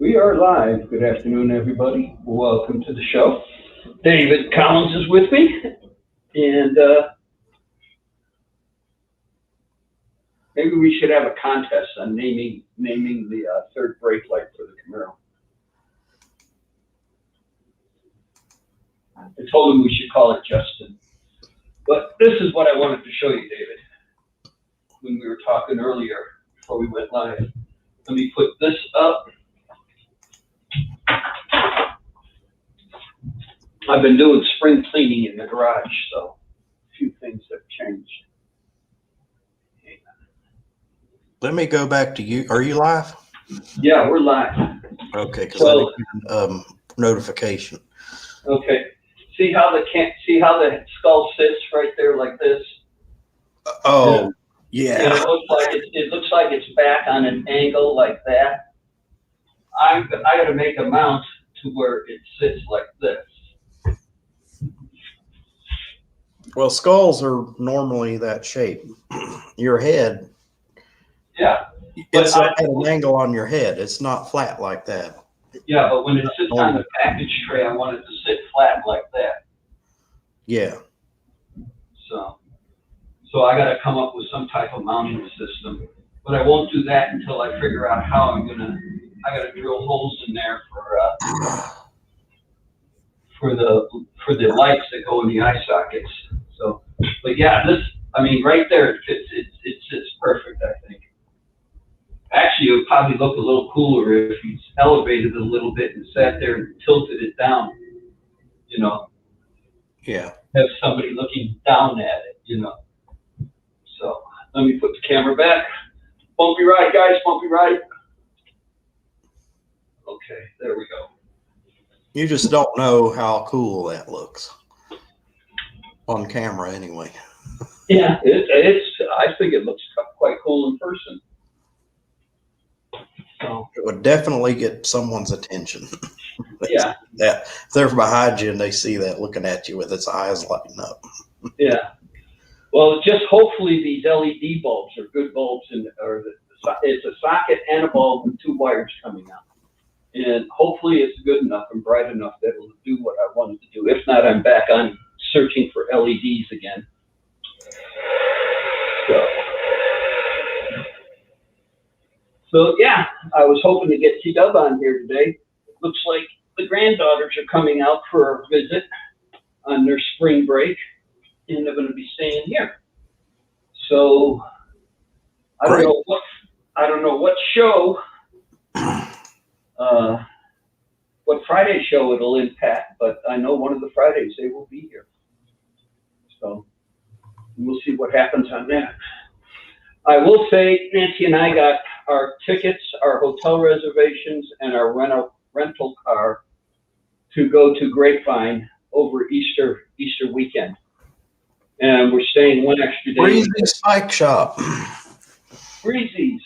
We are live. Good afternoon, everybody. Welcome to the show. David Collins is with me, and maybe we should have a contest on naming the third brake light for the Camaro. I told him we should call it Justin, but this is what I wanted to show you, David. When we were talking earlier before we went live, let me put this up. I've been doing spring cleaning in the garage, so a few things have changed. Let me go back to you. Are you live? Yeah, we're live. Okay, because I didn't get notification. Okay. See how the skull sits right there like this? Oh, Yeah. yeah. It looks like it's back on an angle like that. I got to make a mount to where it sits like this. Well, skulls are normally that shape. Your head, Yeah. it's at an angle on your head. It's not flat like that. Yeah, but when it sits on the package tray, I want it to sit flat like that. Yeah. So I got to come up with some type of mounting system, but I won't do that until I figure out how I got to drill holes in there for the lights that go in the eye sockets. So, but yeah, right there, it sits perfect, I think. Actually, it would probably look a little cooler if you elevated it a little bit and sat there and tilted it down, Yeah. have somebody looking down at it. So let me put the camera back. Bumpy ride, guys, bumpy ride. Okay, there we go. You just don't know how cool that looks on camera anyway. Yeah, I think it looks quite cool in person. So it would definitely get someone's attention. Yeah. That if they're behind you and they see that looking at you with its eyes lighting up. Yeah. Well, just hopefully these LED bulbs are good bulbs, it's a socket and a bulb with two wires coming out. And hopefully it's good enough and bright enough that it'll do what I wanted to do. If not, I'm back on searching for LEDs again. So yeah, I was hoping to get T-Dub on here today. Looks like the granddaughters are coming out for a visit on their spring break, and they're going to be staying here. So I don't know what show, what Friday show it'll impact, but I know one of the Fridays they will be here. So we'll see what happens on that. I will say Nancy and I got our tickets, our hotel reservations, and our rental car to go to Grapevine over Easter weekend. And we're staying one extra day. Breezy's Bike Shop. Breezy's.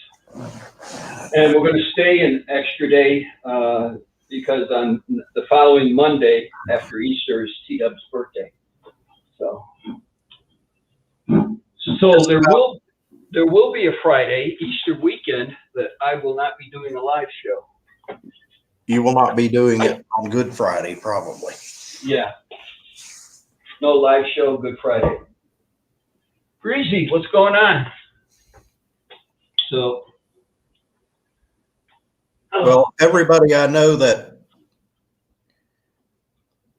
And we're going to stay an extra day because on the following Monday after Easter is T-Dub's birthday. So there will be a Friday, Easter weekend, that I will not be doing a live show. You will not be doing it on Good Friday, probably. Yeah. No live show Good Friday. Breezy, what's going on? So. Well, everybody I know that,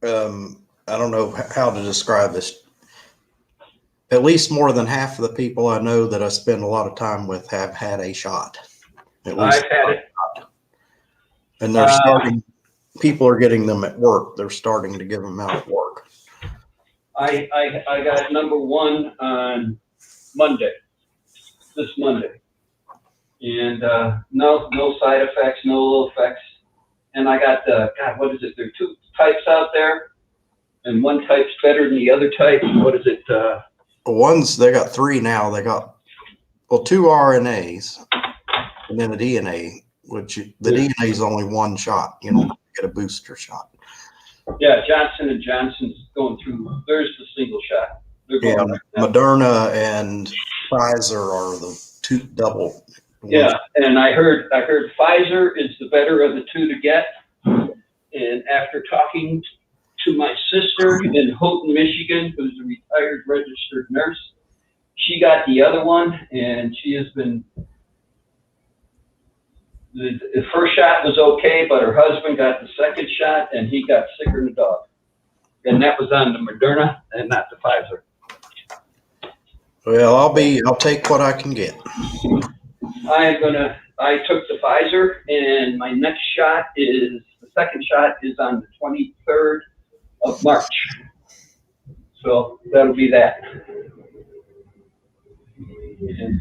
I don't know how to describe this. At least more than half of the people I know that I spend a lot of time with have had a shot. I've had it. And they're starting, people are getting them at work. They're starting to give them out at work. I got number one on Monday, this Monday. And no side effects, no ill effects. And I got, what is it? There are two types out there. And one type's better than the other type. What is it? They got three now. They got, two RNAs and then a DNA, the DNA is only one shot. You don't get a booster shot. Yeah, Johnson & Johnson's going through, there's the single shot. Yeah, Moderna and Pfizer are the two double Yeah, and I heard Pfizer is the better of the two to get. And after talking to my sister in Houghton, Michigan, who's a retired registered nurse, she got the other one, and she has been. The first shot was okay, but her husband got the second shot, and he got sicker than a dog. And that was on the Moderna and not the Pfizer. Well, I'll take what I can get. I took the Pfizer, and my next shot the second shot is on the 23rd of March. So that'll be that. And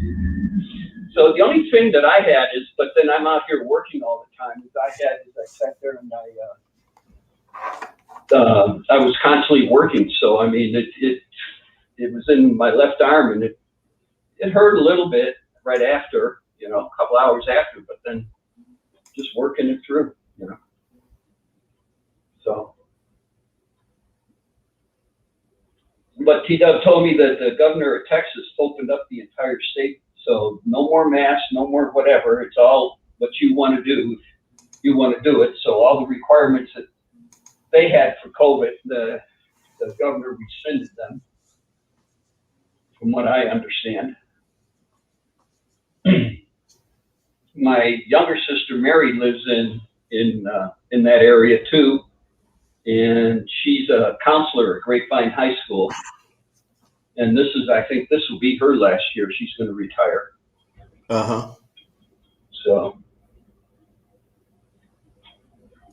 so the only thing that I had is, but then I'm out here working all the time, I sat there and I was constantly working. So, I mean, it was in my left arm, and it hurt a little bit right after, a couple hours after, but then just working it through, So, but T-Dub told me that the governor of Texas opened up the entire state, so no more masks, no more whatever. It's all what you want to do. If you want to do it. So all the requirements that they had for COVID, the governor rescinded them, from what I understand. My younger sister Mary lives in that area too, and she's a counselor at Grapevine High School. And I think this will be her last year. She's going to retire. So.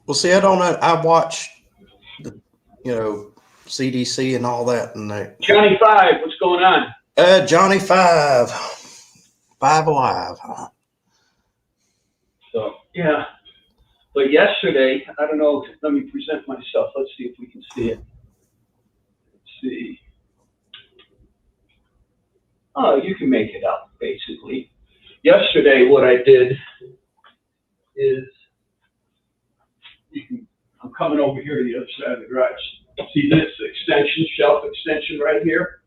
Well, see, I watch the, CDC and all that, and Johnny Five, what's going on? Johnny Five alive. So, yeah. But yesterday, I don't know, let me present myself. Let's see if we can see it. Let's see. Oh, you can make it out, basically. Yesterday, what I did is, I'm coming over here to the other side of the garage. See this shelf extension right here?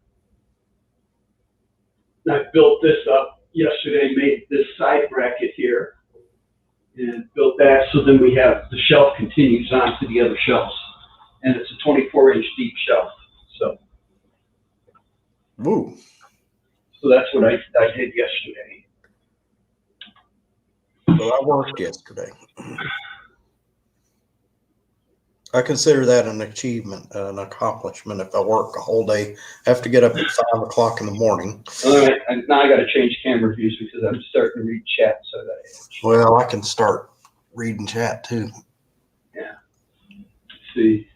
And I built this up yesterday, made this side bracket here, and built that, so then the shelf continues on to the other shelves. And it's a 24-inch deep shelf. So. Woo. So that's what I did yesterday. Well, I worked yesterday. I consider that an achievement, an accomplishment. If I work a whole day, I have to get up at 5 o'clock in the morning. All right, now I got to change camera views because I'm starting to read chat. Well, I can start reading chat too. Yeah. Let's see.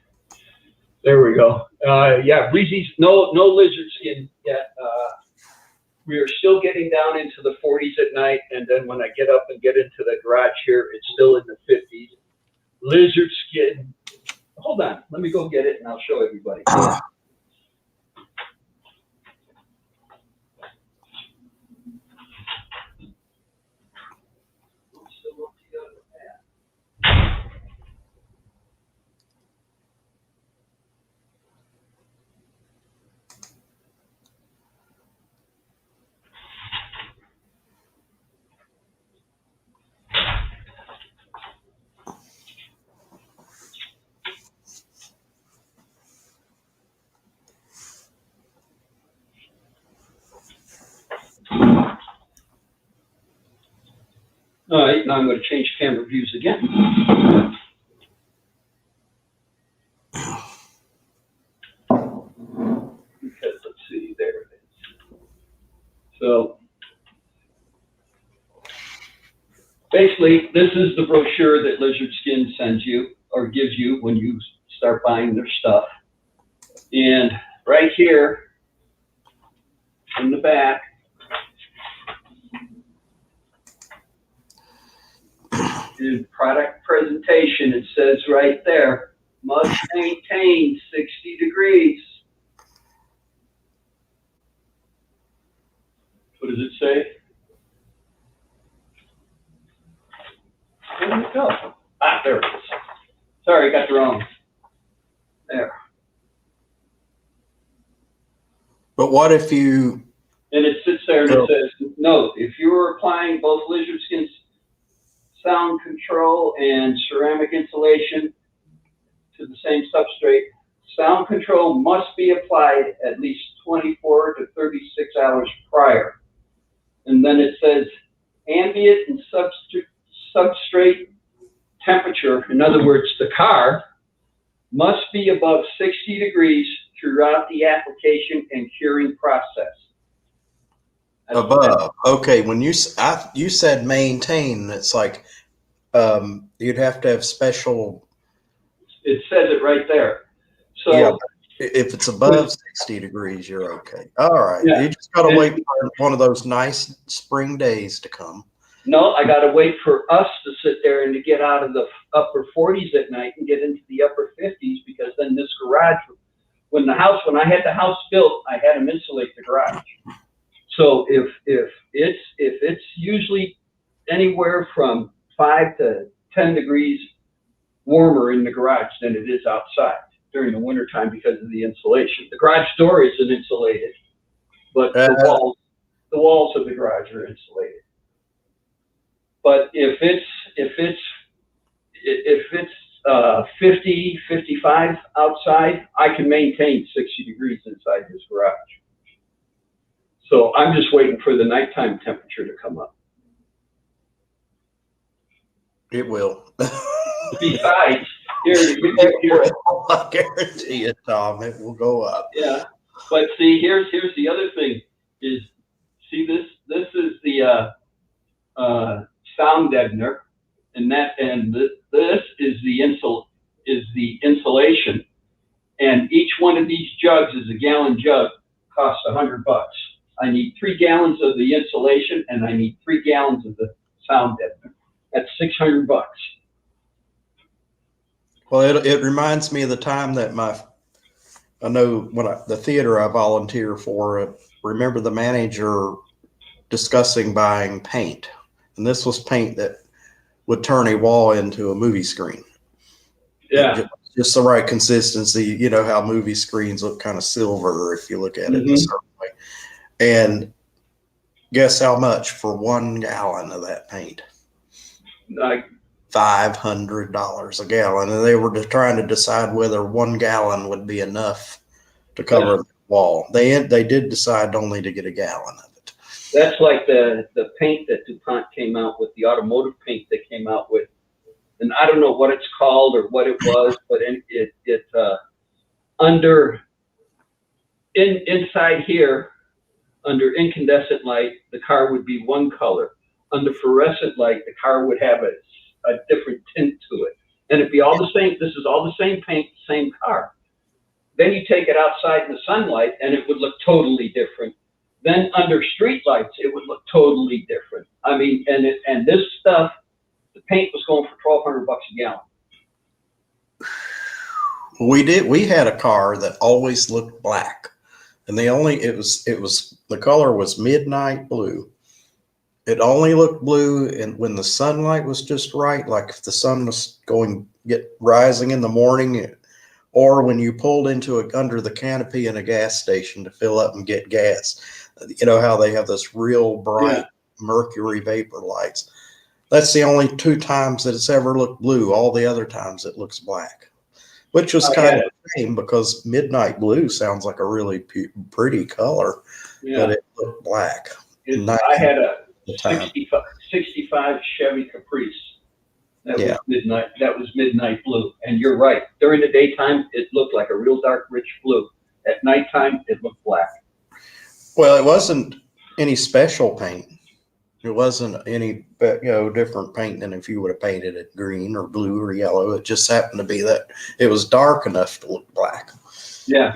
There we go. Yeah, Breezy's no lizard skin yet. We are still getting down into the 40s at night, and then when I get up and get into the garage here, it's still in the 50s. Lizard skin. Hold on, let me go get it and I'll show everybody. All right, now I'm going to change camera views again. Because let's see, there it is. So basically, this is the brochure that Lizard Skin sends you or gives you when you start buying their stuff. And right here in the back, in product presentation, it says right there, must maintain 60 degrees. What does it say? Where did it go? Ah, there it is. Sorry, I got the wrong. There. But what if you... And it sits there and it says, note, if you're applying both lizard skin sound control and ceramic insulation to the same substrate, sound control must be applied at least 24 to 36 hours prior. And then it says ambient and substrate temperature, in other words, the car, must be above 60 degrees throughout the application and curing process. Above. Okay, when you said maintain, it's like you'd have to have special. It says it right there. So yeah, if it's above 60 degrees, you're okay. All right, yeah. You just gotta wait for one of those nice spring days to come. No, I got to wait for us to sit there and to get out of the upper 40s at night and get into the upper 50s, because then this garage, when I had the house built, I had them insulate the garage. So if it's usually anywhere from 5 to 10 degrees warmer in the garage than it is outside during the wintertime because of the insulation. The garage door isn't insulated, but the walls of the garage are insulated. But if it's 50, 55 outside, I can maintain 60 degrees inside this garage. So I'm just waiting for the nighttime temperature to come up. It will. Besides, here, I guarantee it, Tom. It will go up. Yeah, but see, here's the other thing is, see this is the sound deadener, and this is the insulation, and each one of these jugs is a gallon jug, costs $100. I need 3 gallons of the insulation, and I need 3 gallons of the sound deadener. That's $600. Well, it reminds me of the time that I know when the theater I volunteer for, remember the manager discussing buying paint. And this was paint that would turn a wall into a movie screen. Yeah. Just the right consistency. You know how movie screens look kind of silver if you look at it in a certain way. And guess how much for 1 gallon of that paint? $500 a gallon. And they were just trying to decide whether 1 gallon would be enough to cover the wall. They did decide only to get a gallon of it. That's like the paint that DuPont came out with, the automotive paint they came out with. And I don't know what it's called or what it was, but inside here, under incandescent light, the car would be one color. Under fluorescent light, the car would have a different tint to it. And it'd be all the same. This is all the same paint, same car. Then you take it outside in the sunlight and it would look totally different. Then under street lights, it would look totally different. I mean, and this stuff, the paint was going for $1,200 a gallon. We had a car that always looked black. And the color was midnight blue. It only looked blue, and when the sunlight was just right, like if the sun was rising in the morning, or when you pulled under the canopy in a gas station to fill up and get gas. You know how they have this real bright mercury vapor lights. That's the only 2 times that it's ever looked blue. All the other times it looks black, which was kind of a shame because midnight blue sounds like a really pretty color, but it looked black. I had a 65 Chevy Caprice. That was midnight blue. And you're right. During the daytime, it looked like a real dark, rich blue. At nighttime, it looked black. Well, it wasn't any special paint. It wasn't any, different paint than if you would have painted it green or blue or yellow. It just happened to be that it was dark enough to look black. Yeah.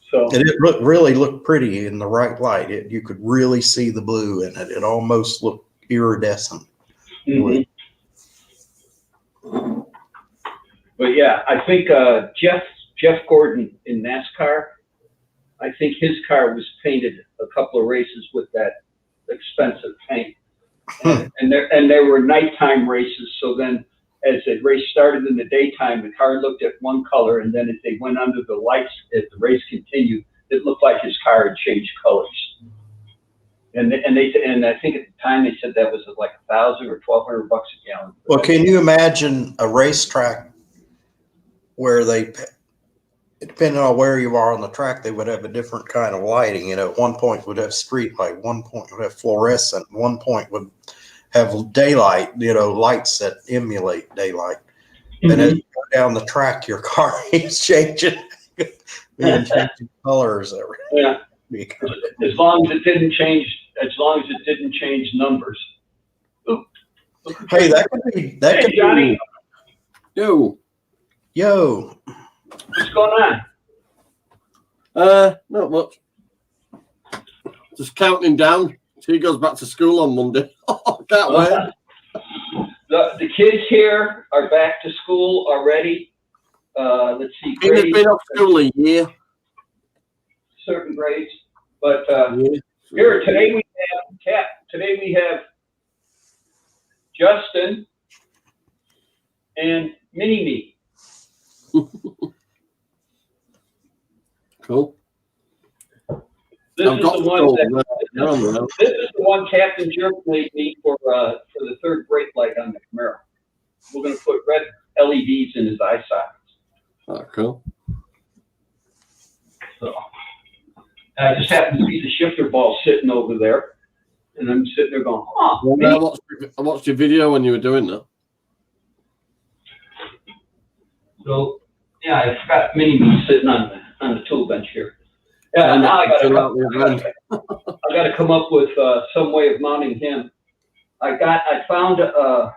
So and it really looked pretty in the right light. You could really see the blue in it. It almost looked iridescent. Mm-hmm. But yeah, I think Jeff Gordon in NASCAR, I think his car was painted a couple of races with that expensive paint. And there were nighttime races. So then as the race started in the daytime, the car looked at one color, and then as they went under the lights, as the race continued, it looked like his car had changed colors. And I think at the time they said that was like $1,000 or $1,200 a gallon. Well, can you imagine a racetrack where depending on where you are on the track, they would have a different kind of lighting. You know, at one point would have street light, one point would have fluorescent, one point would have daylight, you know, lights that emulate daylight. Mhm. And as you go down the track, your car is changing, being changing colors every Yeah, week. as long as it didn't change numbers. Ooh. Hey, that could be, Hey, Johnny, Yo. yo, what's going on? Not much. Just counting down. She goes back to school on Monday. Can't wait. The kids here are back to school already. Let's see, Been grades, off school a year. certain grades. But Yeah. here today we have Justin and Mini Me. Cool. This I've is got the to one go. that They're on there. this is the one Captain Jerk made me for the third brake light on the Camaro. We're gonna put red LEDs in his eye sockets. Oh, cool. So I just happened to see the shifter ball sitting over there, and I'm sitting there going, "Oh, Well, Mini." I watched your video when you were doing that. So yeah, I've got Mini Me sitting on the tool bench here. Yeah, And now I fill out the event. gotta come up with some way of mounting him. I found a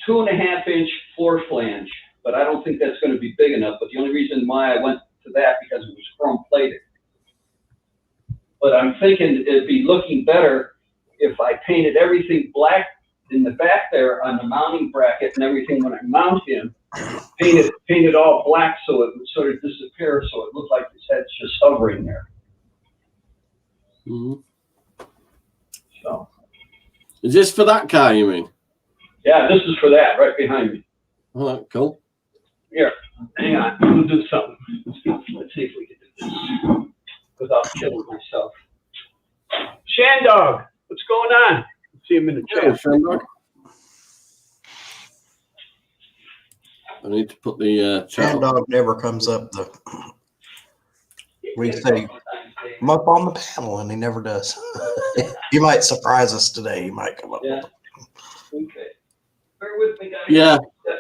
2.5-inch floor flange, but I don't think that's going to be big enough. But the only reason why I went to that because it was chrome plated. But I'm thinking it'd be looking better if I painted everything black in the back there on the mounting bracket and everything when I mount him. Painted all black so it would sort of disappear, so it looked like his head's just hovering there. Mhm. So Is this for that car, you mean? yeah, this is for that right behind me. All right, cool. Hang on, we'll do something. Let's see if we can do this without killing myself. Shandog, what's going on? See him in the Yeah, chat. Shamrock. I need to put the chat Hand up. dog never comes up. We say, I'm up on the panel, and he never does. You might surprise us today. He might come up. Yeah. Okay. Bear with me, guys. Yeah.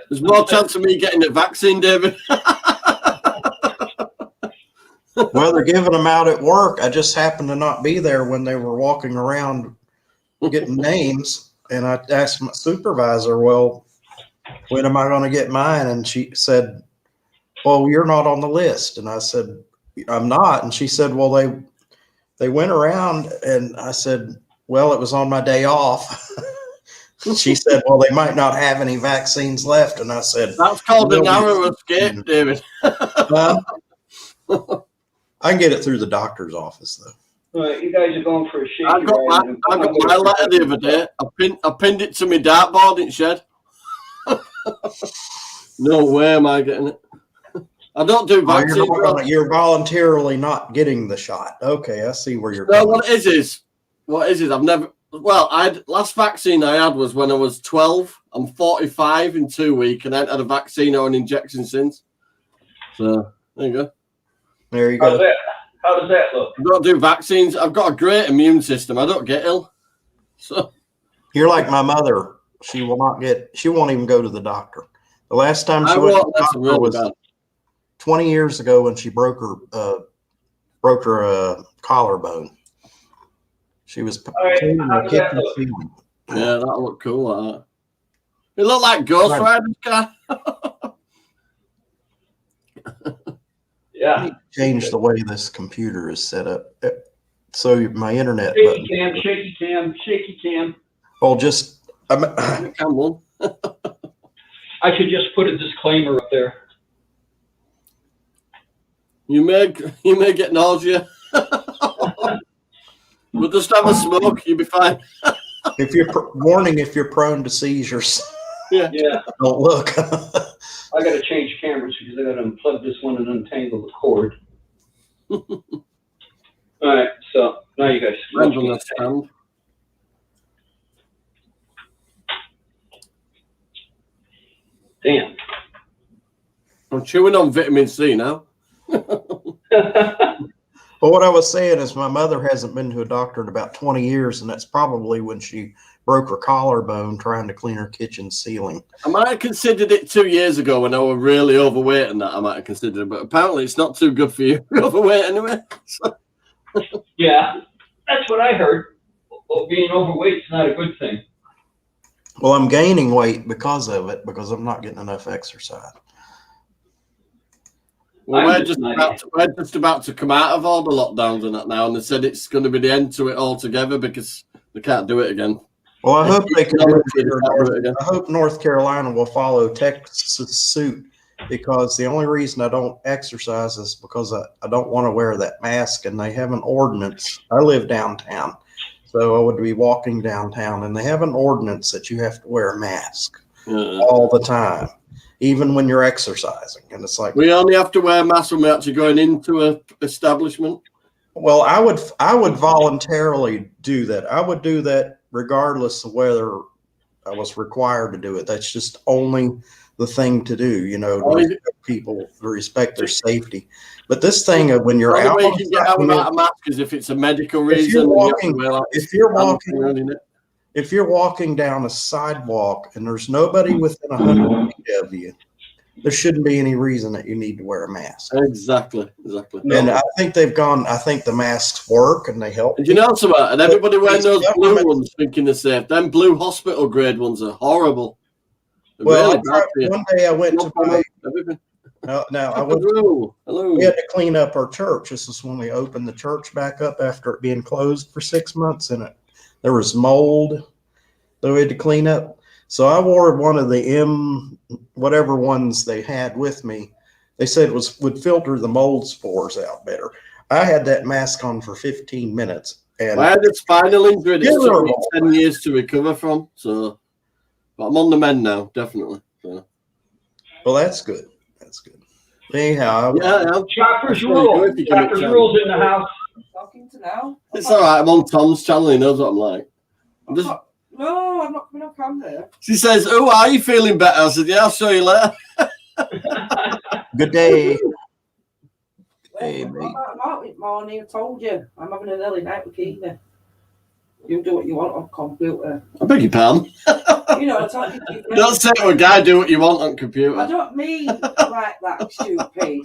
There's more chance of me getting the vaccine, David. Well, they're giving them out at work. I just happened to not be there when they were walking around getting names. And I asked my supervisor, well, when am I going to get mine? And she said, well, you're not on the list. And I said, I'm not. And she said, well, they went around. And I said, well, it was on my day off. She said, well, they might not have any vaccines left. And I said, That's called No, a narrow escape, David. I can get it through the doctor's office, though. All right, you guys are going for a shaky I got ride. my letter the other day. I pinned it to my dartboard in shed. No way am I getting it. I don't do Oh, vaccines. you're voluntarily not getting the shot. Okay, I see where you're No, going. what is I've never. Well, last vaccine I had was when I was 12. I'm 45 in 2 weeks, and I haven't had a vaccine or an injection since. So there you go. There you How's go. that? How does that look? I don't do vaccines. I've got a great immune system. I don't get ill. So You're like my mother. She won't even go to the doctor. The last time she I went to won't. the That's doctor really was bad. 20 years ago when she broke her collarbone. She was right, cleaning how the does that kitchen look? ceiling. Yeah, that look cool. Like that. It looked like Ghost Right. Rider's car. Yeah. Change the way this computer is set up. So my internet Shaky button. cam, shaky cam, shaky cam. Well, just Come on. I should just put a disclaimer up there. You may get nausea. We'll just have a smoke. You'll be fine. if you're warning if you're prone to seizures, Yeah. don't look. I got to change cameras because I got to unplug this one and untangle the cord. All right, so now you guys. Mine's on the stand. Damn. I'm chewing on vitamin C now. But what I was saying is my mother hasn't been to a doctor in about 20 years, and that's probably when she broke her collarbone trying to clean her kitchen ceiling. I might have considered it 2 years ago when I was really overweight and that I might have considered it, but apparently it's not too good for you. Overweight anyway. So. Yeah, that's what I heard. Well, being overweight is not a good thing. Well, I'm gaining weight because of it, because I'm not getting enough exercise. Well, we're just about to come out of all the lockdowns and that now, and they said it's going to be the end to it altogether because they can't do it again. Well, I hope they can do it here. Again. I hope North Carolina will follow Texas suit, because the only reason I don't exercise is because I don't want to wear that mask, and they have an ordinance. I live downtown, so I would be walking downtown, and they have an ordinance that you have to wear a mask all the time, even when you're exercising. And it's like, we only have to wear masks when we're actually going into an establishment. well, I would voluntarily do that. I would do that regardless of whether I was required to do it. That's just only the thing to do, you know, to respect people, to respect their safety. But this thing of when you're out, you can get out without a mask is if it's a medical reason. If you're walking down a sidewalk and there's nobody within 100 feet of you, there shouldn't be any reason that you need to wear a mask. Exactly. And I think I think the masks work and they help. And you know something? And everybody wearing those blue ones thinking they're safe. Them blue hospital grade ones are horrible. They're Well, really one day I went to buy. We had to clean up our church. This is when we opened the church back up after it being closed for 6 months, and there was mold that we had to clean up. So I wore one of the whatever ones they had with me. They said it would filter the mold spores out better. I had that mask on for 15 minutes. And I had a spinal injury that took me 10 years to recover from. So, but I'm on the mend now, definitely. So. Well, that's good. That's good. Anyhow, Chopper's rules. Chopper's rules in the house. Talking to now. It's all right. I'm on Tom's channel. He knows what I'm like. No, I'm not coming on camera. She says, "Oh, are you feeling better?" I said, "Yeah, I'll show you later." Good day. Hey, mate. I'm out this morning. I told you. I'm having an early night with Keena. You do what you want on computer. I beg your pardon. You know, talking to your Don't say to a guy, "Do what you want on computer." I don't mean like that, stupid.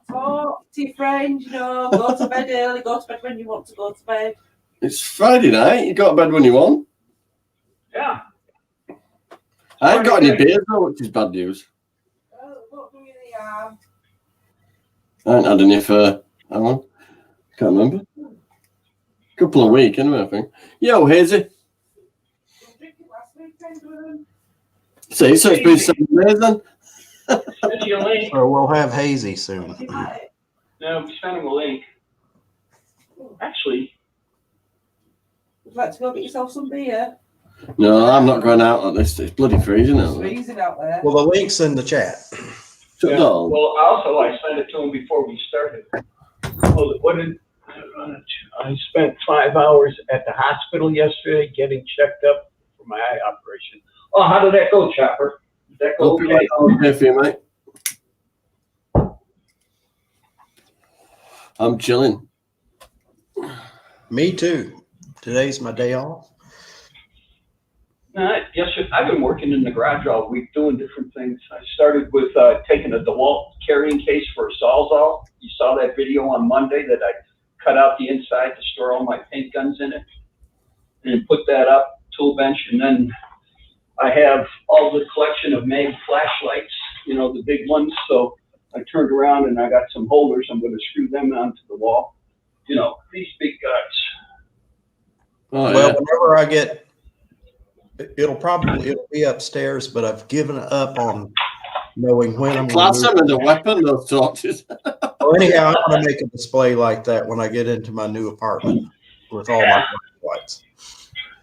Talk to your friends, you know, go to bed early, go to bed when you want to go to bed. It's Friday night. You go to bed when you want. Yeah. I ain't got any beers though, which is bad news. What do you think? I ain't had any for how long? Can't remember. Couple of weeks anyway, I think. Yo, Hazy. See, so it's been 7 days then. Send you a link. So we'll have Hazy soon. No, send him a link. Actually, would you like to go get yourself some beer? No, I'm not going out like this. It's bloody freezing out there. It's freezing out there. Well, the link's in the chat. yeah. Well, also I sent it to him before we started. Well, I spent 5 hours at the hospital yesterday getting checked up for my eye operation. Oh, how did that go, Chopper? Did that go okay? Okay for you, mate. I'm chilling. Me too. Today's my day off. Yesterday, I've been working in the garage all week doing different things. I started with taking a DeWalt carrying case for a Sawzall. You saw that video on Monday that I cut out the inside to store all my paint guns in it and put that up, tool bench, and then I have all the collection of Mag flashlights, you know, the big ones. So I turned around and I got some holders. I'm going to screw them onto the wall. You know, these big guys. Oh, Well, yeah. whenever I get, it'll be upstairs, but I've given up on knowing when I'm Class going them as a weapon, those torches. Well, anyhow, I want to make a display like that when I get into my new apartment with all my lights.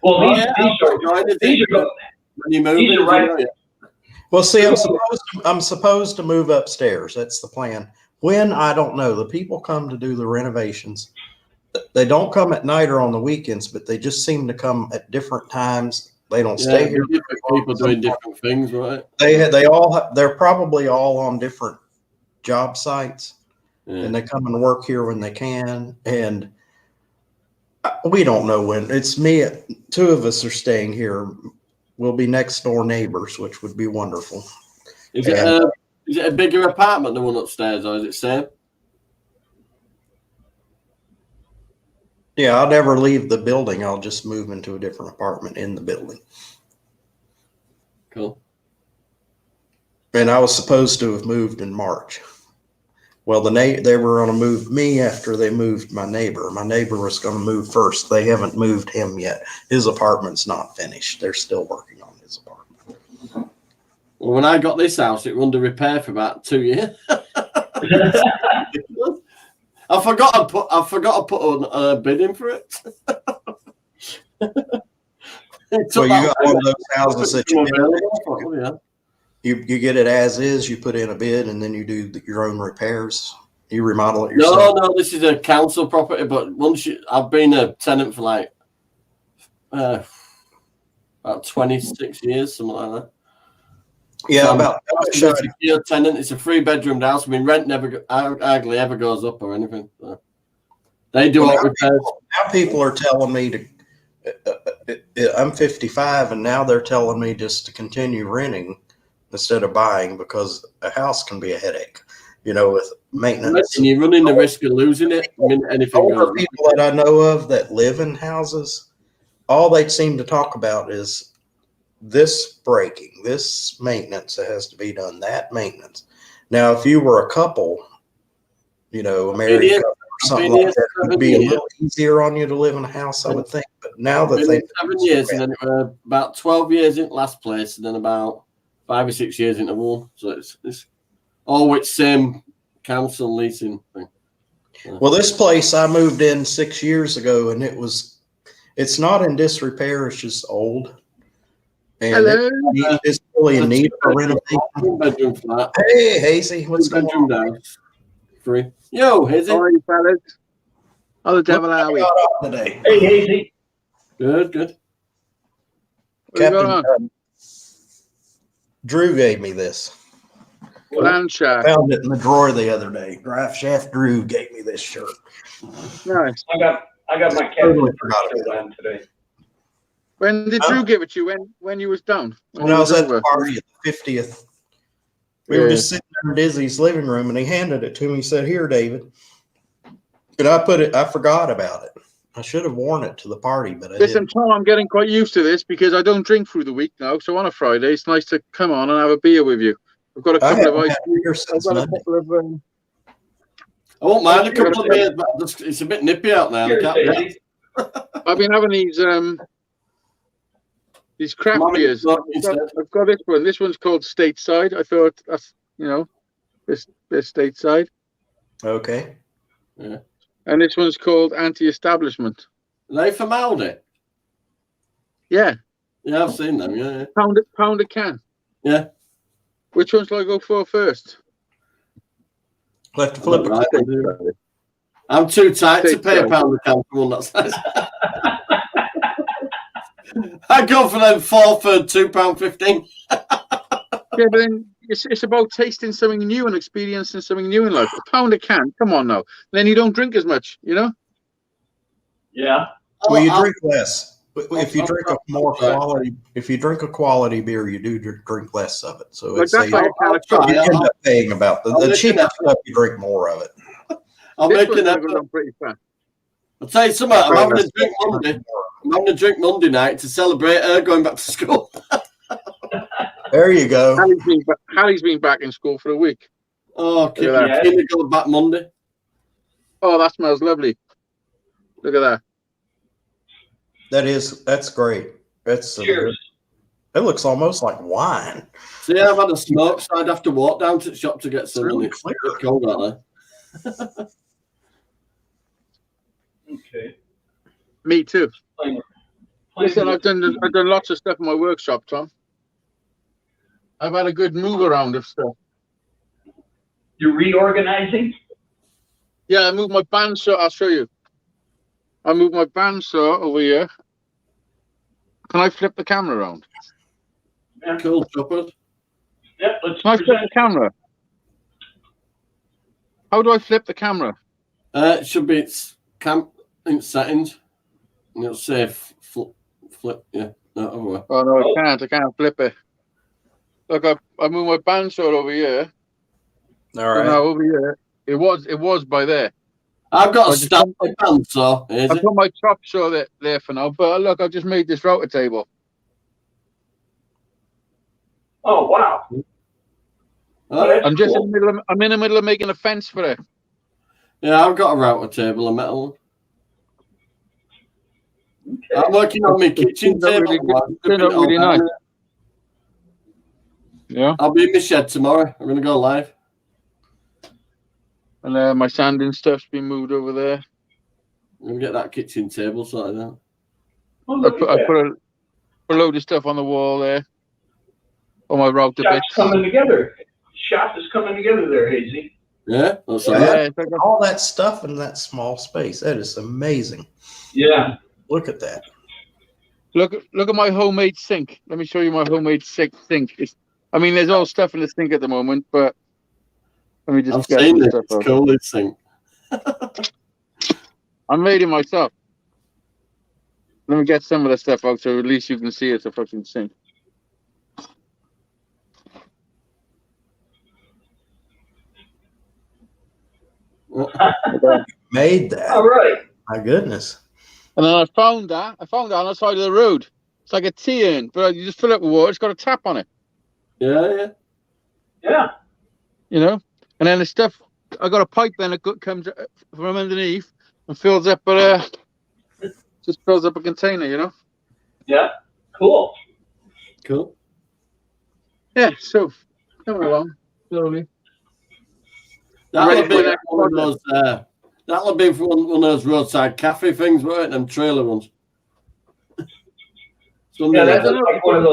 Well, Oh, these yeah, are when you move these are right. Well, see, I'm supposed to move upstairs. That's the plan. When, I don't know. The people come to do the renovations. They don't come at night or on the weekends, but they just seem to come at different times. They don't stay here. Different people doing different things, right? They're probably all on different job sites, Yeah. and they come and work here when they can. And we don't know when. It's me. Two of us are staying here. We'll be next door neighbors, which would be wonderful. Is it a bigger apartment than one upstairs, or is it same? Yeah, I'll never leave the building. I'll just move into a different apartment in the building. Cool. And I was supposed to have moved in March. Well, they were going to move me after they moved my neighbor. My neighbor was going to move first. They haven't moved him yet. His apartment's not finished. They're still working on his apartment. Well, when I got this house, it was under repair for about 2 years. I forgot to put a bid in for it. So you got one of those houses that you get it as is, you put in a bid, and then you do your own repairs. You remodel it yourself. No, this is a council property, but I've been a tenant for like about 26 years, something like that. Yeah, So about it's a secure tenant. It's a 3-bedroom house. I mean, rent hardly ever goes up or anything. So they do all repairs. Now people are telling me to. I'm 55, and now they're telling me just to continue renting instead of buying, because a house can be a headache, with maintenance. And you're running the risk of losing it. I mean, anything Older goes. people that I know of that live in houses, all they seem to talk about is this breaking, this maintenance that has to be done, that maintenance. Now, if you were a couple, a married couple or something like that, it would be a little easier on you to live in a house, I would think. But now that 7 years, and then about 12 years in last place, and then about 5 or 6 years into one. So it's all with same council leasing thing. Yeah. Well, this place I moved in 6 years ago, and it's not in disrepair. It's just old. And Hello. it's really in need for renovation. Bedroom flat. Hey, Hazy, what's going Bedroom on? down. 3. Yo, Hazy. How are you, fellas? How the devil are we? Got on today? Hey, Hazy. Good. What's Captain going on? Drew gave me this. Land I shark. found it in the drawer the other day. Drive Shaft Drew gave me this shirt. Nice. I got my Totally captain forgot still about on today. When did Drew give it to you? When you was down? When I was at the over? party at the 50th, we were just sitting there in Dizzy's living room, and he handed it to me. He said, "Here, David." And I forgot about it. I should have worn it to the party, but I Listen, didn't. Tom, I'm getting quite used to this because I don't drink through the week now. So on a Friday, it's nice to come on and have a beer with you. I've got a I couple of haven't ice had a beer creams. since I've got a Monday. couple of. I won't mind a couple of beers, but it's a bit nippy out there. Cheers, I can't- Hazy. I've been having these craft Mommy, beers. look, he said. I've got this one. This one's called Stateside. I thought that's this Stateside, Okay. and this one's called Anti-Establishment. Are they from Aldi? Yeah, Yeah, I've seen them. Yeah. pound a can. Yeah. Which one shall I go for first? We'll have to flip Right. it. I'm too tight to pay a Stateside. pound a can for one that size. I go for them 4 for £2.15. Yeah, but then it's about tasting something new and experiencing something new in life. A pound a can, come on now. Then you don't drink as much, Yeah. Well, you I'll- drink less. If you drink a more quality, if you drink a quality beer, you do drink less of it. So Like it's that's like a can of try. you coffee. end up paying about I'll the make cheaper an effort. stuff. You drink more of it. I'll This make one's an gonna go effort. down pretty fast. I'll tell you something. I'm Right, having a that's- drink Monday. I'm having a drink Monday night to celebrate her going back to school. There you go. Hallie's been back in school for a week. Oh, kid, Look at that. yeah. Go back Monday. Oh, that smells lovely. Look at that. That's great. That's Cheers. it looks almost like wine. See, I've had a smoke, so I'd have to walk down to the shop to get some. really and it's clear. a bit cold out there. Okay. Me too. Plain- Listen, I've done lots of stuff in my workshop, Tom. I've had a good move around of stuff. You're reorganizing? Yeah, I moved my bandsaw. I'll show you. I moved my bandsaw over here. Can I flip the camera around? Cool, Chopper. Yeah, let's Can I flip present. the camera? How do I flip the camera? It should be in settings, and it'll say flip. Yeah, no, other way. Oh no, I can't. I can't flip it. Look, I moved my bandsaw over here. All So right. now over here. It was by there. I've got I a just standard bandsaw. I Is it? put my chop saw there for now. But look, I just made this router table. Oh, wow. Oh, I'm just Cool. in the middle. I'm in the middle of making a fence for it. yeah, I've got a router table, a metal one. Okay. I'm working on my kitchen Turned out table. really good. I'm Turned out flipping it really over. nice. Yeah. I'll be in the shed tomorrow. I'm gonna go live. And my sanding stuff's been moved over there. I'm gonna get that kitchen table sorted out. Oh, I look put, at I that. put a load of stuff on the wall there. All my router Shop's bits. coming together. Shop is coming together there, Hazy. Yeah, that's all Yeah. right. It's like All that stuff in that small space. That is amazing. Yeah. Look at that. look at my homemade sink. Let me show you my homemade sink. I mean, there's all stuff in the sink at the moment, but let me just I've get seen some this. stuff It's out. cool, this thing. I made it myself. Let me get some of the stuff out so at least you can see it's a fucking sink. Made that. All right. My goodness. And then I found that on the side of the road. It's like a tea urn, but you just fill it with water. It's got a tap on it, Yeah. Yeah. you know. And then the stuff, I got a pipe then that comes from underneath and fills up, just fills up a container, you know. Yeah. Cool. Cool. Yeah. So coming along slowly. That'll Ready be for the next one of those. That'll be for one of those roadside cafe things, won't it? Them trailer ones. Some Yeah, of that's them- like one of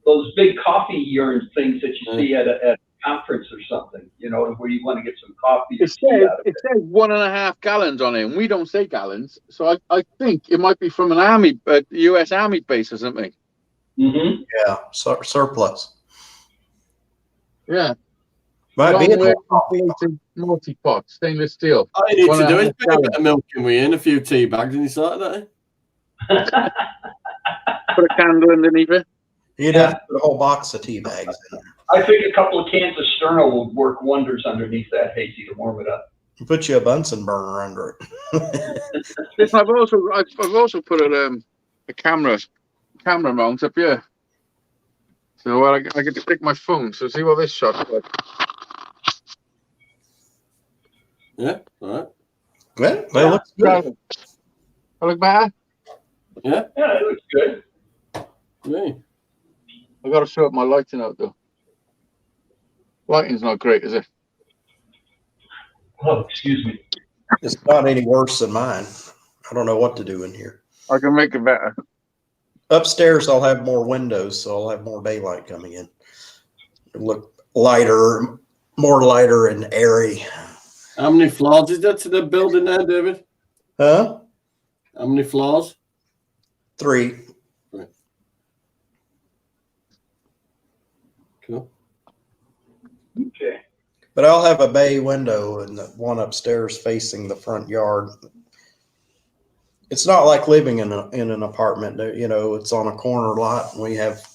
those big coffee urn things that you see at a conference or something, you know, where you want to get some coffee. It says 1.5 gallons on it, and we don't say gallons. So I think it might be from an army, U.S. Army base or something. Mm-hmm. Yeah. Surplus. Yeah. Might be Long-way a insulated multi-pot, stainless steel. All you need to do is 1.5 put a bit of milk in with you and a few tea bags, and you sort that. Put a candle underneath it. You'd have to put a whole box of tea bags in there. I think a couple of cans of Sterno would work wonders underneath that, Hazy, to warm it up. Put you a Bunsen burner under it. Listen, I've also put a camera mount up here. So I get to pick my phone. So see what this shot's like. Yeah, all right. Well, that looks good. I look better. Yeah, Yeah, it looks good. yeah. I got to sort my lighting out though. Lighting's not great, is it? Oh, excuse me. It's not any worse than mine. I don't know what to do in here. I can make it better. Upstairs, I'll have more windows, so I'll have more daylight coming in. It'll look lighter, more lighter and airy. How many floors is there to the building there, David? Huh? How many floors? 3. Cool. Okay. But I'll have a bay window and the one upstairs facing the front yard. It's not like living in an apartment. You know, it's on a corner lot and we have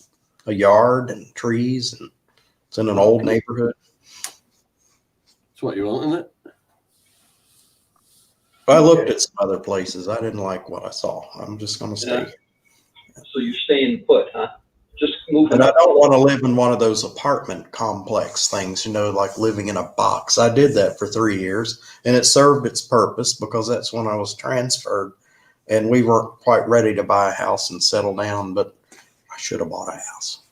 a yard and trees and it's in an old neighborhood. That's what you want, isn't it? I looked at some other places. I didn't like what I saw. I'm just going to stay Yeah. here. So you're staying put, huh? Just moving. And I don't want to live in one of those apartment complex things, you know, like living in a box. I did that for 3 years and it served its purpose because that's when I was transferred and we weren't quite ready to buy a house and settle down, but I should have bought a house.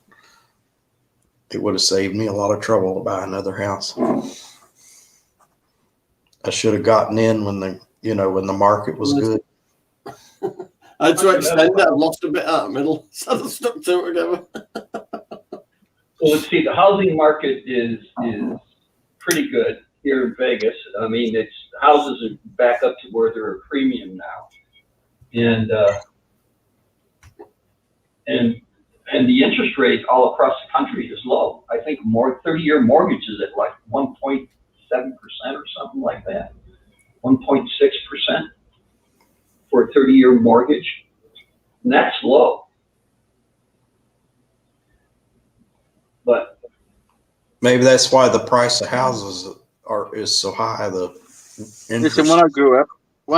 It would have saved me a lot of trouble to buy another house. I should have gotten in when the market was good. I had to extend it. I've lost a bit out of the middle, so I've stuck two together. Well, let's see. The housing market is pretty good. here in Vegas. I mean, it's houses are back up to where they're a premium now, and the interest rate all across the country is low. I think 30-year mortgage is at like 1.7% or something like that, 1.6% for a 30-year mortgage, and that's low. But Maybe that's why the price of houses is so high. The Listen, interest. when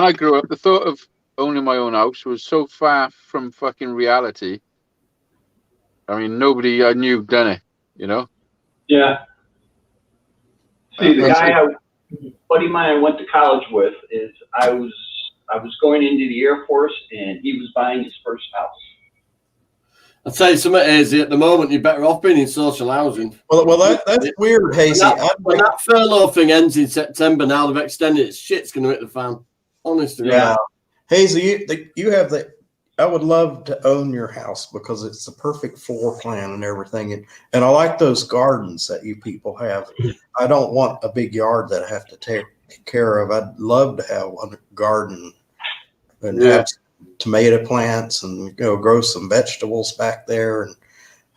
I grew up, the thought of owning my own house was so far from fucking reality. I mean, nobody I knew done it, you know? Yeah. See, the guy, buddy of mine I went to college with, is I was going into the Air Force, and he was buying his first house. I'll tell you something, Hazy, at the moment, you're better off being in social housing. Well, that's weird, Hazy. When that furlough thing ends in September, now they've extended it, shit's going to hit the fan. Honestly. Yeah. Hazy, you have the. I would love to own your house because it's the perfect floor plan and everything. And I like those gardens that you people have. I don't want a big yard that I have to take care of. I'd love to have a garden and have tomato plants and grow some vegetables back there and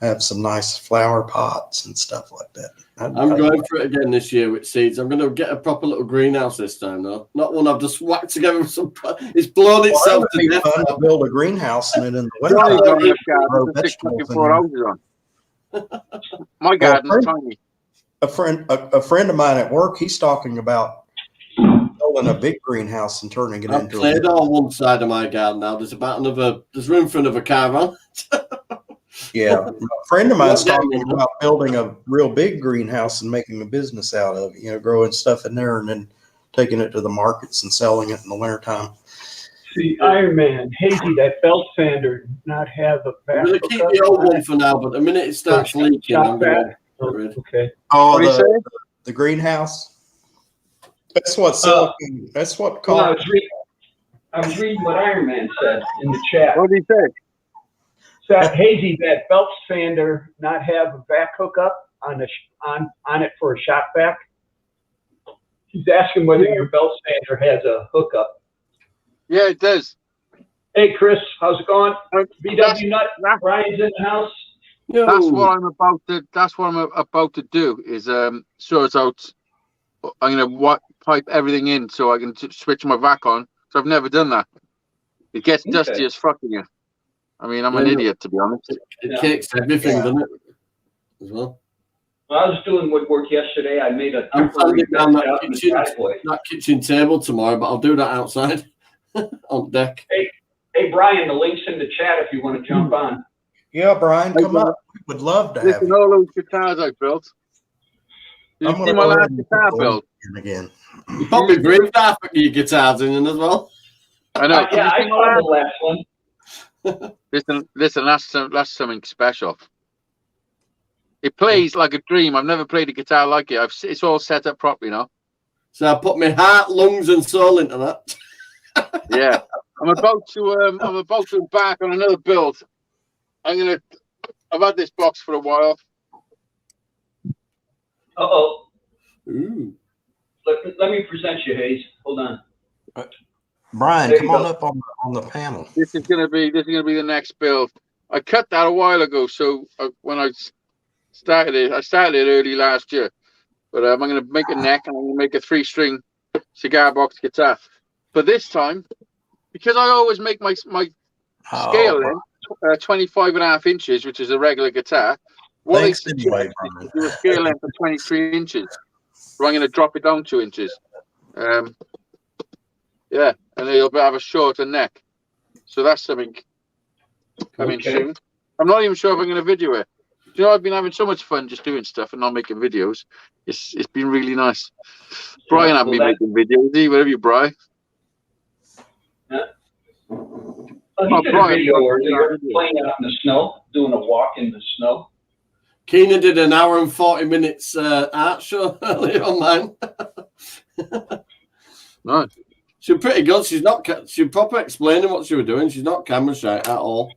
have some nice flower pots and stuff like that. I'm going for it again this year with seeds. I'm going to get a proper little greenhouse this time, though. Not one I've just whacked together with some. It's blown itself Well, to it'd death. be fun to build a greenhouse and then in the winter Johnny's got you a grow garden with vegetables 64 houses on. My garden's tiny. A friend of mine at work, he's talking about building a big greenhouse and turning it I've into played on one side of my garden now. There's room for another caravan. a friend of mine's talking about building a real big greenhouse and making a business out of it, growing stuff in there and then taking it to the markets and selling it in the wintertime. See, Iron Man, Hazy, that belt sander not have a I'm back. going to keep the old one for now, but the minute it starts leaking, I'm going to get rid. Okay. Oh, What do you say? the greenhouse. That's what silicon. That's what well, called. I was reading what Iron Man said in the chat. What did he say? So, Hazy, that belt sander not have a back hookup on it for a shop vac? He's asking whether your belt sander has a hookup. Yeah, it does. Hey, Chris, how's it going? That's- BW Nut, that's- Brian's in the house. That's what I'm about to do is sort out. I'm gonna pipe everything in so I can switch my vac on. So I've never done that. It gets dusty as fuck in here. I mean, I'm an idiot, to be honest. It kicks everything, doesn't it? As well. Well, I was doing woodwork yesterday. I made a I'm temporary planning down bench that out in the kitchen. driveway. That kitchen table tomorrow, but I'll do that outside on deck. Hey, Brian, the link's in the chat if you want to jump on. Yeah, Brian, come up. We would love to have Listen, you. all those guitars I built. Did you I'm see gonna my go ahead last and guitar put build? it again. You probably breathed half of your guitars in as well. I know. Yeah, I saw the last one. Listen, that's something special. It plays like a dream. I've never played a guitar like it. It's all set up properly, So I put my heart, lungs, and soul into that. Yeah. I'm about to embark on another build. I've had this box for a while. Uh-oh. Ooh. Let me present you, Hayes. Hold on. Brian, There you come on go. up on the panel. This is gonna be the next build. I cut that a while ago, so when I started it early last year. But I'm gonna make a neck and I'm gonna make a 3-string cigar box guitar. But this time, because I always make my scale in 25.5 inches, which is a regular guitar. What I Thanks suggest anyway, is Brian. to do a scale length of 23 inches. So I'm gonna drop it down 2 inches. Yeah, and then you'll have a shorter neck. So that's something coming Okay. soon. I'm not even sure if I'm going to video it. You know, I've been having so much fun just doing stuff and not making videos. It's been really nice. Brian Yeah, hasn't been well, making videos. Where have you, Brian? He Oh, did a Brian, video Brian, earlier, yeah. playing out in the snow, doing a walk in the snow. Keena did an hour and 40 minutes art show earlier on mine. No. She was pretty good. She was proper explaining what she was doing. She's not camera shy at all.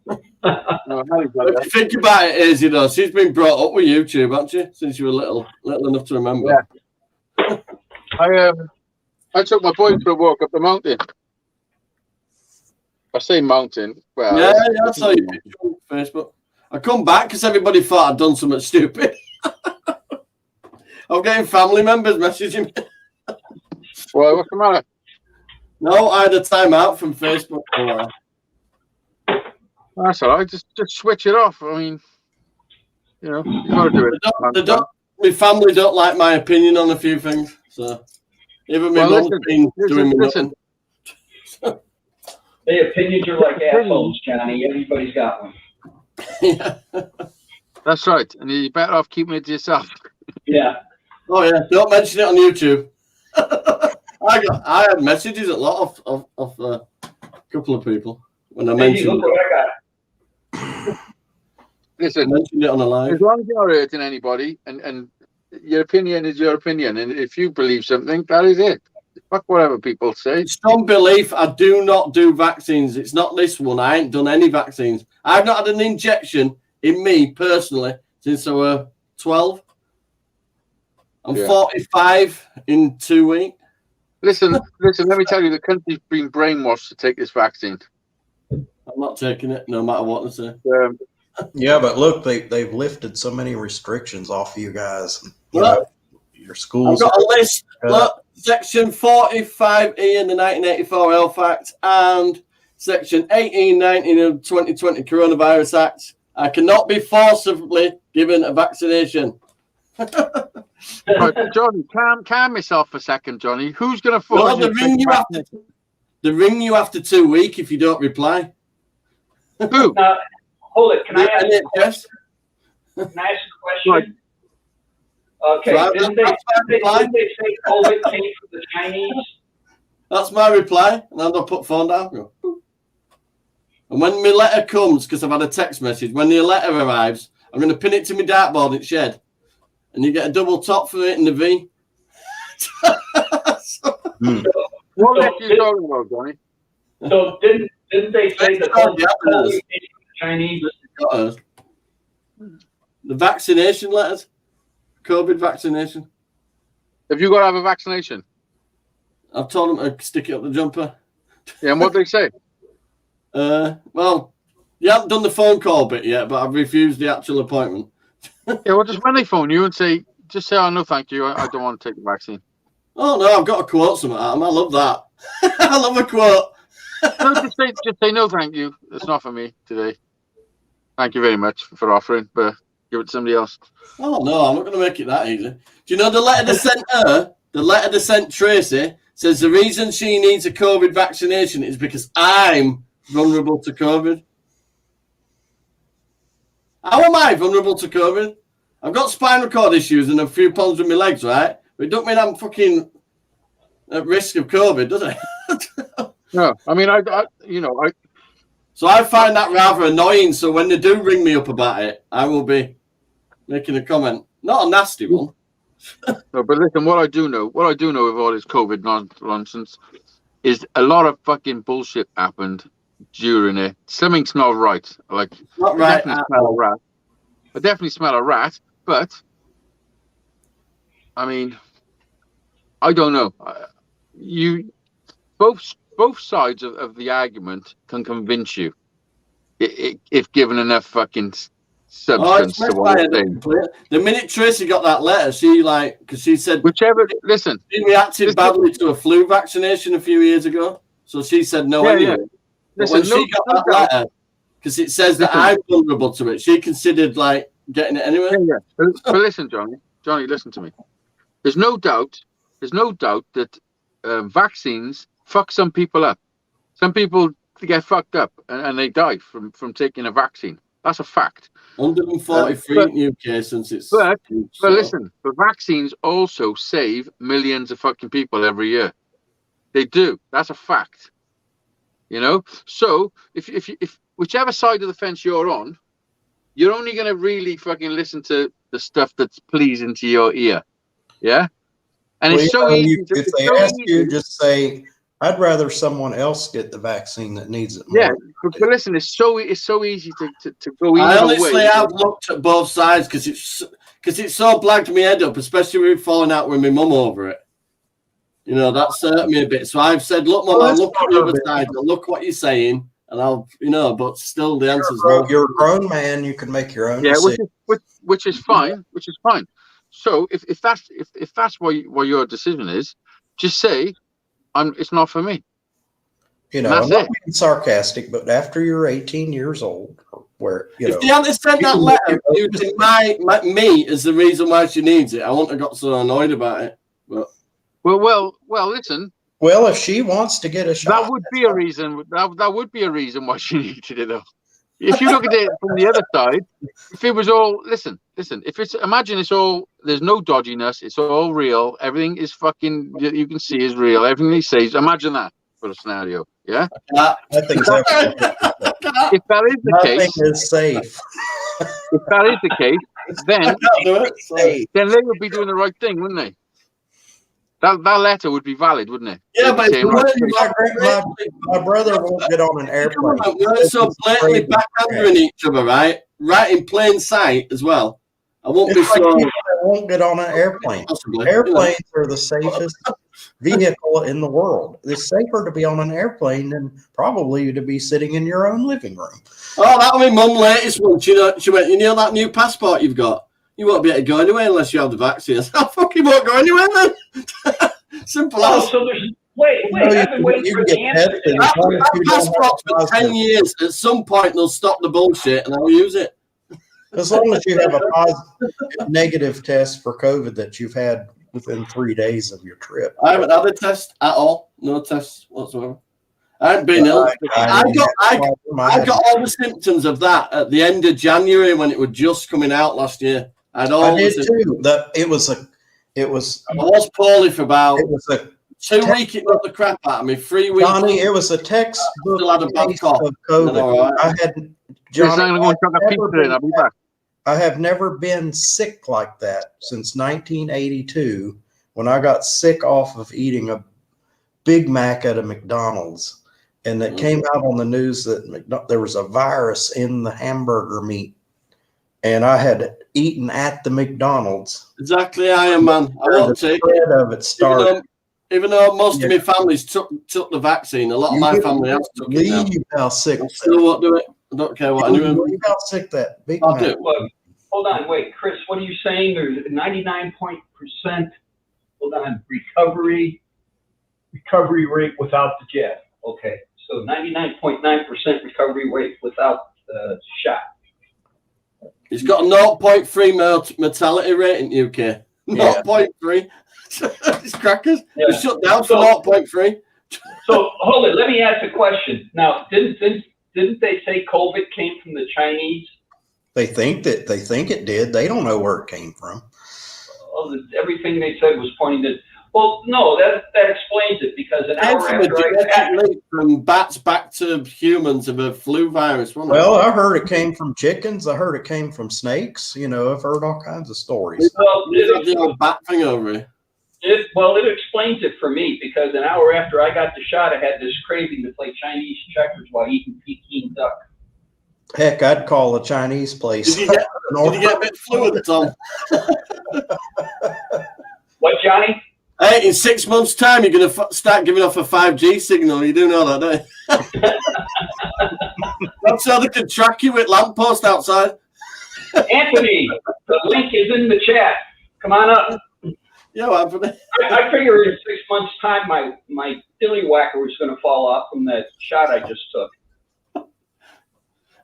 No, Harry's like If that. you think about it, Izzy, though, she's been brought up with YouTube, hasn't she? Since you were little enough to remember. Yeah. I took my boy for a walk up the mountain. I say mountain. Well, Yeah, I saw your picture on Facebook. I come back because everybody thought I'd done something stupid. I'm getting family members messaging me. Well, what's the matter? No, I had a timeout from Facebook. That's all right. Just switch it off. I mean, you know, you gotta do it. My family don't like my opinion on a few things, so even my Well, mum's been doing me listen. nothing. The opinions are like assholes, Johnny. Everybody's got one. Yeah. That's right, and you're better off keeping it to yourself. Yeah. Oh yeah, don't mention it on YouTube. I had messages a lot of a couple of people when I Hey, mentioned look what I got. Listen, mentioned it on a live. as long as you're not hurting anybody, and your opinion is your opinion, and if you believe something, that is it. Fuck whatever people say. Strong belief, I do not do vaccines. It's not this one. I ain't done any vaccines. I've not had an injection in me personally since I was 12. I'm 45 in 2 weeks. Listen. Let me tell you, the country's been brainwashed to take this vaccine. I'm not taking it, no matter what they say. Yeah, but look, they've lifted so many restrictions off you guys. You Look, know, your schools. I've got a list. Look, Section 45E in the 1984 Health Act and Section 1819 of the 2020 Coronavirus Act. I cannot be forcibly given a vaccination. Right, Johnny, calm yourself for a second, Johnny. Who's going to No, force they ring you after 2 weeks if you don't reply. Who? Hold it. Can I ask a Yes. question? Can I ask a question? Okay. So Didn't they say COVID came from the Chinese? That's my reply, and then I'll put phone down. And when my letter comes, because I've had a text message, when the letter arrives, I'm going to pin it to my dartboard in shed, and you get a double top for it in the V. What are you talking about, Johnny? So didn't they say the COVID came from the Chinese? The vaccination letters, COVID vaccination. Have you got to have a vaccination? I've told them to stick it up the jumper. Yeah, and what they say? Well, you haven't done the phone call bit yet, but I've refused the actual appointment. Yeah, well, just when they phone you and say, oh, no, thank you, I don't want to take the vaccine. Oh no, I've got a quote from Adam. I love that. I love a quote. No, just say no, thank you. It's not for me today. Thank you very much for offering, but give it to somebody else. Oh no, I'm not going to make it that easy. Do you know the letter they sent her? The letter they sent Tracy says the reason she needs a COVID vaccination is because I'm vulnerable to COVID. How am I vulnerable to COVID? I've got spinal cord issues and a few problems with my legs, right? But it don't mean I'm fucking at risk of COVID, does it? No, I mean, So I find that rather annoying. So when they do ring me up about it, I will be making a comment. Not a nasty one. No, but listen, what I do know with all this COVID nonsense is a lot of fucking bullshit happened during it. Something's not right. Like, Not I right. definitely smell a rat. I definitely smell a rat, but I mean, I don't know. Both sides of the argument can convince you if given enough fucking substance to what they're saying. The minute Tracy got that letter, because she said Listen, she reacted badly to a flu vaccination a few years ago, so she said no anyway. Yeah. But when she got that letter, because it says that I'm vulnerable to it, she considered like getting it anyway. Yeah. But listen, Johnny, listen to me. There's no doubt that vaccines fuck some people up. Some people get fucked up and they die from taking a vaccine. That's a fact. 143 in UK since it's. But listen, the vaccines also save millions of fucking people every year. They do. That's a fact. You know. So if whichever side of the fence you're on, you're only going to really fucking listen to the stuff that's pleasing to your ear. Yeah. And it's so easy. If they ask you, just say, I'd rather someone else get the vaccine that needs it more. Yeah, but listen, it's so easy to go either I honestly way. have looked at both sides because it's so blagged me head up, especially with falling out with my mum over it. You know, that's hurt me a bit. So I've said, look, Mum, I'll look at the other side. I'll look what you're saying, and I'll, you know, but still the answer's no. You're a grown man. You can make your own Yeah, decision. which is fine. Which is fine. So if that's what your decision is, just say, it's not for me. You know, That's I'm not it. being sarcastic, but after you're 18 years old, where you know, If they hadn't sent that letter using me as the reason why she needs it, I wouldn't have got so annoyed about it. But Well. Listen, well, if she wants to get a shot, that would be a reason. That would be a reason why she needed it, though. If you look at it from the other side, if it was all listen. If it's imagine it's all there's no dodginess, it's all real. Everything is fucking you can see is real. Everything he says. Imagine that for a scenario. Yeah. I think If that is the nothing case, is safe. if that is the case, then Safe. then they would be doing the right thing, wouldn't they? That letter would be valid, wouldn't it? yeah, They'd be but saying, right, My brother won't get on an airplane. we're so blatantly backhandering each other, right? Right in plain sight as well. I won't It's be like so people that won't get on an airplane. possibly. Airplanes are the safest vehicle in the world. It's safer to be on an airplane than probably to be sitting in your own living room. Oh, that was my mum latest one. She went, you know that new passport you've got? You won't be able to go anywhere unless you have the vaccine. I said, I fucking won't go anywhere then. Simple Oh, as. so there's, wait, I've been waiting for the answer. That passport's for 10 years. At some point, they'll stop the bullshit and I'll use it. As long as you have a positive, negative test for COVID that you've had within 3 days of your trip. I haven't had a test at all. No tests whatsoever. I haven't been ill. I got all the symptoms of that at the end of January when it was just coming out last year. I did too. It was I was poorly for about it was a 2 weeks. It got the crap out of me. 3 weeks. Johnny, it was a textbook Still had a bad case cough. of COVID. All right. I had Johnny, I'm going to I've chuck a pizza in. I'll be back. I have never been sick like that since 1982 when I got sick off of eating a Big Mac at a McDonald's. And it came out on the news that there was a virus in the hamburger meat. And I had eaten at the McDonald's. Exactly, I am, man. I won't take it. Of it started. Even though most of my families took the vaccine, a lot of my family has took it now. Believe how sick. I still won't do it. I don't care what anyone. Believe how sick that Big I'll Mac. do it. Well, hold on, wait, Chris, what are you saying? There's 99% recovery rate without the jab. Okay, so 99.9% recovery rate without the shot. It's got a 0.3 mortality rate in UK. Yeah. 0.3. It's crackers. Yeah. It's shut down for 0.3. So hold it. Let me ask a question. Now, didn't they say COVID came from the Chinese? They think it did. They don't know where it came from. Everything they said was pointing to. Well, no, that explains it because an Came hour from a after I genetic link from bats back to humans of a flu virus. Wasn't Well, I heard it came from chickens. I heard it came from snakes. You know, I've heard all kinds of stories. Well, the old bat thing over here. it explains it for me because an hour after I got the shot, I had this craving to play Chinese checkers while eating Peking duck. Heck, I'd call a Chinese place. Did you get a bit fluid, Tom? What, Johnny? Hey, in 6 months' time, you're going to start giving off a 5G signal. You do know that, don't you? That's how they can track you with lamppost outside. Anthony, the link is in the chat. Come on up. Yeah, what happened? I figure in 6 months' time, my dilly whacker was going to fall off from that shot I just took.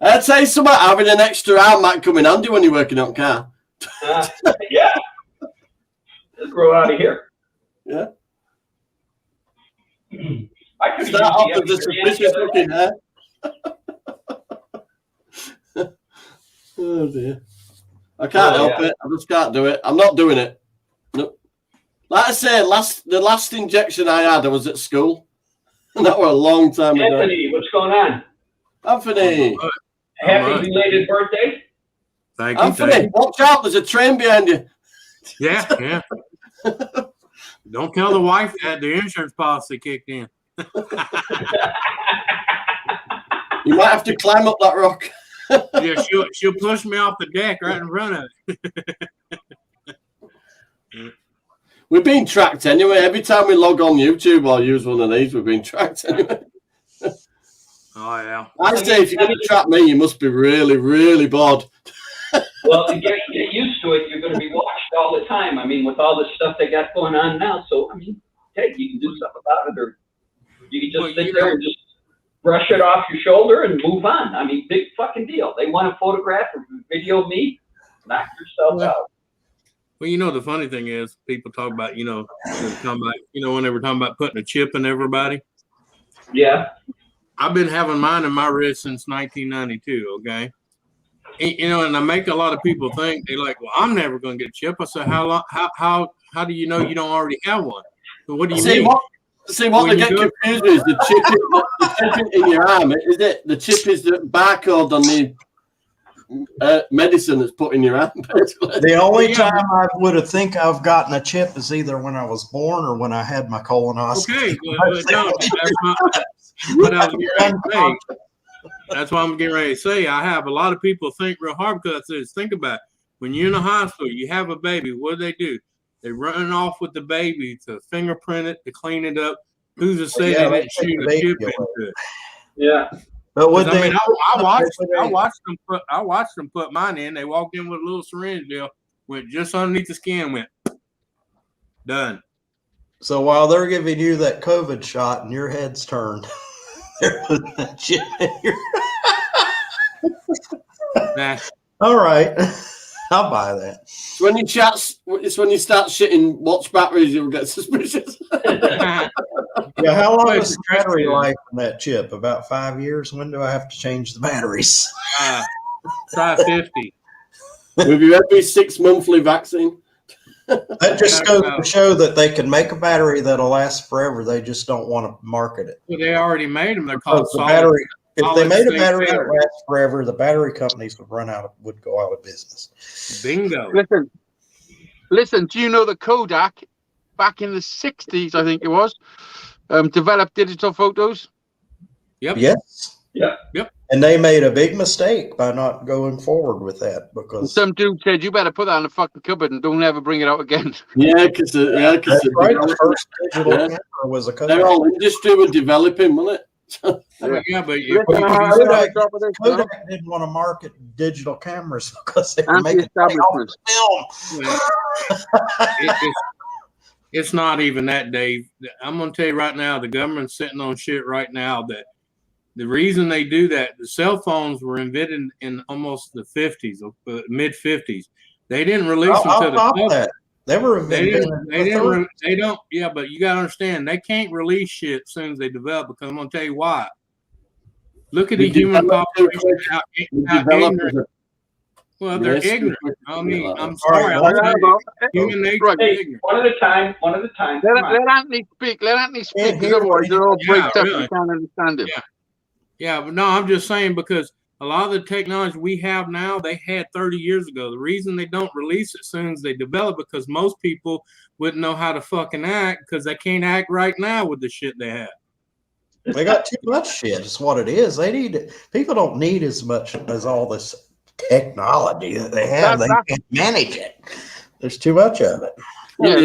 I'd say something about having an extra arm might come in handy when you're working on car. Yeah. Let's grow out of here. Yeah. I could Start off with the suspicious looking hair. Oh dear. I can't help it. I just can't do it. I'm not doing it. Nope. Like I say, the last injection I had, I was at school. And that was a long time ago. Anthony, what's going on? Anthony. Happy belated birthday. Thank you. Anthony, watch out. There's a train behind you. Yeah. Don't tell the wife that the insurance policy kicked in. You might have to climb up that rock. Yeah, she'll push me off the deck right in front of it. We're being tracked anyway. Every time we log on YouTube or use one of these, we're being tracked anyway. Oh yeah. I say if you're going to track me, you must be really, really bored. Well, to get used to it, you're going to be watched all the time. I mean, with all the stuff they got going on now. So, I mean, hey, you can do something about it, or you can just sit there and just brush it off your shoulder and move on. I mean, big fucking deal. They want to photograph or video me, knock yourself out. Well, you know, the funny thing is, people talk about, when they were talking about putting a chip in everybody. Yeah. I've been having mine in my wrist since 1992. Okay. And I make a lot of people think they're like, well, I'm never going to get a chip. I said, how do you know you don't already have one? So what do you mean? What they get confused with is the chip in your arm. Is it the chip is the barcode on the medicine that's put in your arm? Basically. The only time I would have think I've gotten a chip is either when I was born or when I had my colonoscopy. Okay, that's what I'm getting ready to say. I have a lot of people think real hard because I said, think about it. When you're in the hospital, you have a baby. What do? They run off with the baby to fingerprint it, to clean it up. Who's to say they didn't shoot a chip into it? Yeah. But what they, I watched them put mine in. They walked in with a little syringe deal, went just underneath the skin, went done. So while they're giving you that COVID shot and your head's turned, they're putting that chip in your. Nah. All right, I'll buy that. So when you start shitting watch batteries, you'll get suspicious. Yeah, how long is the battery life on that chip? About 5 years. When do I have to change the batteries? Try 50. With your every 6 monthly vaccine. That just goes to show that they can make a battery that'll last forever. They just don't want to market it. Well, they already made them. They're called The battery. If they made a battery that battery. lasts forever, the battery companies would go out of business. Bingo. Listen. Do you know that Kodak, back in the 60s, I think it was, developed digital photos? Yep. Yes. Yeah. Yep. And they made a big mistake by not going forward with that because Some dude said, you better put that in the fucking cupboard and don't ever bring it out again. Yeah, because that's right. The first digital camera was a Kodak. their whole industry were developing, wasn't it? Yeah, but Kodak didn't want to market digital cameras because they were making money off Anti-establishment. film. it's not even that, Dave. I'm going to tell you right now, the government's sitting on shit right now that the reason they do that, the cell phones were invented in almost the 50s, mid 50s. They didn't release them to the public. That. They were invented. They don't. Yeah, but you got to understand, they can't release shit as soon as they develop because I'm going to tell you why. Look at the human population. How ignorant. Well, they're ignorant. I mean, I'm sorry. Human nature is ignorant. One at a time. Let Anthony speak. Let Anthony speak, because otherwise they'll all break up. Really. You can't understand him. Yeah, but no, I'm just saying because a lot of the technology we have now, they had 30 years ago. The reason they don't release it as soon as they develop it because most people wouldn't know how to fucking act because they can't act right now with the shit they have. They got too much shit. It's what it is. People don't need as much as all this technology that they have. They can't manage it. There's too much of it. Yeah,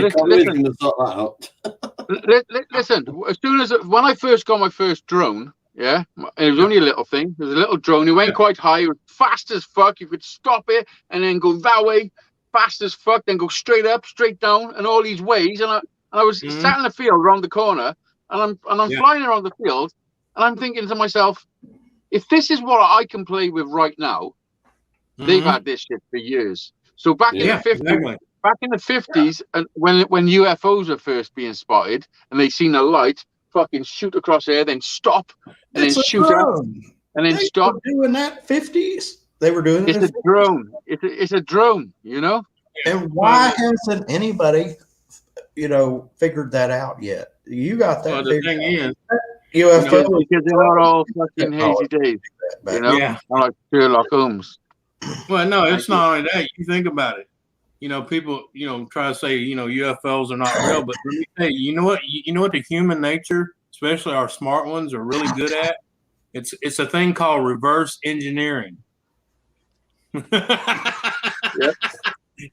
listen. As soon as when I first got my first drone, yeah, it was only a little thing. It was a little drone. It went quite high. It was fast as fuck. You could stop it and then go that way, fast as fuck. Then go straight up, straight down, and all these ways. And I was sat in the field around the corner, and I'm flying around the field, and I'm thinking to myself, if this is what I can play with right now, they've had this shit for years. So back in the 50s. Exactly. Back in the 50s, and when UFOs were first being spotted, and they seen a light, fucking shoot across there, then stop, and then shoot up, and then stop. They were doing that 50s. They were doing it. It's a drone. It's a drone, you know. And why hasn't anybody, figured that out yet? You got that. Well, the thing is, UFO because they're not all fucking hazy days, Yeah. like Sherlock Holmes. Well, no, it's not only that. You think about it. People, try to say, UFOs are not real, but let me tell you, you know what the human nature, especially our smart ones, are really good at? It's a thing called reverse engineering. Yep.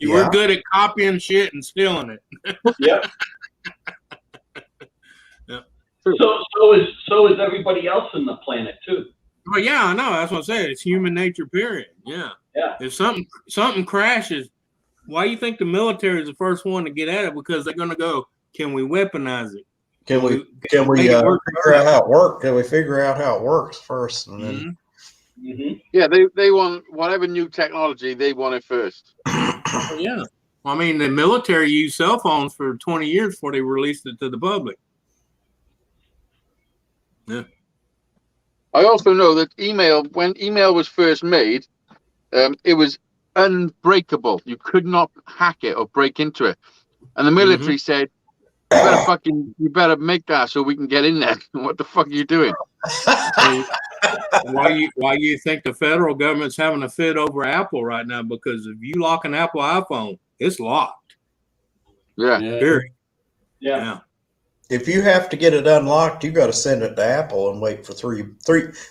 We're good at copying shit and stealing it. Yep. Yeah. So is everybody else on the planet too. Well, yeah, I know. That's what I said. It's human nature, period. Yeah. Yeah. If something crashes, why do you think the military is the first one to get at it? Because they're going to go, can we weaponize it? Can we make it work? figure out how it works? Can we figure out how it works first, and then Mm-hmm. Yeah, they want whatever new technology, they want it first. Yeah. I mean, the military used cell phones for 20 years before they released it to the public. Yeah. I also know that when email was first made, it was unbreakable. You could not hack it or break into it. And the military said, you better make that so we can get in there. What the fuck are you doing? Why you think the federal government's having a fit over Apple right now? Because if you lock an Apple iPhone, it's locked. Yeah. Period. Yeah. if you have to get it unlocked, you got to send it to Apple and wait for three.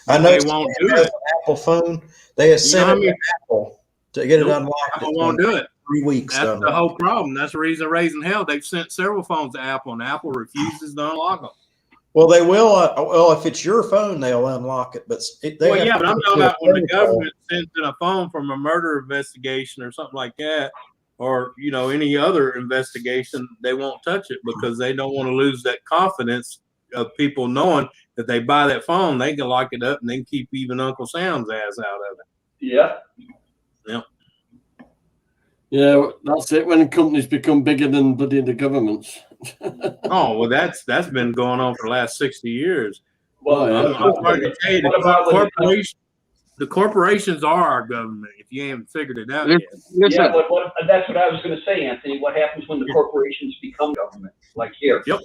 I know They won't do has it. an Apple phone. They have sent it to Apple to get it unlocked. Apple won't do it. 3 weeks. That's the whole problem. That's the reason they're raising hell. They've sent several phones to Apple, and Apple refuses to unlock them. Well, they will. Well, if it's your phone, they'll unlock it. But But I'm talking about when the government sends in a phone from a murder investigation or something like that, or any other investigation, they won't touch it because they don't want to lose that confidence of people knowing that they buy that phone, they can lock it up and then keep even Uncle Sam's ass out of it. Yeah. Yeah, that's it. When companies become bigger than bloody the governments. Oh well, that's been going on for the last 60 years. Well, yeah. I'm sorry to tell you, What about the corporations are our government. If you haven't figured it out yet. Listen, yeah, but that's what I was going to say, Anthony. What happens when the corporations become government, like here? Yep.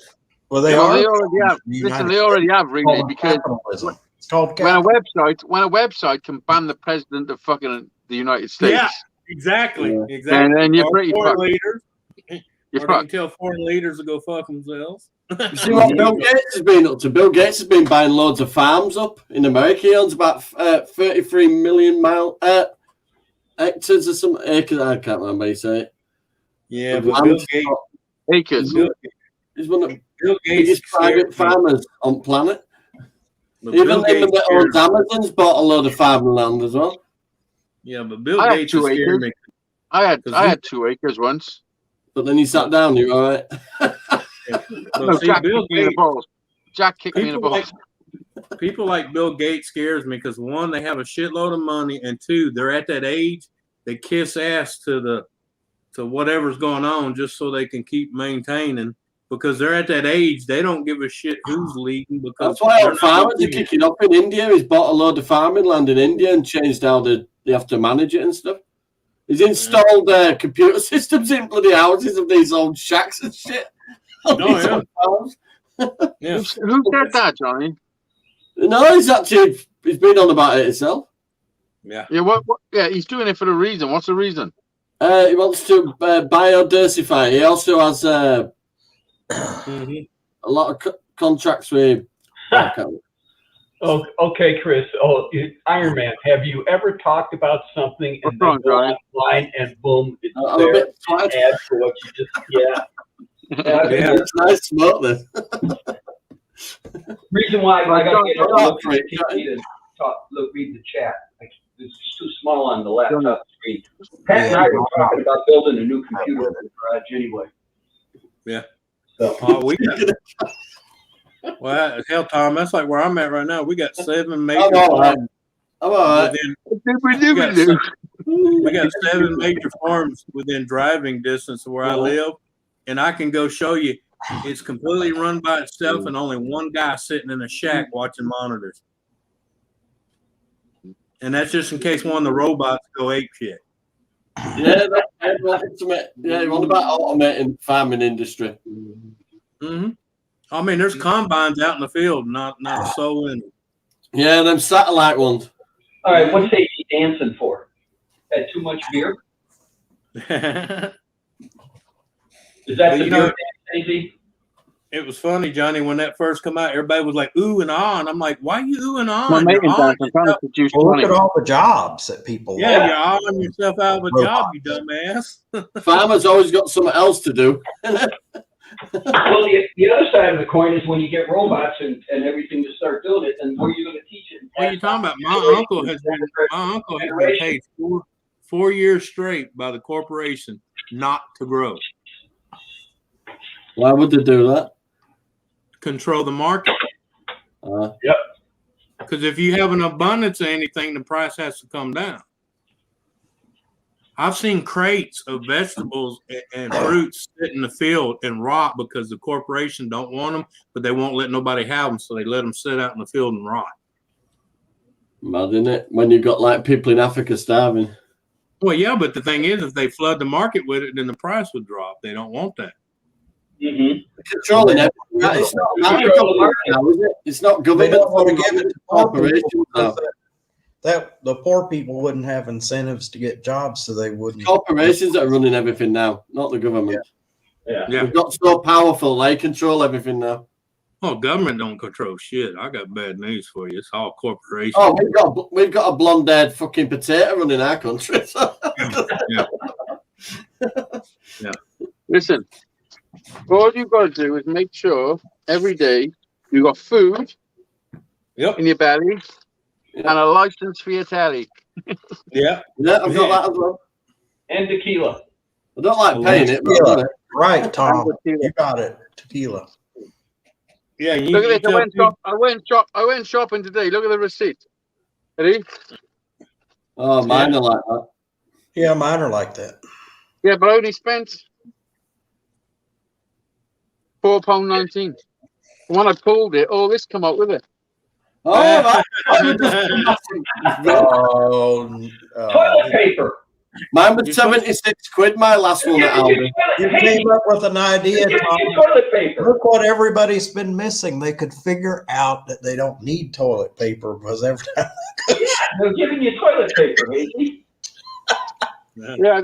Well, they they are. already have. Listen, they already have really, because capitalism. It's called when a capitalism. website can ban the president of fucking the United States, Yeah, exactly. Yeah. Exactly. and then you're Or pretty foreign fucked. leaders. You're Or they can fucked. tell foreign leaders to go fuck themselves. You see what Bill Gates has been up to? Bill Gates has been buying loads of farms up in America. He owns about 33 million hectares or some acres. I can't remember how you say it. Yeah, But but Bill Gates. Acres. He's one of the Bill Gates biggest private scared me. farmers on the planet. But Even Bill them Gates that scared owns Amazon's bought a load of farmland as well. Yeah, but Bill I have Gates 2 scared acres. me. I had 2 acres once. But then he sat down. You're all right. But No, see, Jack Bill kicked me in the Gates, balls. Jack kicked me in the people balls. people like Bill Gates scares me because one, they have a shitload of money, and two, they're at that age they kiss ass to whatever's going on just so they can keep maintaining. Because they're at that age, they don't give a shit who's leading. Because That's why they're all not farmers are leading. kicking up in India. He's bought a load of farming land in India and changed how they have to manage it and stuff. He's installed computer systems in bloody houses of these old shacks and shit. Oh, yeah. Yeah. Who said that, Johnny? No, he's been on about it himself. Yeah. Yeah, what? Yeah, he's doing it for a reason. What's the reason? He wants to biodiversify. He also has Mhm. a lot of contracts with. Oh, okay, Chris. Iron Man. Have you ever talked about something and What's wrong, then go Johnny? online and boom, it's I'm a there? bit tired. Ad for what you just Yeah. It's nice smoke then. Reason why I got to get Don't look talk, at the TV to read the chat. It's too small on the laptop screen. Pat and I were talking about building a new computer in the garage anyway. Yeah. So We got. Well, hell, Tom, that's like where I'm at right now. We got 7 major I'm all right. farms I'm all right. within. We got 7 major farms within driving distance of where I live, and I can go show you. It's completely run by itself, and only one guy sitting in a shack watching monitors. And that's just in case one of the robots go ape shit. Yeah, what about automating farming industry? Mm-hmm. I mean, there's combines out in the field, not a soul in Yeah, them satellite ones. all right, what's Stacey dancing for? Had too much beer? it. Is that Well, the you beer know- dance, Stacey? It was funny, Johnny, when that first come out, everybody was like, ooh and ah. And I'm like, why you ooh and ah? My mate You're in awing I'm trying to yourself- produce Well, look money. at all the jobs that people. Yeah, lost. you're awing yourself out of a job, you dumbass. Farmers always got something else to do. Well, the other side of the coin is when you get robots and everything to start doing it, and where are you going to teach it? What are you talking about? My uncle has been paid 4 years straight by the corporation not to grow. Why would they do that? Control the market. Because if you have an abundance of anything, the price has to come down. I've seen crates of vegetables and fruits sit in the field and rot because the corporation don't want them, but they won't let nobody have them, so they let them sit out in the field and rot. Mad, isn't it? When you've got like people in Africa starving. Well, yeah, but the thing is, if they flood the market with it, then the price would drop. They don't want that. Mm-hmm. Controlling it. It's not government now, is it? It's not They government. don't want to give it to corporations now. that the poor people wouldn't have incentives to get jobs, so they wouldn't. Corporations that are running everything now, not the government. Yeah. Yeah. They've got so powerful, they control everything now. Oh, government don't control shit. I got bad news for you. It's all corporations. Oh, we've got a blonde-haired fucking potato running our country. Yeah. Listen, all you've got to do is make sure every day you got food Yep. in your belly and a license for your telly. Yeah. Yeah, I've got that as well. And tequila. I don't like paying it, but I've got it. Right, Tom. You got it. Tequila. Yeah. You, Look at you this. I went shopping today. Look at the receipt. Ready? Oh, mine are like that. Yeah, mine are like that. Yeah, but I only spent £4.19. When I pulled it, all this come out with it. Oh, right. Toilet paper. Mine was 76 quid, my last one at Aldi. You came up with an idea, Tom. Toilet paper. Look what everybody's been missing. They could figure out that they don't need toilet paper because every time They're giving you toilet paper, Hazy. Yeah, I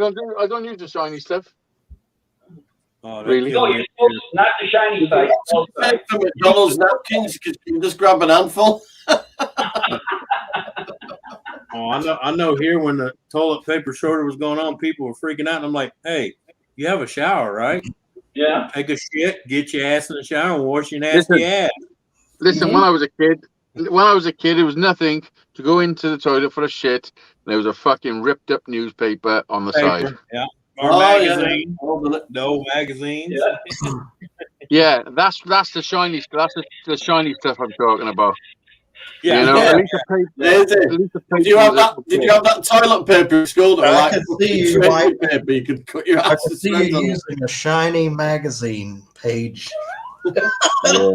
don't use the shiny stuff. Oh, that Really? killed No, me. you're supposed to, not the shiny side. Take the McDonald's napkins because you can just grab an handful. Oh, I know. Here, when the toilet paper shortage was going on, people were freaking out, and I'm like, "Hey, you have a shower, right? Yeah. Take a shit, get your ass in the shower, and wash your nasty ass." Listen, when I was a kid, it was nothing to go into the toilet for a shit. And there was a fucking ripped up newspaper on the side. Yeah. Or magazine. The old magazines. Yeah. Yeah, that's the shiny stuff. That's the shiny stuff I'm talking about. Yeah. You know, Yeah. at least a paper. Lazy. At least a paper Did you have was that? Did you have that toilet paper in school? That I like could fucking see you tissue like- paper. You could cut your I ass. could see you using a shiny magazine page. Listen,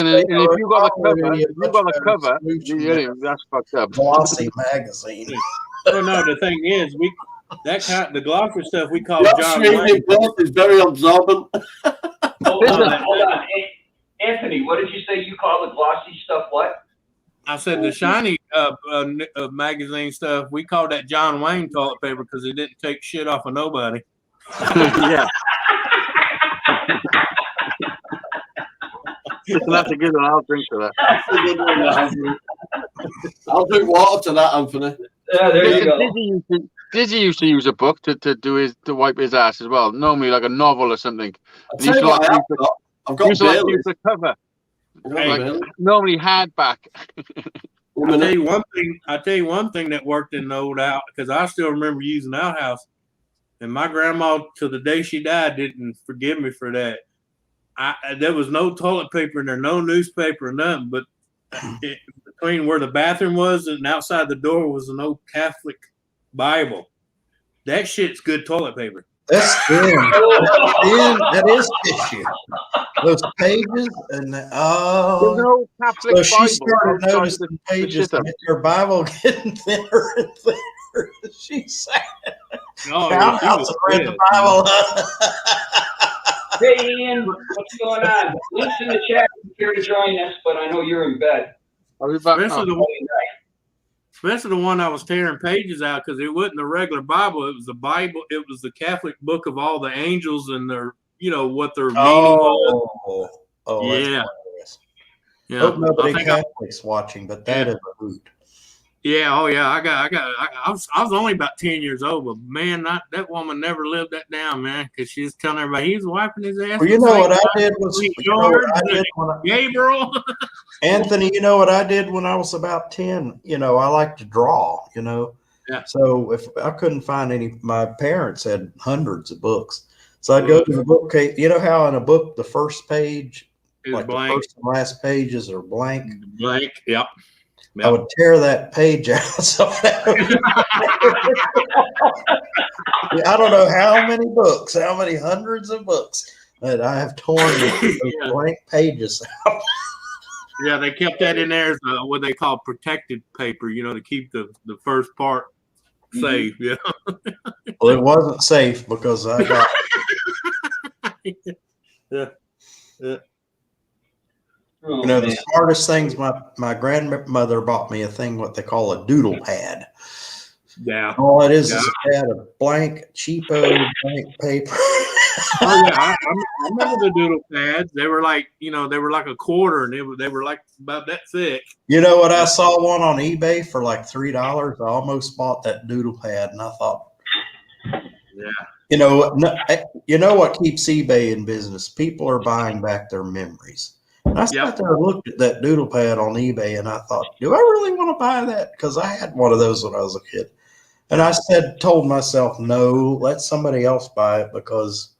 and if you got the Newspaper cover, is if you got the cover, solution that's fucked up. glossy magazine. Oh no, the thing is, the glossy stuff we call That John Swedish Wayne. book is very absorbent. Hold on. Anthony, what did you say you call the glossy stuff? What? I said the shiny magazine stuff. We call that John Wayne toilet paper because it didn't take shit off of nobody. Yeah. That's a good one. I'll drink to that. I'll drink water to that, Anthony. Yeah, there you go. Dizzy used to use a book to wipe his ass as well. Normally like a novel or something. I'll tell you what I have got. I've got Used to like Bailey's. use the cover. I've got Hey. Bailey's. Normally hardback. I'll tell you one thing that worked in the old out because I still remember using outhouse, and my grandma to the day she died didn't forgive me for that. There was no toilet paper in there, no newspaper, or nothing. But between where the bathroom was and outside the door was an old Catholic Bible. That shit's good toilet paper. That's thin. That is tissue. Those pages and There's an old Catholic so she Bible started outside noticing the pages shitter. in her Bible getting thinner and thinner. She said, Oh, "Now she I was read the good. Bible." Hey, Ian, what's going on? Link's in the chat if you care to join us, but I know you're in bed. I'll be back Especially now. the one I was tearing pages out because it wasn't a regular Bible. It was the Bible. It was the Catholic book of all the angels and their what their meaning was. Oh, that's Yeah. hilarious. Yeah, Hope nobody I think Catholics watching, but that is a hoot. Yeah, oh yeah, I was only about 10 years old, but man, that woman never lived that down, man, because she was telling everybody he was wiping his ass. Well, you with know what St. I did was, you know what I did when Gabriel. Anthony, you know what I did when I was about 10? I like to draw, Yeah. So if I couldn't find any, my parents had hundreds of books. So I'd go to the bookcase. You know how in a book, the first page, Is like blank. the first and last pages are blank. Blank. Yep. I would tear that page out. So I don't know how many books, how many hundreds of books that I have torn those blank pages out. Yeah, they kept that in there as what they call protected paper, to keep the first part safe. Yeah. Well, it wasn't safe because I got Yeah. Oh, the man. smartest things. My grandmother bought me a thing what they call a doodle pad. Yeah. All it is a pad of blank, cheapo blank paper. Oh yeah, I remember the doodle pads. They were like, they were like a quarter, and they were like about that thick. You know what? I saw one on eBay for like $3. I almost bought that doodle pad, and I thought, Yeah. you know what keeps eBay in business? People are buying back their memories. And I sat there and looked at that doodle pad on eBay, and I thought, do I really want to buy that? Because I had one of those when I was a kid. And I told myself, no, let somebody else buy it, because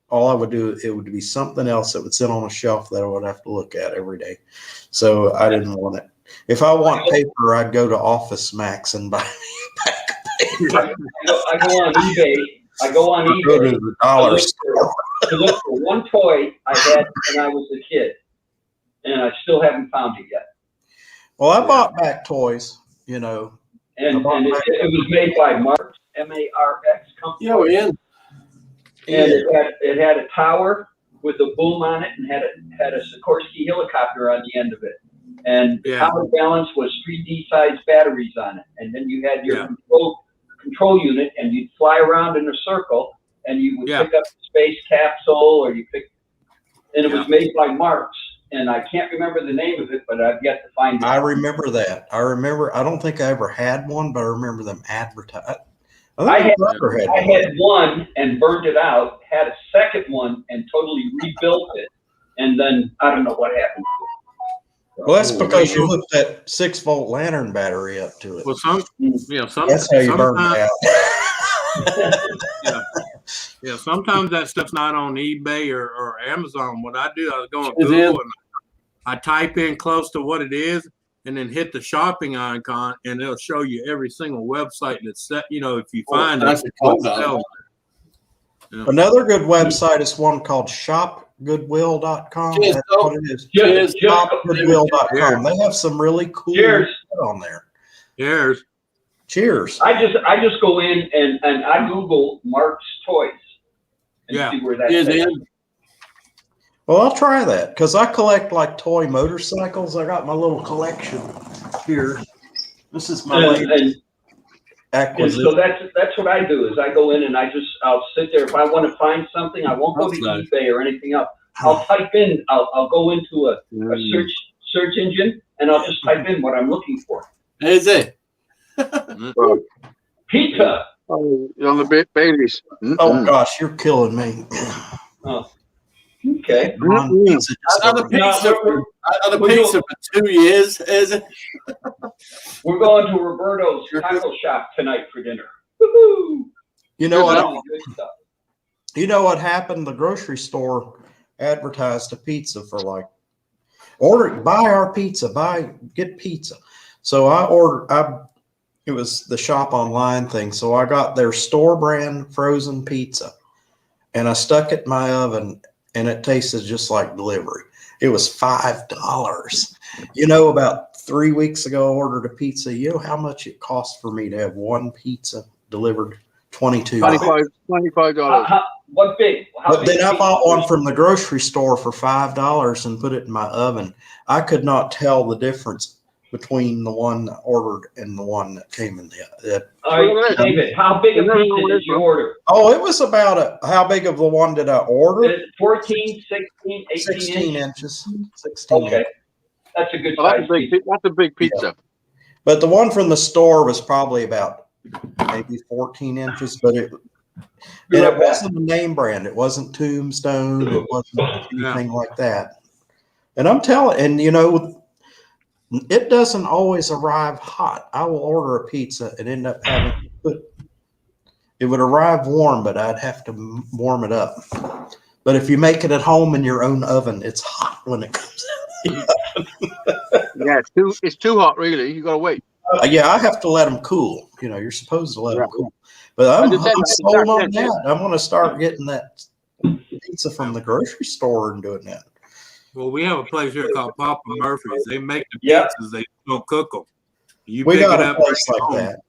all I would do, it would be something else that would sit on a shelf that I would have to look at every day. So I didn't want it. If I want paper, I'd go to Office Max and buy me a pack of paper. I go on eBay. Go to the dollar store. To look for one toy I had when I was a kid, and I still haven't found it yet. Well, I bought back toys, And it was made by Marx, M-A-R-X company. Yeah, we're in. And it had a tower with a boom on it, and had a Sikorsky helicopter on the end of it. And the counterbalance was 3D size batteries on it. And then you had your control unit, and you'd fly around in a circle, and you would pick up the space capsule, and it was made by Marx. And I can't remember the name of it, but I've yet to find it. I remember that. I don't think I ever had one, but I remember them advertising. I had one and burned it out, had a second one and totally rebuilt it, and then I don't know what happened to it. Well, that's because you hooked that 6-volt lantern battery up to it. Well, That's how you burn it out. Sometimes that stuff's not on eBay or Amazon. What I do, I go on Google and I type in close to what it is, and then hit the shopping icon, and it'll show you every single website that's set. If you find it. Another good website is one called shopgoodwill.com. That's what it is. Shopgoodwill.com. They have some really cool shit on there. Cheers. I just go in and I Google Marx toys and see where that is. Well, I'll try that, because I collect like toy motorcycles. I got my little collection here. This is my latest acquisition. And so that's what I do, is I go in and I'll sit there. If I want to find something, I won't go to eBay or anything else. I'll type in, I'll go into a search engine, and I'll just type in what I'm looking for. Is it? Pizza. On the Baileys. Oh gosh, you're killing me. Oh. Okay. I've had a pizza for 2 years. Is it? We're going to Roberto's taco shop tonight for dinner. Woo-hoo! You know what happened? The grocery store advertised a pizza for like, buy our pizza, get pizza. So it was the shop online thing. So I got their store brand frozen pizza, and I stuck it in my oven, and it tasted just like delivery. It was $5. About 3 weeks ago, I ordered a pizza. You know how much it cost for me to have one pizza delivered? $22. $25. What big? But then I bought one from the grocery store for $5 and put it in my oven. I could not tell the difference between the one ordered and the one that came in the. All right, David, how big a pizza did you order? Oh, it was about how big of the one did I order? 14, 16, 18 16 inches? inches. 16 Okay, inches. that's a good Well, size pizza. that's a big pizza. But the one from the store was probably about maybe 14 inches, but it wasn't a name brand. It wasn't Tombstone. It wasn't anything like that. And I'm telling, and you know, it doesn't always arrive hot. I will order a pizza and end up having to it would arrive warm, but I'd have to warm it up. But if you make it at home in your own oven, it's hot when it comes out. Yeah, it's too hot, really. You gotta wait. Yeah, I have to let them cool. You know, you're supposed to let them cool. But I'm sold on that. I'm going to start getting that pizza from the grocery store and doing that. Well, we have a place here called Papa Murphy's. They make the Yeah. pizzas. They don't cook them. You We pick got it a up, place bring it like home. that.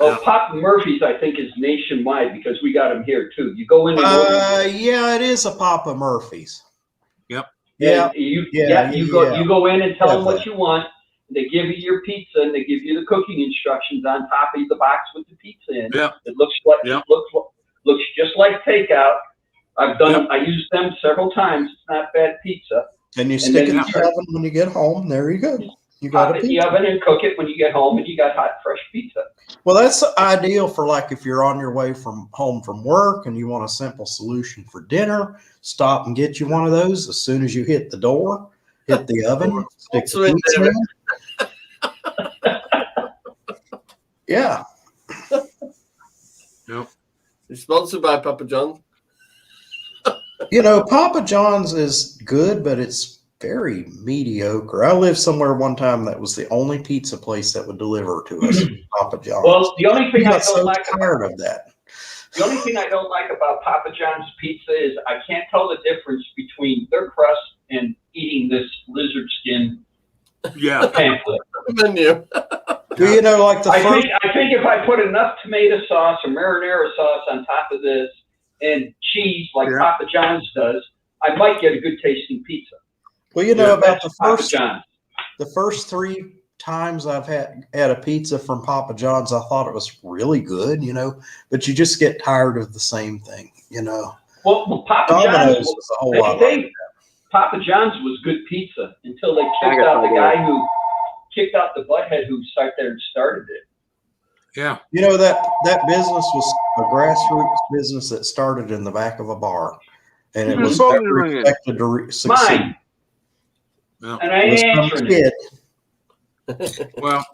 Oh, Papa Murphy's, I think, is nationwide because we got them here too. You go in and order. Yeah, it is a Papa Murphy's. Yep. Yeah. You go in and tell them what you want. They give you your pizza and they give you the cooking instructions on top of the box with the pizza in. Yeah. It looks like Yeah. looks just like takeout. I've done. Yep. I used them several times. It's not bad pizza. And you stick it in then the oven when you get home. There you go. You got Pop a it in the pizza. oven and cook it when you get home, and you got hot, fresh pizza. Well, that's ideal for like if you're on your way from home from work and you want a simple solution for dinner. Stop and get you one of those as soon as you hit the door. Hit the oven. Stick the pizza in. Yeah. Yep. It's sponsored by Papa John's. You know, Papa John's is good, but it's very mediocre. I lived somewhere one time that was the only pizza place that would deliver to us. Papa John's. Well, the only I thing I got don't so like tired of that. the only thing I don't like about Papa John's pizza is I can't tell the difference between their crust and eating this lizard skin Yeah. pamphlet. Menu. Do you know, like the I first? think if I put enough tomato sauce or marinara sauce on top of this and cheese like Yeah. Papa John's does, I might get a good tasting pizza. Well, you know Yeah, about That's Papa the John's. first 3 times I've had a pizza from Papa John's, I thought it was really good, you know, but you just get tired of the same thing, you know. Well, Papa Domino's John's, is a whole lot like Papa John's was good pizza until they kicked out the guy who kicked out the butthead who sat there and started it. Yeah. You know, that business was a grassroots business that started in the back of a bar, and it was Mhm. never expected to succeed. Mine. Yeah. And I It was ain't some answering kid it. Well,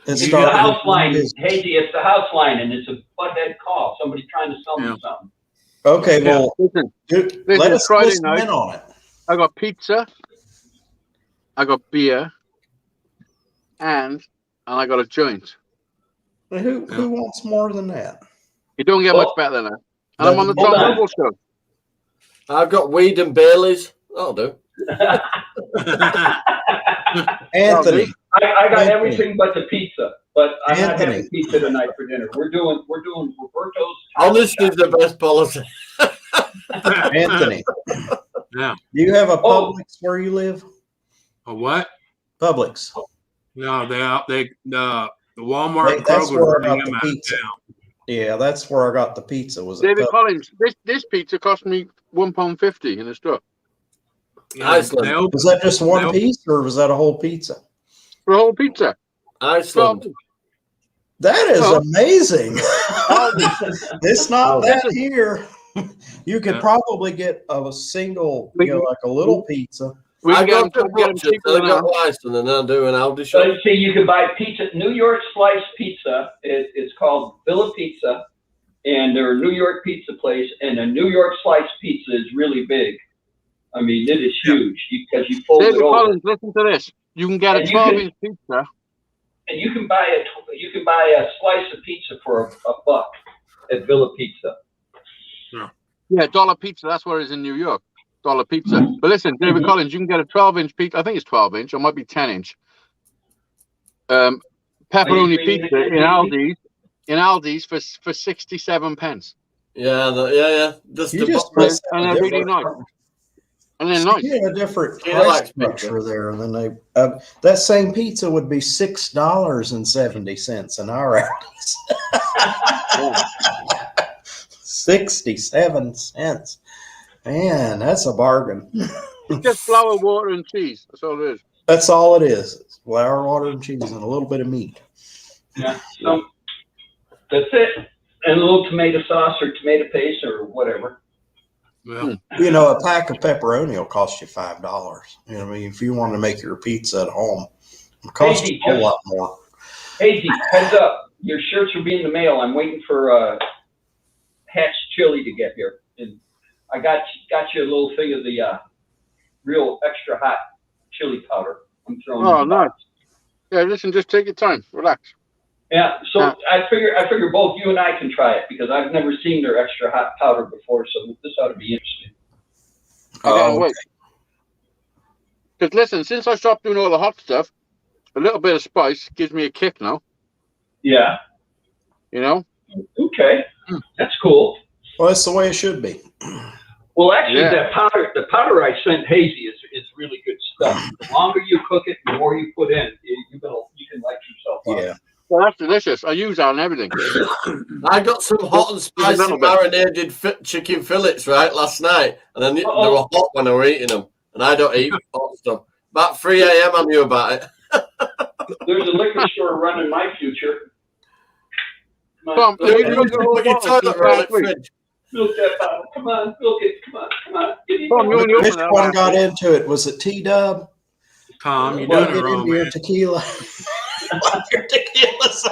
that It's the started house his line. business. Hazy, it's the house line, and it's a butthead call. Somebody trying to sell Yeah. me something. Okay, Yeah. well, Listen, let us Friday listen night. in on it. I got pizza, I got beer, and I got a joint. Who wants more than that? You don't get Well, much better than that. And I'm on the hold Tom on. Noble show. I've got weed and Bailey's. That'll do. Anthony, I got Anthony. everything but the pizza, but I'm not Anthony. having pizza tonight for dinner. We're doing Roberto's. Honesty is the best policy. Anthony, yeah. do you have a Oh. Publix where you live? A what? Publix. No, the Walmart Hey, and that's Kroger's where I bringing got them the out pizza. of town. Yeah, that's where I got the pizza. Was at David Publix. Collins, this pizza cost me £1.50 in the store. Yeah, Iceland. they open- Was that just one Nope. piece, or was that a whole pizza? For a whole pizza. Iceland. That is Oh. amazing. It's not Oh. that here. You could Yeah. probably get a single, you know, like a little pizza. We I can go to get them Butcher's, cheaper I than go that. to Iceland, and then do an Aldi So shop. see, you can buy pizza. New York slice pizza. It's called Villa Pizza, and they're a New York pizza place. And a New York slice pizza is really big. I mean, it is huge because you fold David it over, Collins, listen to this. You can get a And you can- 12-inch pizza. and you can buy a slice of pizza for a buck at Villa Pizza. Yeah, dollar pizza. That's where it is in New York. Dollar pizza. But listen, David Mhm. Collins, you can get a 12-inch pizza. I think it's 12-inch. Or it might be 10-inch. Pepperoni bringing pizza it in Aldi's for 67 pence. Yeah, yeah. Just You the just bottom. must And have they're a really different- nice. And they're nice. Yeah, a different Yeah, price like structure there. And then that same pizza would be $6.70 in our Aldi's. 67 cents. Man, that's a bargain. It's just flour, water, and cheese. That's all it is. That's all it is. It's flour, water, and cheese, and a little bit of meat. Yeah, so that's it. And a little tomato sauce or tomato paste or whatever. Well, You know, a pack of pepperoni will cost you $5. You know what I mean? If you want to make your pizza at home, it costs Hey, a whole lot more. Hey, Dee, heads up. Your shirts will be in the mail. I'm waiting for Hatch Chili to get here. And I got you a little thing of the real extra hot chili powder. I'm throwing Oh, in. nice. Yeah, listen, just take your time. Relax. Yeah, so I figure both you and I can try it because I've never seen their extra hot powder before, so this ought to be interesting. I can't Oh, wait. Because listen, since I stopped doing all the hot stuff, a little bit of spice gives me a kick now. Yeah. You know? Okay. That's cool. well, that's the way it should be. Well, actually, Yeah. the powder I sent Hazy is really good stuff. The longer you cook it, the more you put in, you can light yourself up. Yeah. Well, that's delicious. I use that on everything. I got some hot and spicy little bit. marinated chicken fillets right last night, and then they were hot when I were eating them. And I don't eat hot stuff. About 3 a.m. I knew about it. There's a liquor store running my future. Tom, Put you your drunk the whole bottle toilet roll last in week. fridge. Milk that bottle. Come on, milk it. Come on. Give me Tom, you one. only Which opened that one last got week. into it? Was it T-Dub? Tom, you're Well, doing it get wrong, into your man. tequila. Your tequila's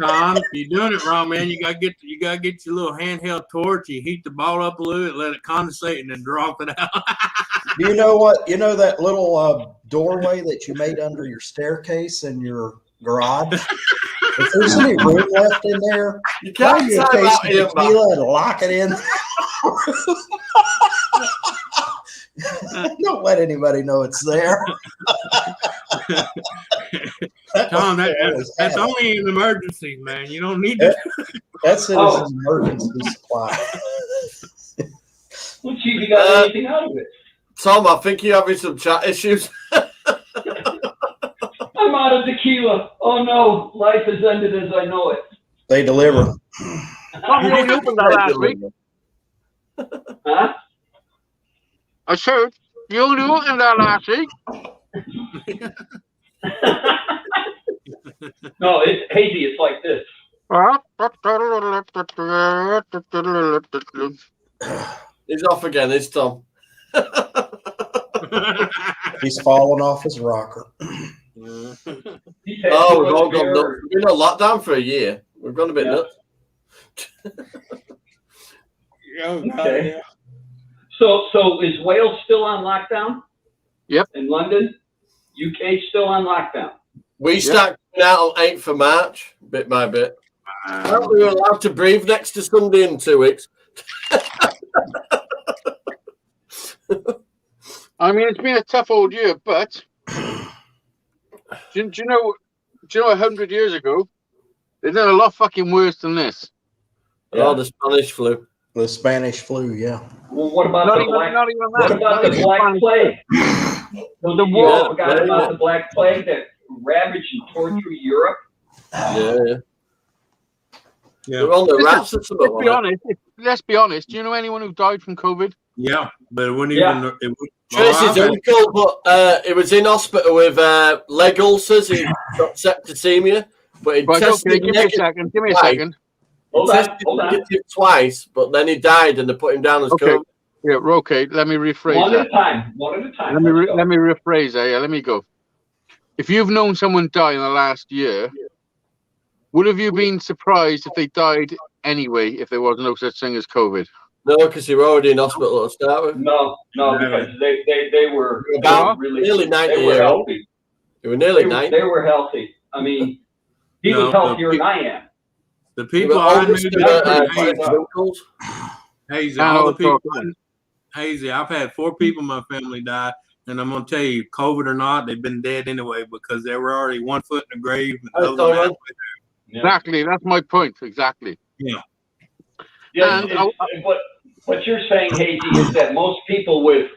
Tom, you're doing it wrong, man. You gotta get your little handheld torch. You heat the ball up a little, let it condensate, and then drop it out. Do you know what? You know that little doorway that you made under your staircase in your garage? If there's any room left in there, You buy can't you a time case out of here, man. tequila and lock it in. Don't let anybody know it's there. Tom, that's only in emergencies, man. You don't need to. That's it as an emergency supply. Let's see if you got anything out of it. Tom, I think you're having some chat issues. I'm out of tequila. Oh no, life has ended as I know it. They deliver. Tom, you only opened that last week. Huh? I said, you only opened that last week. No, it's Hazy. It's like this. He's off again, it's Tom. He's falling off his rocker. He's had Oh, too we've much all gone beer. nuts. We've been on lockdown for a year. We've gone a bit Yeah. nuts. Okay. So is Wales still on lockdown? Yep. In London? UK still on lockdown? We start coming out on 8th of March, bit by bit. We were allowed to breathe next to Sunday in 2 weeks. I mean, it's been a tough old year, but do you know 100 years ago, they did a lot fucking worse than this. Oh, the Spanish flu. The Spanish flu, yeah. Well, what about Not the even, black? not even that. What about Not the even Black Spanish Plague? The You war. all forgot about the Black Plague that ravaged and tore through Europe? Yeah. Yeah. They're on the Listen, rats or something. Let's be honest. Let's be honest. Do you know anyone who died from COVID? Yeah, but it wouldn't Yeah. even. It would, Tracy's uncle, but he was in hospital with leg ulcers. He got septicemia, but he Right, tested okay, give me a negative. second. Give me a Why? second. Hold He on, tested hold on. negative twice, but then he died and they put him down as Okay. COVID. Yeah, okay. Let me rephrase One at that. a time. One at a time. Let me Let's go. let me rephrase that. Yeah, let me go. If you've known someone die in the last year, would have you been surprised if they died anyway? If there was no such thing as COVID? No, because you were already in hospital to start with. No, because they were About really nearly 90 they were years old. healthy. You were nearly They 90. were healthy. I mean, he No, was healthier than I am. the You people were I knew. oldest of Hazy, his uncles. Hazy, I know all the what people. you're talking Hazy, I've had 4 people in my family die, and I'm gonna tell you, COVID or not, they've been dead anyway because they were already 1 foot in the grave. And That's other than all that, Exactly. That's my point. Exactly. Yeah, And but What you're saying, Hazy, is that most people with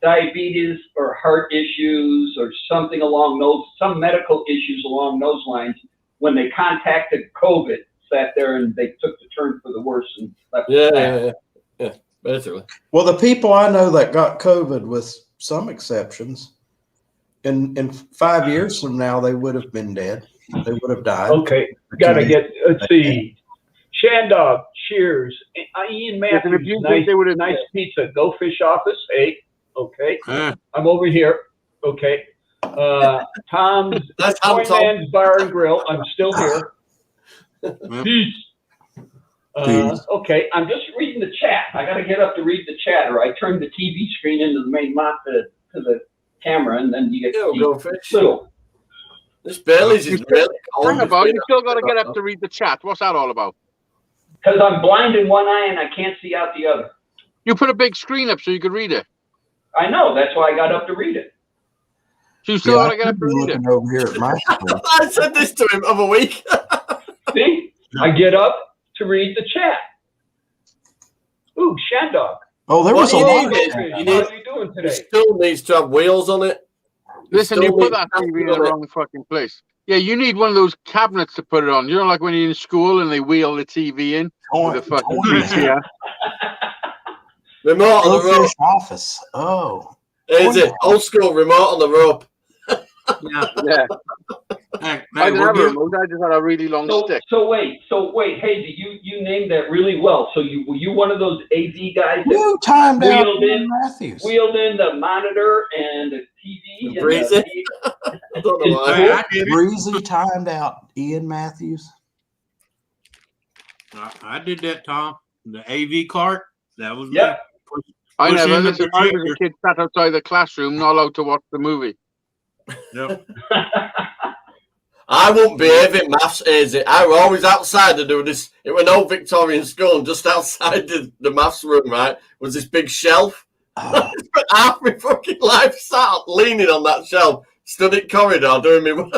diabetes or heart issues or something along those, some medical issues along those lines, when they contacted COVID, sat there and they took the turn for the worse and left. Yeah, basically. Well, the people I know that got COVID, with some exceptions, in 5 years from now, they would have been dead. They would have died. Okay, gotta get, let's see. Shandog, Shears, Ian Listen, Matthews, if you think nice, they would have, nice pizza. Go Fish Office, hey, okay. Huh. I'm over here, okay. Tom's That's Toy Man's Bar and Grill, I'm still here. Well, Peace. Okay, I'm just reading the chat. I gotta get up to read the chat, or I turn the TV screen into the main to the camera, and then you get Yeah, to see go fish. little. This Bailey's is really cold. hang about, you still got to get up to read the chat. What's that all about? Because I'm blind in one eye and I can't see out the other. You put a big screen up so you could read it. I know, that's why I got up to read it. So you still Yeah, got I to get up could to be read it. looking over here at my screen. I said this to him the other week. See? I get up to read the chat. Ooh, Shandog. Oh, there was a What lot of you need is- that. you need- How are you doing It today? still needs to have wheels on it. Listen, still you put need that TV in the something on it. wrong fucking place. Yeah, you need one of those cabinets to put it on. You know, like when you're in school and they wheel the TV in with the fucking VCR. Remote on the rope. Fish Office. Oh. Is it? Old school remote on the rope. yeah. Yeah, Hey, I didn't we're have a good. remote. I just had a really long stick. So wait, Hazy, you named that really well. So were you one of those AV guys that You timed out Wheeled in. Ian Matthews. wheeled in the monitor and the TV? Breezy? And the, I don't know It's why. Hey, I did it. Breezy timed out Ian Matthews. I did that, Tom. The AV cart. That was Yep. me. I Push never. in the Listen, I was a projector. kid sat outside the classroom, not allowed to watch the movie. Yep. I wouldn't behave in maths, is it? I was always outside to do this. It was an old Victorian school, and just outside the maths room, right, was this big shelf. Oh, But half my fucking life sat leaning on that shelf, stood in corridor doing me work.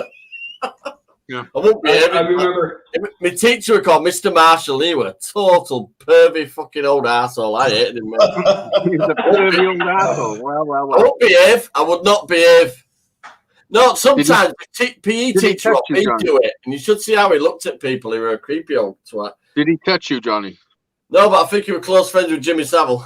Yeah. I wouldn't behave. I remember. My teacher was called Mr. Marshall. He was a total pervy fucking old arsehole. I hated him, man. He's a pervy old asshole. Well, I well. won't behave. I would not behave. No, sometimes the PE did he teacher touch got you, me Johnny? to it, and you should see how he looked at people. He was a creepy old twat. Did he touch you, Johnny? No, but I think he was close friends with Jimmy Savile.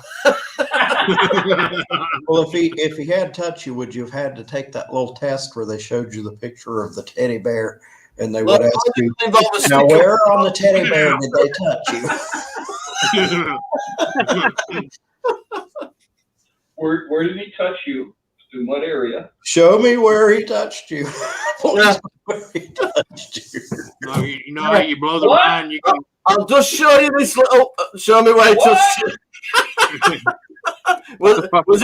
well, if he had touched you, would you have had to take that little test where they showed you the picture of the teddy bear and they would Well, ask you, involve a now sticker. where on the teddy bear did they touch you? Where did he touch you? In what area? Show me where he touched you. Yeah. Where he touched you. You know how you blow the What? line, you can I'll just show you this little. Show me where he touched you. was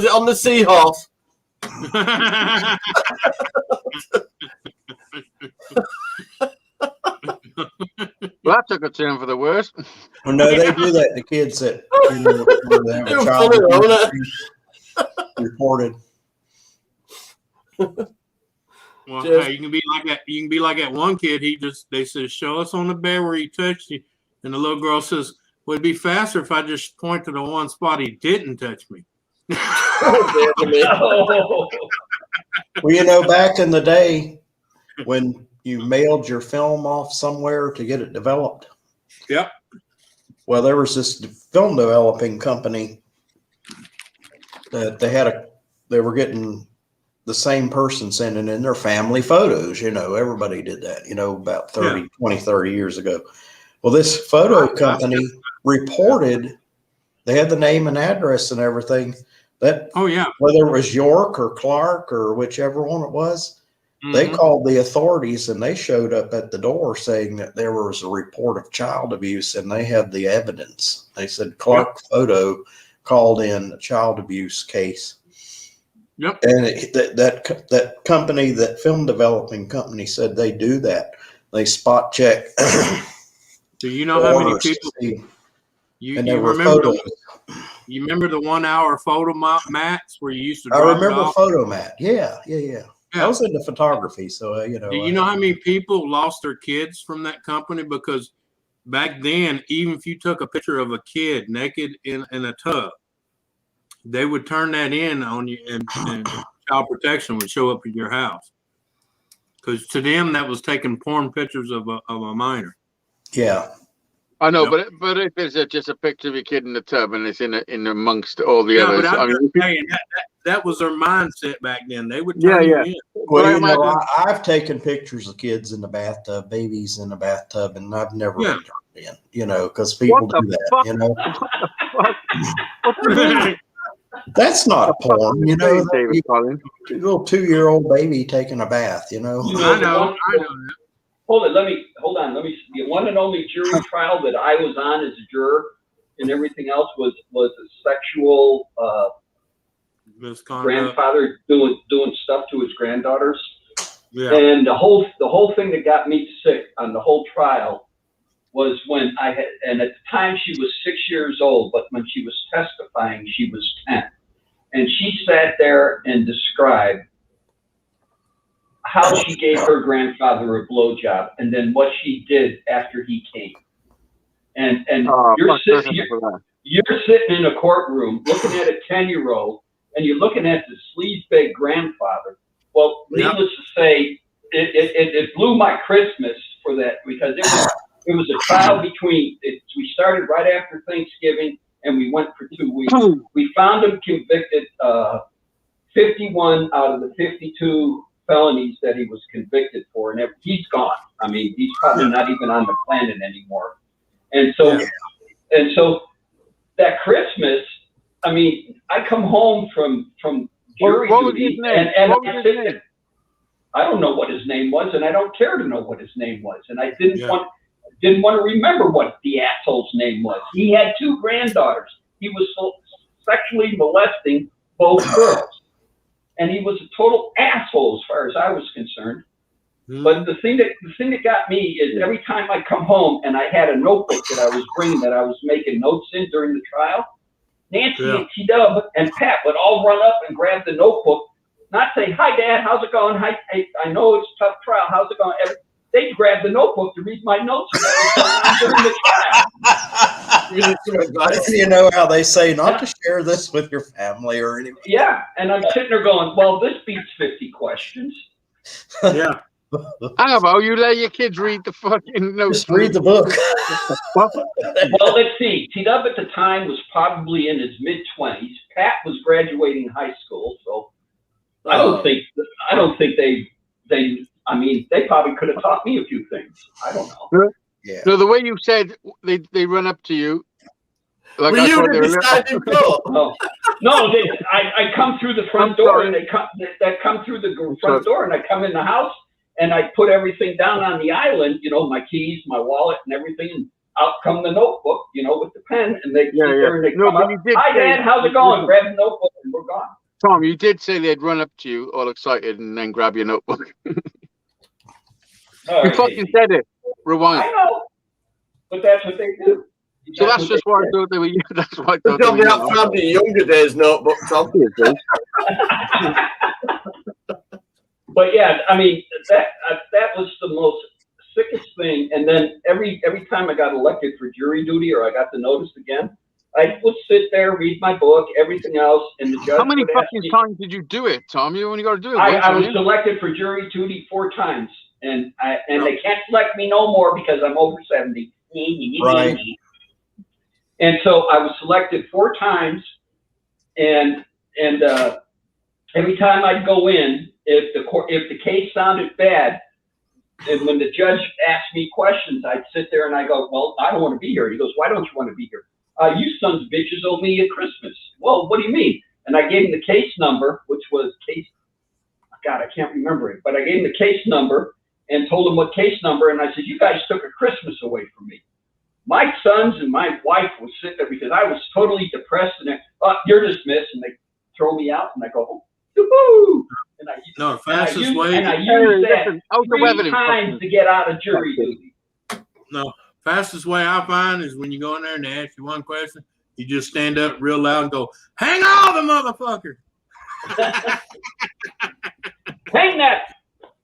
it on the seahorse? Well, that took a turn for the worse. Oh, no, they do that to kids that where they have It a was child funny, wasn't abuse reported. Well, Just- hey, you can be like that. You can be like that one kid. They said, "Show us on the bear where he touched you," and the little girl says, "Would it be faster if I just point to the one spot he didn't touch me?" Oh, Well, you know, back in the day when you mailed your film off somewhere to get it developed. Yep. Well, there was this film developing company that they were getting the same person sending in their family photos. You know, everybody did that, you know, about 20-30 years ago. Well, this photo company reported, they had the name and address and everything, that Oh yeah. whether it was York or Clark or whichever one it was, they Mhm. called the authorities and they showed up at the door saying that there was a report of child abuse and they had the evidence. They said Clark Photo called in a child abuse case. Yep. And that company, that film developing company, said they do that. They spot check. Do you know how many orders to people see, you and there were remember? photos. You remember the 1 hour photo mats where you used to? I drop it remember off? Photomat. Yeah. Yeah. I was into photography, so you know. Do you know how many people lost their kids from that company because back then, even if you took a picture of a kid naked in a tub, they would turn that in on you, and child protection would show up at your house. Because to them, that was taking porn pictures of a minor. Yeah. I know, Yep. but if it's just a picture of a kid in the tub and it's in amongst all the others, but I'm I mean, just saying that was their mindset back then. They would Yeah, turn yeah. you in. Well, I you know, imagine- I've taken pictures of kids in the bathtub, babies in the bathtub, and I've never Yeah. been turned in, you know, because people What the do that, fuck? you know. what do you mean? That's not porn, you know. David Collins? Little 2-year-old baby taking a bath, you know. You I the know. one- Hold on. The one and only jury trial that I was on as a juror and everything else was a sexual Misconduct. grandfather doing stuff to his granddaughters. Yeah. And the whole thing that got me sick on the whole trial was when and at the time she was 6 years old, but when she was testifying, she was 10. And she sat there and described how she gave her grandfather a blowjob and then what she did after he came. And Oh, you're fuck, sitting listen to that. you're sitting in a courtroom looking at a 10-year-old and you're looking at the sleazebag grandfather. Well, Yep. needless to say, it blew my Christmas for that because it was a trial between, we started right after Thanksgiving and we went for 2 weeks. We found him convicted 51 out of the 52 felonies that he was convicted for, and he's gone. I mean, he's probably not even on the planet anymore. And so, that Christmas, I mean, I come home from jury What was duty, his name? and What was his name? I don't know what his name was, and I don't care to know what his name was, and I didn't Yeah. want to remember what the asshole's name was. He had 2 granddaughters. He was sexually molesting both girls. And he was a total asshole as far as I was concerned. But the thing that got me is every time I come home and I had a notebook that I was bringing that I was making notes in during the trial, Nancy and T-Dub and Pat would all run up and grab the notebook, not say, "Hi, Dad, how's it going? Hi, I know it's a tough trial. How's it going?" They'd grab the notebook to read my notes during the trial. You know how they say not to share this with your family or anything. Yeah, and I'm sitting there going, "Well, this beats 50 questions." Yeah. Hang about, you let your kids read the fucking notes. Just read the book. Well, let's see. T-Dub at the time was probably in his mid-20s. Pat was graduating high school, so I don't think they probably could have taught me a few things. I don't know. Yeah. No, the way you said they run up to you, like Were I you thought the they were deciding vote? No, I come through the front I'm door sorry. and they come through the front door and I come in the house and I put everything down on the island, you know, my keys, my wallet and everything, and out come the notebook, you know, with the pen, and they sit there and they No, come but up, you did "Hi, say- Dad, how's it going?" Grab the notebook and we're gone. Tom, you did say they'd run up to you all excited and then grab your notebook. All You right, fucking said it. Rewind. I know, but that's what they do. So that's what just they why I do. thought they were you. That's why I thought they Tell were me you. that found your younger days notebook, Tom. But yeah, I mean, that was the most sickest thing. And then every time I got elected for jury duty or I got the notice again, I would sit there, read my book, everything else, and the judge How many would ask fucking me. times did you do it, Tom? You only got to do it once. I was haven't you? selected for jury duty 4 times, and they can't select me no more because I'm over 70. Right. And so I was selected 4 times, and every time I'd go in, if the case sounded bad, and when the judge asked me questions, I'd sit there and I go, "Well, I don't want to be here." He goes, "Why don't you want to be here?" "You sons of bitches owe me a Christmas." "Well, what do you mean?" And I gave him the case number, which was God, I can't remember it, but I gave him the case number and told him what case number, and I said, "You guys took a Christmas away from me." My sons and my wife was sitting there because I was totally depressed, and "You're dismissed," and they throw me out, and I go, "Woo-hoo!" And I No, the fastest use way. that Listen, how's the weather 3 in times fucking- to get out of jury duty. No, fastest way I find is when you go in there and they ask you one question, you just stand up real loud and go, "Hang on, the motherfucker! Hang that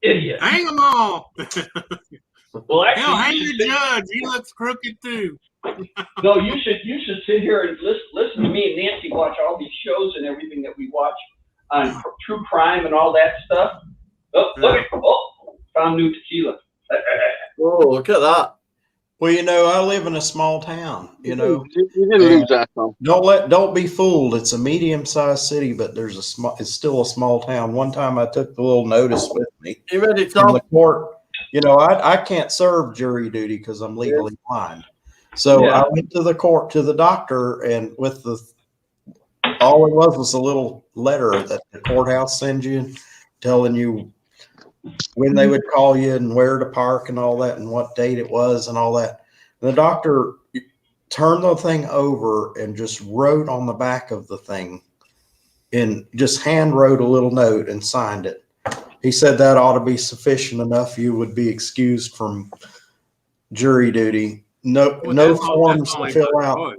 idiot. Hang them all!" Well, Hell, hang actually, the judge. He looks crooked too. no, you should sit here and listen to me and Nancy watch all these shows and everything that we watch on true crime and all that stuff. Oh, look at, found new tequila. Oh, look at that. Well, you know, I live in a small town, you know. You didn't lose that, Tom. Don't be fooled. It's a medium-sized city, but it's still a small town. One time I took the little notice with me You ready, from Tom? the court. You know, I can't serve jury duty because I'm legally blind. So Yeah. I went to the court, to the doctor, and with all it was a little letter that the courthouse sends you telling you when they would call you and where to park and all that and what date it was and all that. And the doctor turned the thing over and just wrote on the back of the thing and just hand wrote a little note and signed it. He said that ought to be sufficient enough. You would be excused from jury duty. No forms to fill out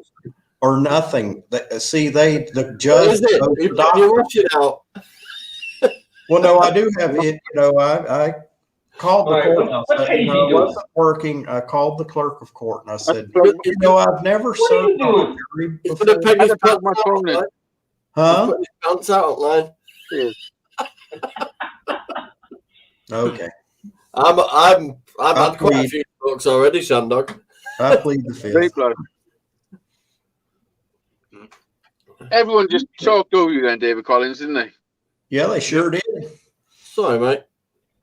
or nothing. The judge. What is it? You watch it out. Well, no, I do have it. You know, I called the All right, courthouse. what's Casey I doing? wasn't working. I called the clerk of court and I said, you know, I've never What are you served on a doing? jury He's before. gonna pick I his just put pants my phone in. out. Huh? Put his pants out, line. Okay. I've had quite a plead. few books already, Shandog. I plead the Great fifth. blood. Everyone just talked over you then, David Collins, didn't they? Yeah, they sure did. Sorry, mate.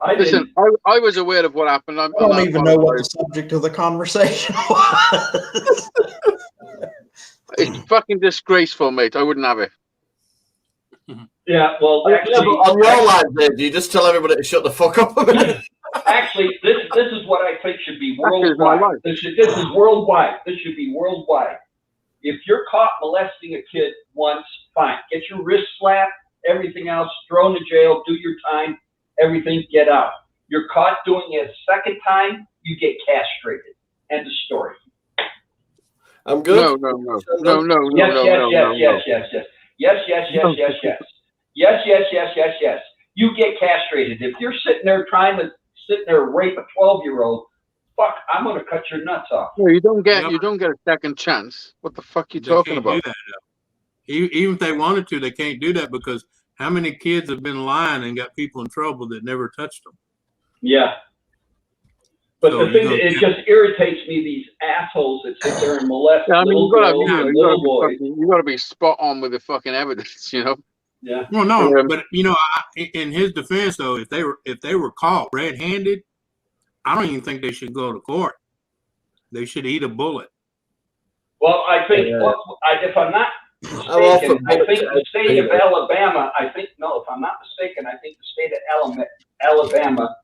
I didn't. Listen, I was aware of what happened. I don't even know what the subject of the conversation was. It's fucking disgraceful, mate. I wouldn't have it. Yeah, well, Yeah, actually, but on your line, Dave, you just tell everybody to shut the fuck up a minute. actually, this is what I think should be That is my worldwide. life. This is worldwide. This should be worldwide. If you're caught molesting a kid once, fine. Get your wrist slapped, everything else, thrown to jail, do your time, everything, get out. You're caught doing it a second time, you get castrated. End of story. I'm good. No. Yes. You get castrated. If you're sitting there trying to rape a 12-year-old, fuck, I'm gonna cut your nuts off. No, you don't get Yep. a second chance. What the fuck are you They talking can't about? do that, though. Even if they wanted to, they can't do that because how many kids have been lying and got people in trouble that never touched them? Yeah. But So the thing, you that don't- it just irritates me, these assholes that sit there and molest Yeah, I mean, little girls and little boys. you gotta be spot on with the fucking evidence, you know. Yeah. Well, no, Yeah. but you know, in his defense, though, if they were caught red-handed, I don't even think they should go to court. They should eat a bullet. Well, I think, Yeah. if I'm not I'm all for mistaken, I think the state of Alabama, if I'm not mistaken, I think the state of Alabama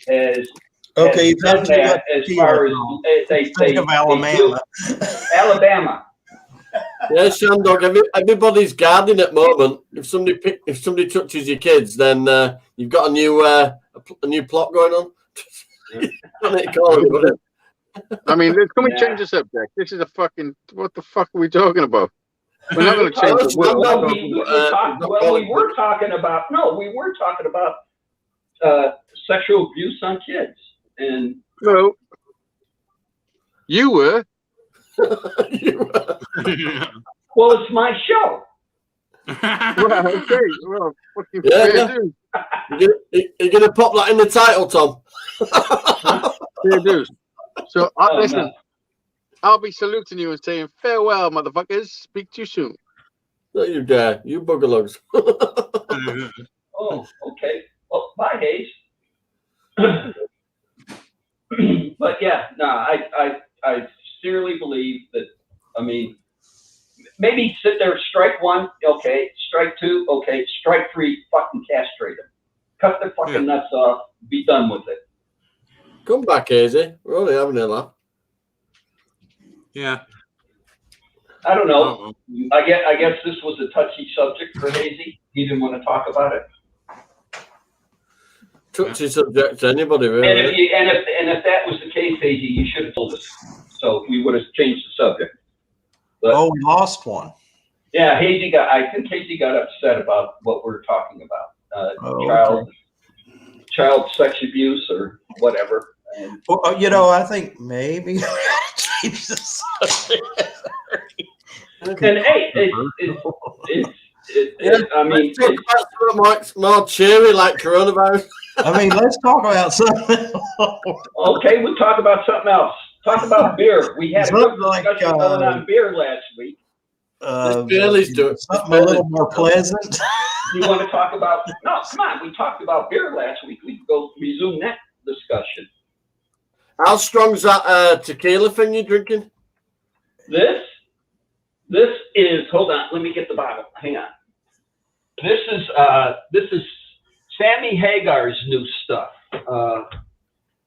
has Okay, has done that as far as they Think of do. Alabama. Alabama. Yeah, Shandog. Everybody's guarding at the moment. If somebody touches your kids, then you've got a new plot going on. I mean, can we Yeah. change the subject? This is a fucking. What the fuck are we talking about? We're not going to change the world. Well, we were talking about sexual abuse on kids, and No, you were. well, it's my show. Well, okay. Well, fucking Yeah, fair yeah. dues. You're gonna pop that in the title, Tom. Fair dues. So, Oh, listen, no. I'll be saluting you and saying farewell, motherfuckers. Speak to you soon. Don't you dare, you buggerlugs. Oh, okay. Well, bye, Hayes. But yeah, no, I sincerely believe that. I mean, maybe sit there, strike one, okay, strike two, okay, strike three, fucking castrate them, cut their fucking nuts off, be done with it. Come back, Hazy. We're only having a laugh. Yeah. I don't know. Uh-oh. I guess this was a touchy subject for Hazy. He didn't want to talk about it. Touchy subject to anybody, And really. if that was the case, Hazy, you should have told us, so we would have changed the subject. But Oh, we lost one. yeah, I think Hazy got upset about what we're talking about, Oh, child sex abuse or whatever. And Well, you know, I think maybe change the subject. and hey, I mean, Let's talk about something more cheery like coronavirus. I mean, let's talk about something. okay, we'll talk about something else. Talk about beer. We had a good Something like, discussion going on beer last week. Bailey's doing something a little more pleasant. You want to talk about? No, come on. We talked about beer last week. We can go resume that discussion. How strong's that tequila thing you're drinking? This is. Hold on. Let me get the bottle. Hang on. This is Sammy Hagar's new stuff.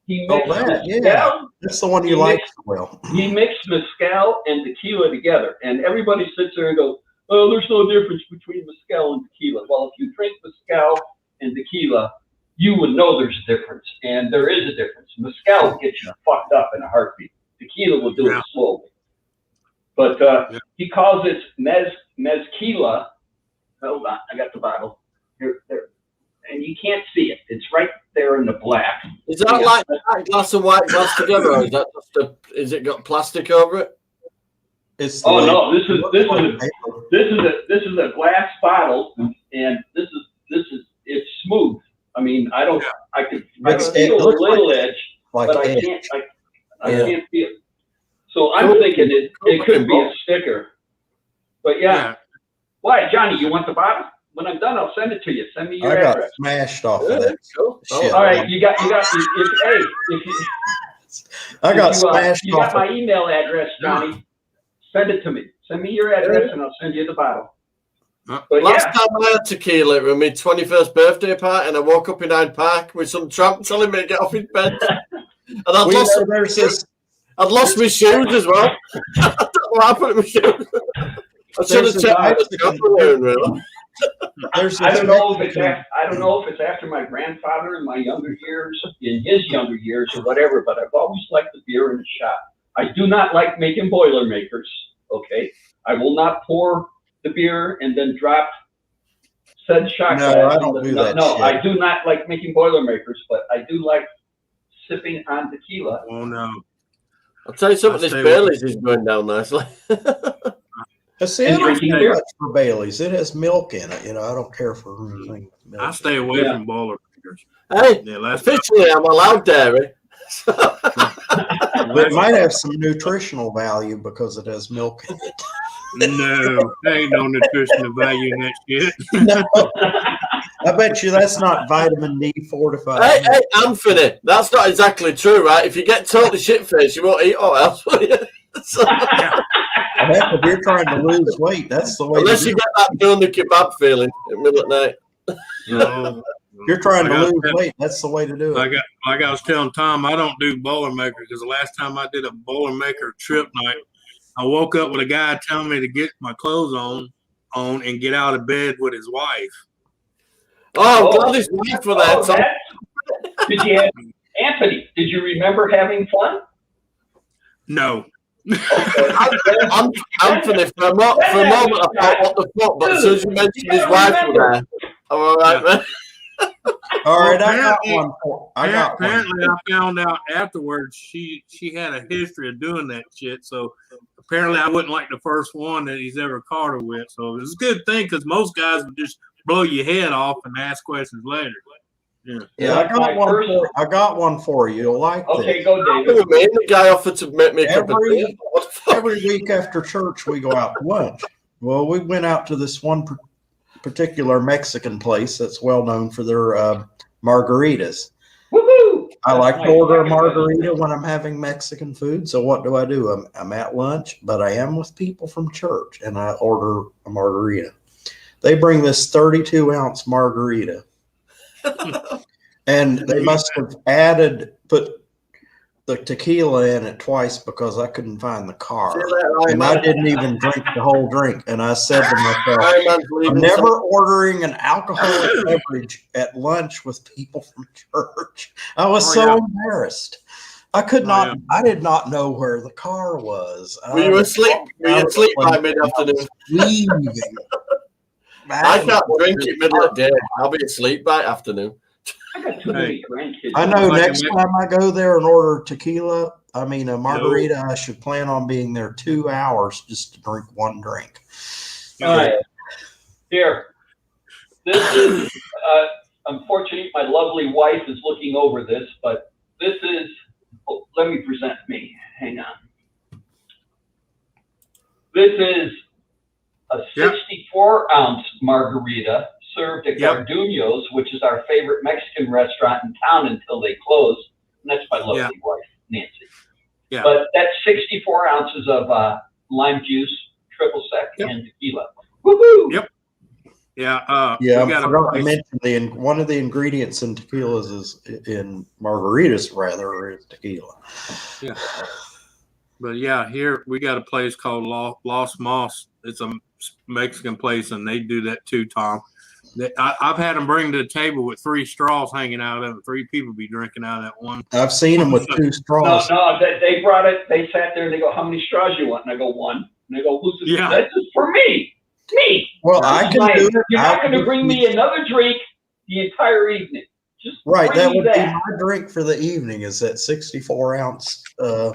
He mixed mezcal. That's the one you like so well. He mixed mezcal and tequila together, and everybody sits there and goes, "Oh, there's no difference between mezcal and tequila." Well, if you drink mezcal and tequila, you would know there's a difference, and there is a difference. Mezcal will get you fucked up in a heartbeat. Tequila will do it slowly. But he calls it mezquila. Hold on, I got the bottle here, there, and you can't see it. It's right there in the black. Is that like a glass and white glass together, or is that just is it got plastic over it? It's no, this is a glass bottle, and this is it's smooth. I mean, I can feel a little edge, but I can't feel it. So I'm thinking it could be a sticker. But yeah. Why, Johnny, you want the bottle? When I'm done, I'll send it to you. Send me your address. I got smashed off of that. Cool. Shit. All right, you got smashed you off. got my email address, Johnny. Send it to me. Send me your address, and I'll send you the bottle. But Last time I had tequila, it was my 21st birthday party, and I woke up in Hyde Park with some tramp telling me to get off his bed. And I'd lost my shoes as well. I don't know what happened to my shoes. I should have checked the underwear, really. I don't know if it's after my grandfather in my younger years, in his younger years or whatever, but I've always liked the beer in the shop. I do not like making Boilermakers, okay? I will not pour the beer and then drop said shot glass. No, I don't do that shit. I do not like making Boilermakers, but I do like sipping on tequila. Oh, no. I'll tell you something, this Bailey's is going down nicely. See, I don't care much for Bailey's. It has milk in it. You know, I don't care for anything. I stay away from Boilermakers. Hey, Yeah, officially, I'm allowed dairy. But it might have some nutritional value because it has milk in it. No, there ain't no nutritional value in that shit. No. I bet you that's not vitamin D fortified. Hey, Anthony, that's not exactly true, right? If you get totally shit-faced, you won't eat all else, will you? So, Heck, if you're trying to lose weight, that's the way. unless you get that doing the kebab feeling in the middle of the night. No. If you're trying to lose weight, that's the way to do it. Like I was telling Tom, I don't do Boilermakers because the last time I did a Boilermaker trip night, I woke up with a guy telling me to get my clothes on and get out of bed with his wife. Oh, I'm glad his wife for that. Did you have, Anthony, did you remember having fun? No. Okay. Anthony, for a moment, I thought, what the fuck? But as soon as you mentioned his wife was there, I'm all right, man. All right, Apparently, I found out afterwards she had a history of doing that shit. So apparently, I wasn't like the first one that he's ever caught her with. So it's a good thing because most guys would just blow your head off and ask questions later. Yeah, I got one for you. You'll like Okay, this. go, David. The guy offered to make me a cup of tea. Every week after church, we go out to lunch. Well, we went out to this one particular Mexican place that's well known for their margaritas. Woohoo! I like to order a margarita when I'm having Mexican food. So what do? I'm at lunch, but I am with people from church, and I order a margarita. They bring this 32-ounce margarita. And they must have put the tequila in it twice because I couldn't find the car. And I didn't even drink the whole drink. And I said to myself, I'm never ordering an alcoholic beverage at lunch with people from church. I was embarrassed. I did not know where the car was. Were you asleep? Were you asleep by mid-afternoon? Leaving. I can't drink it middle of the day. I'll be asleep by afternoon. I got too many grandkids. I know Like next a- time I go there and order tequila, I mean a margarita, I should plan on being there 2 hours just to drink one drink. All right. Here. This is, unfortunately, my lovely wife is looking over this, but this is, let me present me. Hang on. This is a Yep. 64-ounce margarita served at Yep. Garduño's, which is our favorite Mexican restaurant in town until they close. And that's my lovely Yeah. wife, Nancy. Yeah. But that's 64 ounces of lime juice, triple sec, Yep. and tequila. Woohoo! Yep. Yeah. Yeah, We I got a forgot to place. mention one of the ingredients in tequilas is in margaritas rather is tequila. Yeah. But yeah, here we got a place called Los Moss. It's a Mexican place, and they do that too, Tom. I've had them bring to the table with 3 straws hanging out of it. 3 people be drinking out of that one. I've seen them with 2 No, straws. they brought it. They sat there and they go, "How many straws you want?" And I go, "1." And they go, "Who's this?" Yeah. This is for me. Me. Well, I can Mine. do it. You're not I going to can- bring me another drink the entire evening. Just Right, bring that me would be that. my drink for the evening. Is that 64-ounce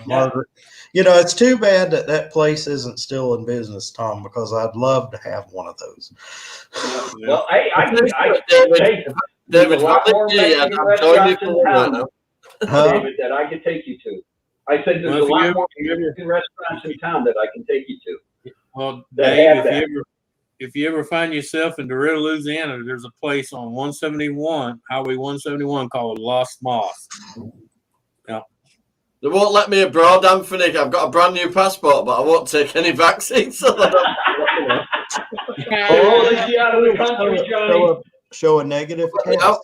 margarita? You know, it's too bad that that place isn't still in business, Tom, because I'd love to have one of those. Well, I David, hey, there's David, a lot more yeah, Mexican I'm joining you restaurants in for right town, now. Huh? David, that I could take you to. I said there's Well, a lot if more you ever- Mexican restaurants in town that I can take you to. Well, They Dave, have that. if you ever find yourself in Dorado, Louisiana, there's a place on 171, Highway 171 called Los Moss. They won't let me abroad, Anthony. I've got a brand new passport, but I won't take any vaccines. So I don't- Oh, let's get out of the country, Johnny. Show a negative test.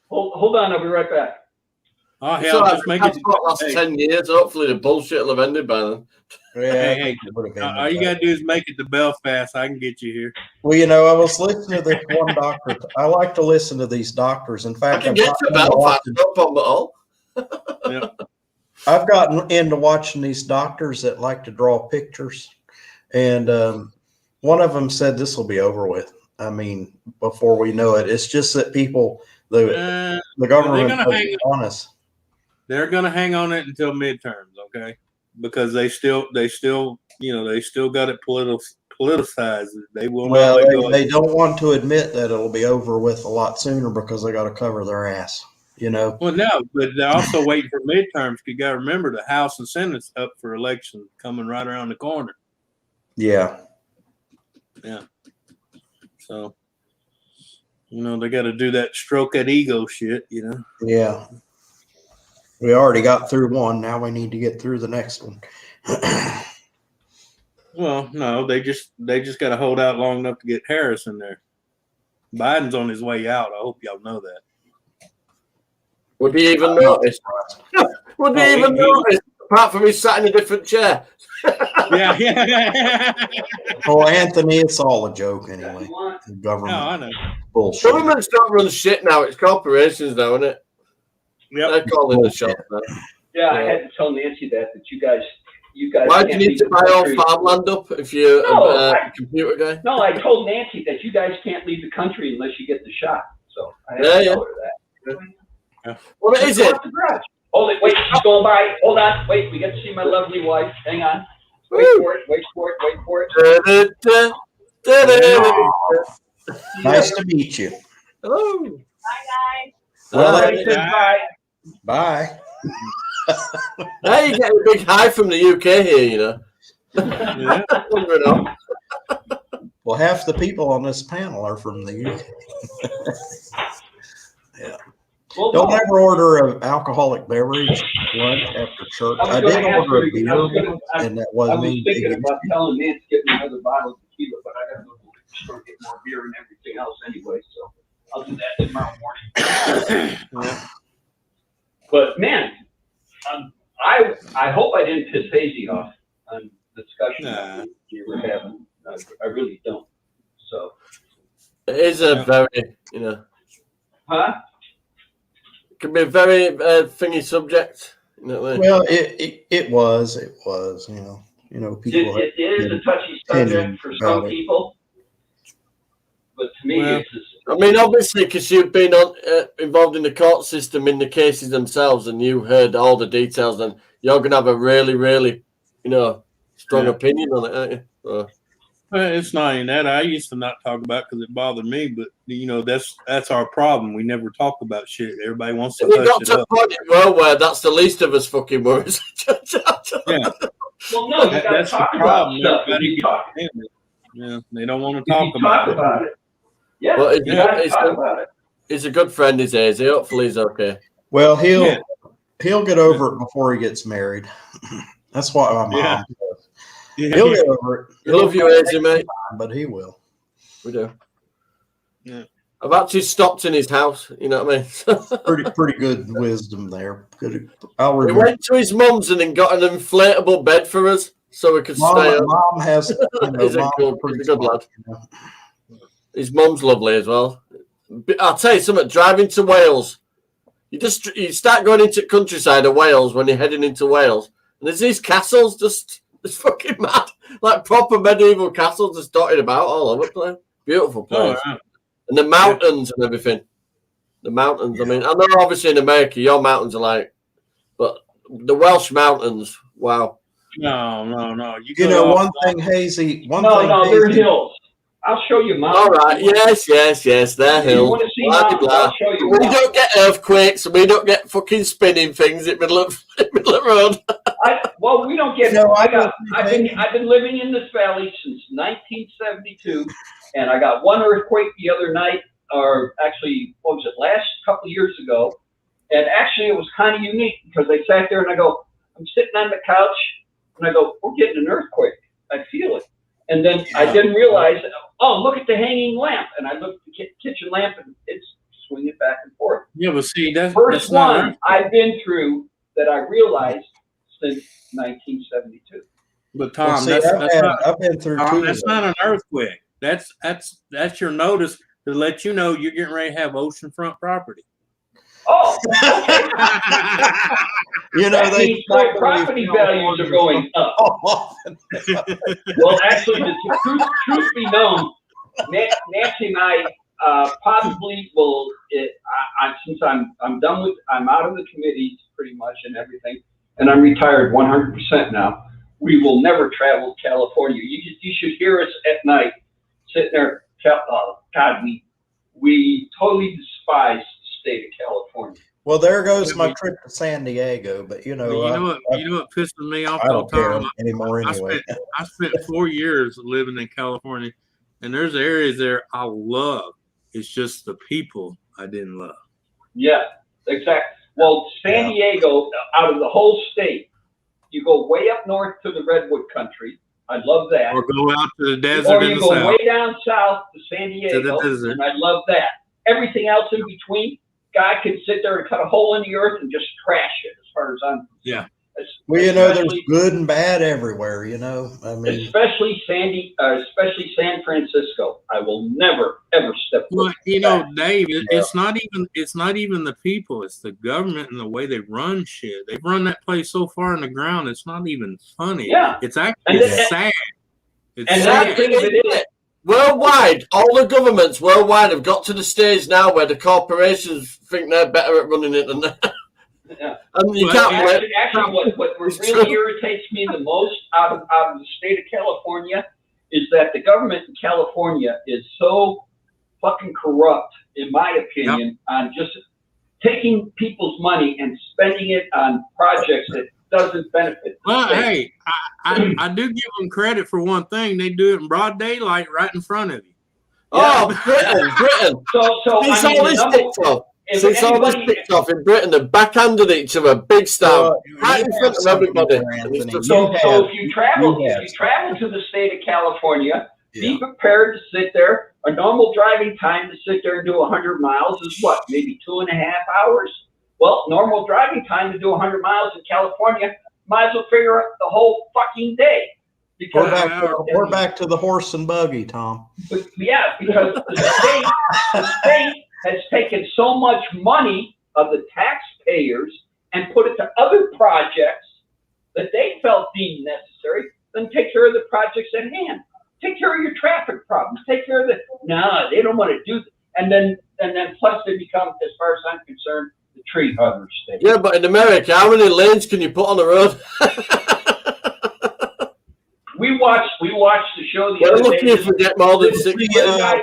Hold on, I'll be right back. Oh, It's hell, all right, just the make it. passport lasts Hey, 10 years. Hopefully, the bullshit will have ended by then. hey, all you got to do is make it to Belfast. I can get you here. Well, you know, I was listening to this one doctor. I like to listen to these doctors. In I fact, can I've get gotten to into Belfast, watching- no problem at all. I've gotten into watching these doctors that like to draw pictures. And one of them said this will be over with. I mean, before we know it, it's just that people, the government gonna doesn't hang- want us. They're going to hang on it until midterms, okay? Because they still, they still got it politicized. They will Well, not let go. they don't want to admit that it'll be over with a lot sooner because they got to cover their ass, you know? Well, no, but they're also waiting for midterms. You got to remember the House and Senate's up for election coming right around the corner. Yeah. So, they got to do that stroke that ego shit, Yeah. We already got through one. Now we need to get through the next one. Well, no, they just got to hold out long enough to get Harris in there. Biden's on his way out. I hope y'all know that. Would he even notice? Would he even notice? Apart from he's sat in a different chair. Yeah. Oh, Anthony, it's all a joke anyway. The No, I government know. bullshit. Government's not run shit now. It's corporations now, isn't it? Yep. They're calling the shots now. Yeah, I had to tell Nancy that you guys. Why do you can't need leave to the buy all country. farmland up if you're No, a I- computer guy? No, I told Nancy that you guys can't leave the country unless you get the shot. So I had Yeah, to yeah. tell her that. What is Go it? out the garage. Hold it, wait, she's going by. Hold on, wait, we get to see my lovely wife. Hang on. Wait for it, wait for it, wait for it. Da-da-da, Nice to meet you. Hello. Well, Hi. She says bye. Bye. Now you get a big high from the UK here, you know. Yeah. Wondering on. Well, half the people on this panel are from the UK. Well, Don't no, ever order an alcoholic beverage lunch after church. I I was did gonna ask order a you, beer, I was gonna- and that I wasn't was me. thinking about telling Nancy to get me another bottle of tequila, but I gotta go to the store and get more beer and everything else anyway, so I'll do that tomorrow morning. Yeah. But man, I hope I didn't piss Hazy off on the discussion Nah. that we were having. I really don't. So, It is a Yeah. very, you know, huh? it can be a very thingy subject. You know what I mean? Well, it was, you know, people. It is a touchy subject for some people, but to me, Well- I mean, obviously, because you've been involved in the court system in the cases themselves, and you heard all the details, and you're going to have a really, really, strong opinion on it, aren't you? So. Well, it's not even that. I used to not talk about because it bothered me, but that's our problem. We never talk about shit. Everybody wants to You hush got it to up. a point where that's the least of us fucking worries. Yeah, Well, no, you got to that's the talk about problem. stuff. If Everybody you talk, Yeah, they don't want to if you talk about it. about it. Yeah, Well, you got to talk about it. He's a good friend, is Hazy. Hopefully he's okay. Well, he'll Yeah. get over it before he gets married. That's what my mom Yeah. says. Yeah. He'll get over it. We love you, Hazy, mate. But he will. We do. Yeah. I've actually stopped in his house. You know what I mean? Pretty good wisdom there. Good. I'll We remember. went to his mum's and then got an inflatable bed for us so we could stay up. Mom has. He's a good lad. His mum's lovely as well. I'll tell you something. Driving to Wales, you start going into countryside of Wales when you're heading into Wales, and there's these castles it's fucking mad, like proper medieval castles just dotted about all over the place. Beautiful place, and the mountains and everything. The mountains. I mean, I know obviously in America your mountains are like, but the Welsh mountains, wow. No. You know one thing, Hazy. No, they're hills. I'll show you mountains. All right, yes, they're You hills. want to see Blah, mountains? blah. I'll show you We mountains. don't get earthquakes, and we don't get fucking spinning things in the middle of the road. Well, we don't get. No, I've been living in this valley since 1972, and I got one earthquake the other night, or actually, what was it? Last couple of years ago, and actually it was kind of unique because I sat there and I go, I'm sitting on the couch, and I go, we're getting an earthquake. I feel it, and then I didn't realize. Oh, look at the hanging lamp, and I looked at the kitchen lamp, and it's swinging back and forth. Yeah, but see, that's First not one I've been through that I realized since 1972. But Tom, See, that's not. I've been through Tom, two. that's not an earthquake. That's your notice to let you know you're getting ready to have oceanfront property. Oh, You know, that means my property values are going up. Well, actually, the truth be known, Nancy and I possibly will. Since I'm done with, I'm out of the committees pretty much and everything, and I'm retired 100% now. We will never travel to California. You should hear us at night sitting there. God, we totally despise the state of California. Well, there goes my trip to San Diego. But you know what pisses me off I all don't the care time. anymore anyway. I spent 4 years living in California, and there's areas there I love. It's just the people I didn't love. Yeah, exactly. Well, San Diego, out of the whole state, you go way up north to the Redwood Country. I love that. Or go out to the desert Or in you the go south. way down south to San To Diego, the desert. and I love that. Everything else in between, guy can sit there and cut a hole in the earth and just trash it, as far as I'm concerned. Yeah. Well, you know, there's Especially- good and bad everywhere. You know, I mean, especially San Francisco. I will never ever step foot. Well, you know, Dave, it's not even the people, it's the government and the way they run shit. They've run that place so far in the ground, it's not even funny. Yeah. It's actually And then- sad. It's and sad. that thing of it is, Worldwide, all the governments worldwide have got to the stage now where the corporations think they're better at running it than that. Yeah. And you Well, can't blame. actually, what really irritates me the most out of the state of California is that the government in California is so fucking corrupt, in my opinion, on just taking people's money and spending it on projects that doesn't benefit. the Well, state. hey, I do give them credit for one thing. They do it in broad daylight right in front of you. Oh, Britain. So Since I mean, all this number- ticked off, if since all this anybody- ticked off in Britain, they've backhanded each other big style, right in front of everybody. And it's just- So if you travel to the state of California, be prepared to sit there. A normal driving time to sit there and do 100 miles is what? Maybe 2.5 hours? Well, normal driving time to do 100 miles in California, might as well figure out the whole fucking day. Because we're back to the horse and buggy, Tom. because the state has taken so much money of the taxpayers and put it to other projects that they felt deemed necessary, then take care of the projects at hand. Take care of your traffic problems. Take care of no, they don't want to do that. and then plus they become, as far as I'm concerned, the tree hugger state. Yeah, but in America, how many lanes can you put on the road? We watched the show the We're other lucky day. if we get more than 6 This lanes. guy,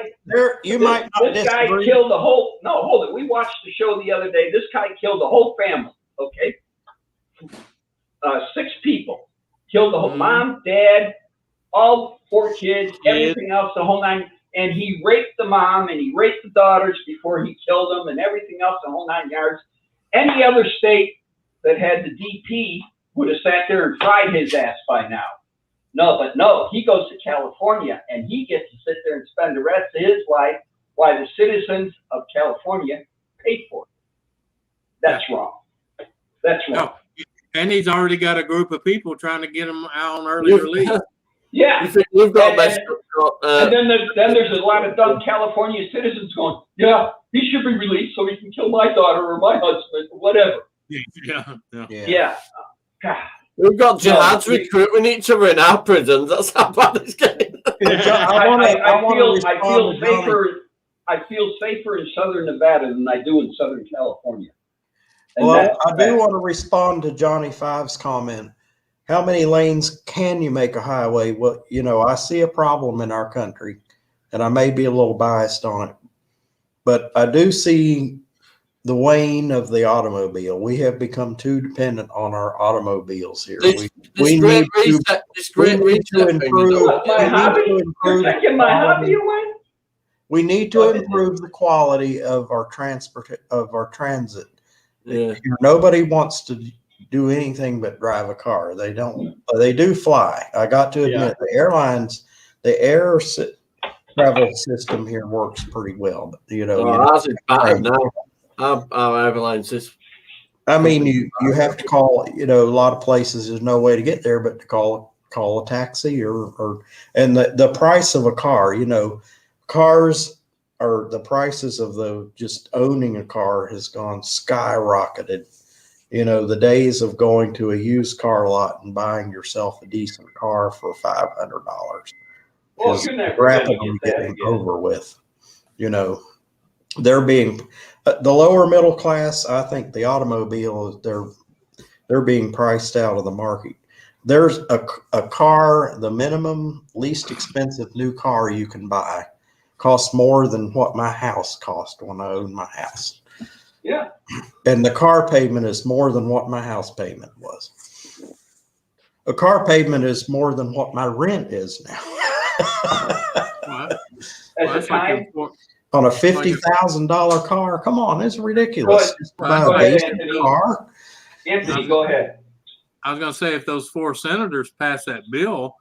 You might not this guy disagree. killed the whole. No, hold it. We watched the show the other day. This guy killed the whole family. Okay, 6 people. Killed the whole mom, dad, all 4 kids, everything else, the whole 9. And he raped the mom and he raped the daughters before he killed them and everything else, the whole 9 yards. Any other state that had the DP would have sat there and fried his ass by now. No, he goes to California and he gets to sit there and spend the rest of his life while the citizens of California pay for it. That's wrong. That's wrong. No. And he's already got a group of people trying to get him out on early release. Yeah. You think we've got And- messed up? And then there's a lot of dumb California citizens going, yeah, he should be released so he can kill my daughter or my husband or whatever. Yeah. Yeah. God. We've got jihads No, recruiting each other in our prisons. That's how bad it's getting. I feel safer in Southern Nevada than I do in Southern California. And Well, that's I do bad. want to respond to Johnny Five's comment. How many lanes can you make a highway? Well, I see a problem in our country, and I may be a little biased on it, but I do see the wane of the automobile. We have become too dependent on our automobiles here. This We great need to- reset, this great we need to reset thing, improve- What, my we need hobby? to You're improve the taking my hobby quality. away? We need to improve the quality of our transit. Yeah. Nobody wants to do anything but drive a car. They don't. They do fly. I got to admit, the airlines, the travel system here works pretty well. But, Ours is bad now. Our airlines is. I mean, you have to call. A lot of places there's no way to get there but to call a taxi and the price of a car. Cars are the prices of just owning a car has gone skyrocketed. The days of going to a used car lot and buying yourself a decent car for $500 Well, is you're never gonna rapidly get that getting again. over with. They're being the lower middle class. I think the automobile they're being priced out of the market. There's a car, the minimum least expensive new car you can buy costs more than what my house cost when I owned my house. Yeah. And the car payment is more than what my house payment was. A car payment is more than what my rent is now. At the That's like time, On a $50,000 car, come on, it's ridiculous. Go Just to buy Go a ahead, basic Anthony. car. Anthony, go ahead. I was going to say, if those 4 senators pass that bill,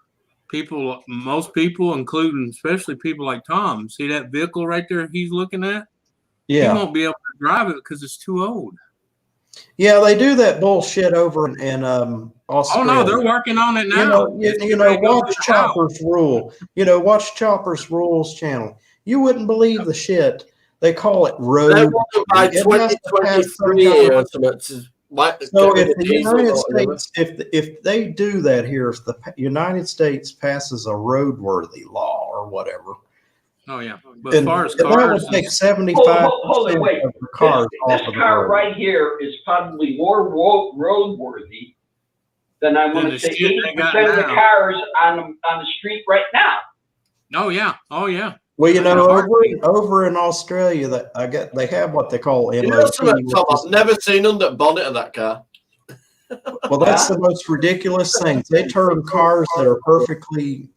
most people, including especially people like Tom, see that vehicle right there he's looking at? He Yeah, won't be able to drive it because it's too old. yeah, they do that bullshit over in Oh Australia. no, they're working on it now. Watch Chopper's Rule. Watch Chopper's Rules channel. You wouldn't believe the shit. They call it They road. want them by It must have passed some 2023 kind or of- something. So if the United States, if they do that here, if the United States passes a roadworthy law or whatever, Oh yeah, but as and far as that cars, would take 75% Hold it, wait. of the cars This off of the car road. right here is probably more roadworthy than I want Than to the say shit they got 80% of the now. cars on the street right now. oh yeah, Well, Yeah. over in Australia, they have what they call You know MOT. something, Tom? which is- I've never seen under the bonnet of that car. Well, that's the most ridiculous thing. They turn cars that are perfectly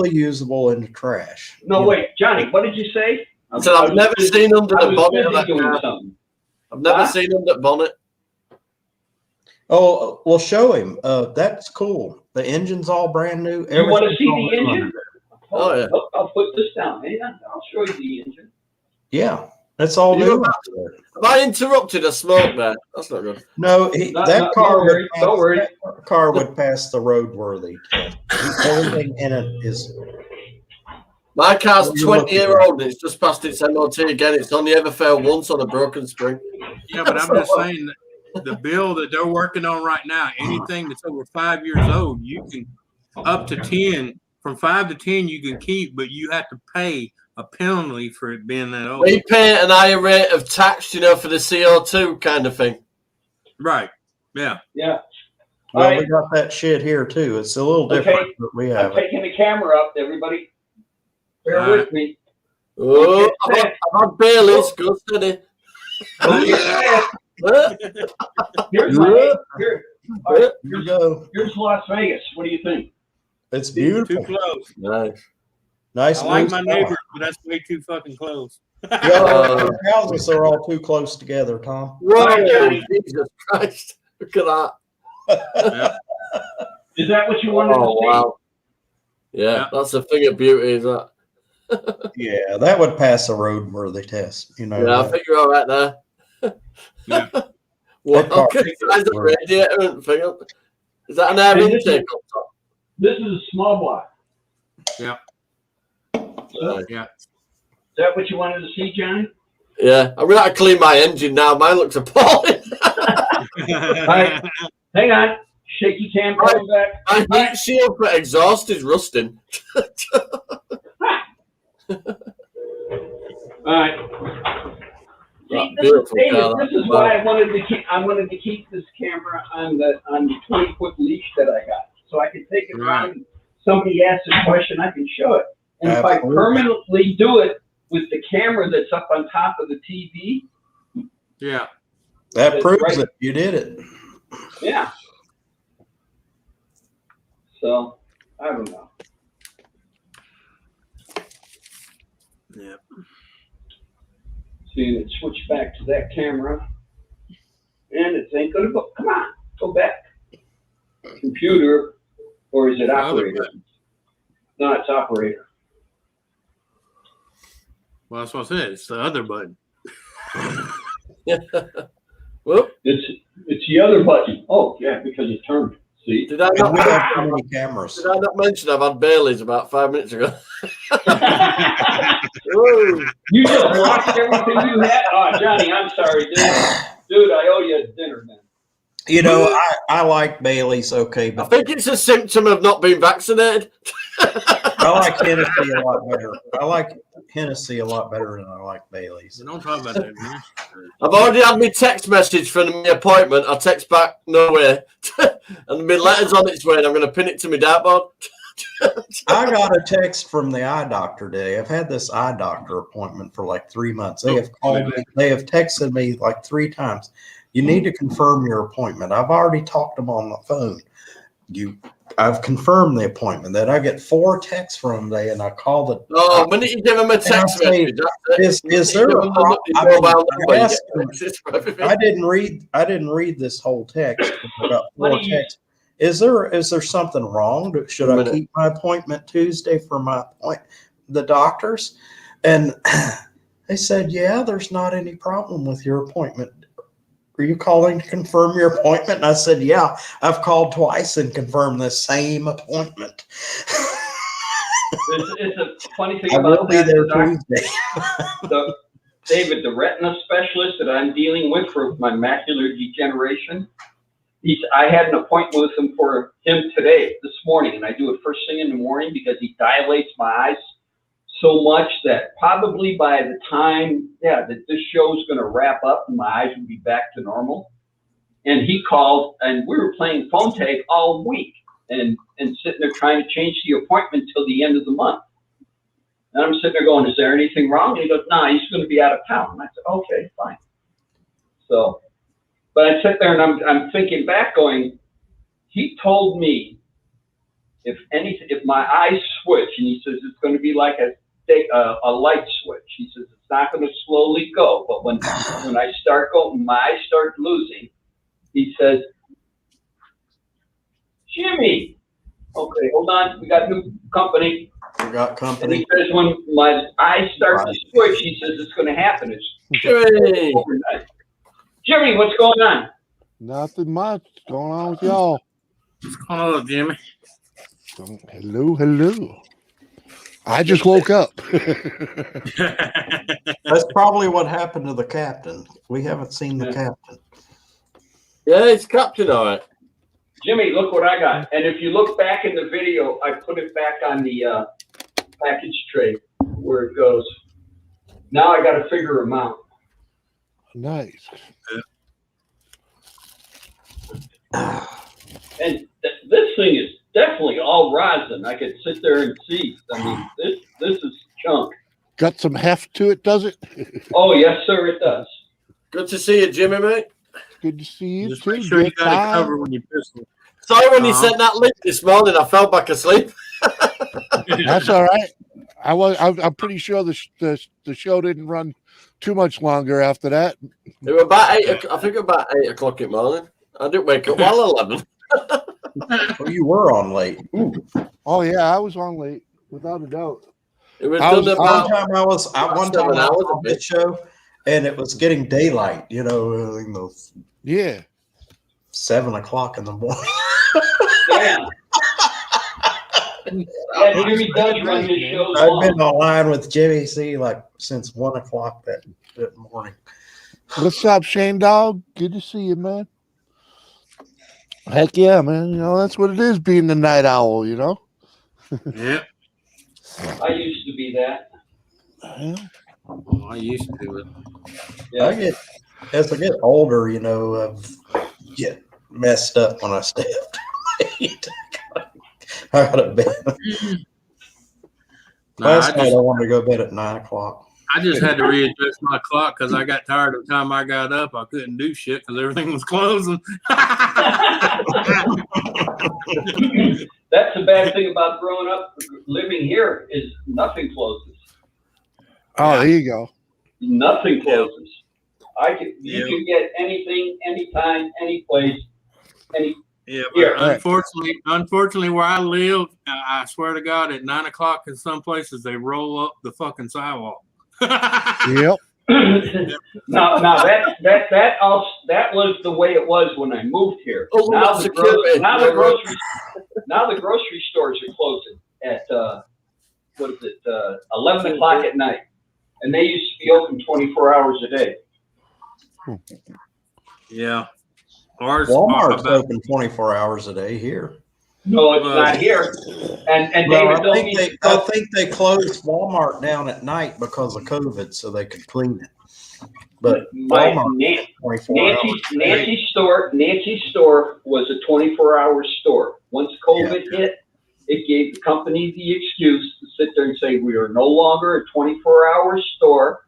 usable into trash. No, wait, Johnny, what did you say? I said I've never seen under I the was bonnet of busy that doing car. something. I've never Huh? seen under the bonnet. Oh, well, show him. That's cool. The engine's all brand new. You want to Everything's see all the new engine? under there. Oh, yeah. I'll put this down. Hang on, I'll show you the engine. Yeah, that's all You new. know- under there. Have I interrupted a smoke there? That's not good. No, that car don't worry, don't worry. that car would pass the roadworthy test. Everything in it is. My car's What are you 20-year-old and it's just passed its MOT again. It's only ever failed once on a broken spring. yeah. But I'm just saying that the bill that they're working on right now, anything that's over 5 years old, you can up to 10. From 5 to 10, you can keep, but you have to pay a penalty for it being that old. We pay an higher rate of tax, you know, for the CO2 kind of thing. Right. Yeah. Yeah. Well, All right. we got that shit here too. It's a little Okay. different, but we I'm have it. taking the camera up, everybody. Bear All right. with me. Oh, Okay. I've had Bailey's. Go steady. Here's my here. All right, Here you go. here's Las Vegas. What do you think? It's Too beautiful. close. Nice. Nice. I like blue my sky. neighbors, but that's way too fucking close. Yeah, our houses are all too close together, Tom. Whoa, Johnny. Jesus Christ. Look at that. Is that what you wanted Oh, to see? wow. Yeah, Yeah. that's a thing of beauty, is that? Yeah, that would pass a roadworthy test. You know. Yeah, I think you're all right there. Yeah. Well, That car- okay, size of radiator and thing. Is that an air And this intake up top? This is a small block. Yeah. So, Yeah. is that what you wanted to see, Johnny? Yeah, I'm gonna have to clean my engine now. Mine looks appalling. right. Hang on. Shaky cam coming back. My heat shield for exhaust is rusting. All right. See, That this is, beautiful David, car, this is why I wanted to keep. I wanted to keep this camera on the 20-foot leash that I got, so I can take it around. And somebody asks a question, I can show it. And if I Absolutely. permanently do it with the camera that's up on top of the TV, Yeah. That That's proves right. that you did it. yeah. So I don't know. Yeah. See, it switch back to that camera, and it ain't gonna go. Come on, go back. Computer, or is it operator? No, it's operator. Well, that's what I said. It's the other button. Whoop. It's the other button. Oh yeah, because it turned. See. Did I And not we have so mention, many cameras. did I not mention I've had Bailey's about 5 minutes ago? Whoa. You just watched everything you had. Oh, Johnny, I'm sorry, dude. Dude, I owe you a dinner, man. You know, I like Bailey's, okay, I but think it's a symptom of not being vaccinated. I like Hennessy a lot better. I like Hennessy a lot better than I like Bailey's. So don't talk about that, man. I've already had my text message from my appointment. I text back, no way. And my letter's on its way, and I'm going to pin it to my dartboard. I got a text from the eye doctor today. I've had this eye doctor appointment for like 3 months. They have called me, they have texted me like 3 times. You need to confirm your appointment. I've already talked to them on the phone. I've confirmed the appointment. That I get 4 texts from them today, and I call the. Oh, when did you give him a text say, message? That's it. Is there You a give him problem? the I mean, mobile number, I you asked get him- messages for everything. I didn't read this whole text. I got 4 What do you- texts. Is there something wrong? Should I Minute. keep my appointment Tuesday for the doctors? And they said, yeah, there's not any problem with your appointment. Are you calling to confirm your appointment? And I said, yeah, I've called twice and confirmed the same appointment. It's a funny thing I will about be that. there Doc, Tuesday. David, the retina specialist that I'm dealing with for my macular degeneration, I had an appointment with him for him today, this morning, and I do it first thing in the morning because he dilates my eyes so much that probably by the time, that this show's going to wrap up and my eyes will be back to normal. And he called, and we were playing phone tag all week and sitting there trying to change the appointment till the end of the month. And I'm sitting there going, is there anything wrong? And he goes, no, he's going to be out of town. And I said, okay, fine. So, but I sit there and I'm thinking back going, he told me if my eyes switch, and he says it's going to be like a light switch. He says it's not going to slowly go, but when I start going, my eyes start losing. He says, Jimmy, okay, hold on, we got new company. We got And company. he says when my eyes start to switch, he says it's going to happen. It's Jimmy. overnight. Jimmy, what's going on? Nothing much going on with y'all. What's going on, Jimmy? Hello. I just woke up. That's probably what happened to the captain. We haven't seen the captain. Yeah, it's captain, all right. Jimmy, look what I got. And if you look back in the video, I put it back on the package tray. where it goes. Now I got to figure them out. Nice. And this thing is definitely all rosin. I could sit there and see. I mean, this is junk. Got some heft to it, does it? Oh, yes, sir, it does. Good to see you, Jimmy, mate. Good to see you Just too. make sure you Good got it time. covered when you pistol. Sorry when you Uh-huh. sent that link this morning, I fell back asleep. That's all right. I'm pretty sure the show didn't run too much longer after that. It was about 8. I think it was about 8 o'clock in the morning. I didn't wake up while 11. Well, you were on late. Ooh. Oh yeah, I was on late without a doubt. It was I done was- One about. time I was About 7 hours on a bit. this show, and it was getting daylight. You know, in the Yeah. 7 o'clock in the morning. Damn. Yeah, Jimmy does run his shows I've long. been online with Jimmy C like since 1 o'clock that morning. What's up, Shane Dog? Good to see you, man. Heck yeah, man. You know, that's what it is being the night owl, you know? Yeah. I used to be that. Yeah. Oh, I used to do it. Yeah. As I get older, you know, I get messed up when I stay up too late. I got to bed. Nah, Last night I wanted to go to bed at 9 o'clock. I just had to readjust my clock because I got tired of the time I got up. I couldn't do shit because everything was closing. That's the bad thing about growing up, living here, is nothing closes. Oh, there you go. Nothing closes. You Yeah. can get anything, anytime, any place, any. Yeah, Here. but unfortunately, where I live, I swear to God, at 9 o'clock in some places they roll up the fucking sidewalk. Yep. Now that was the way it was when I moved here. Oh, Now that's the, security. now the grocery stores are closing at 11 o'clock at night, and they used to be open 24 hours a day. Yeah, ours Walmart's about, open 24 hours a day here. No, it's not here. And Well, David, I don't think be I think they closed Walmart down at night because of COVID, so they could clean it. But my Walmart 24 hours. Nancy's store was a 24-hour store. Once COVID hit, it gave the company the excuse to sit there and say, we are no longer a 24-hour store.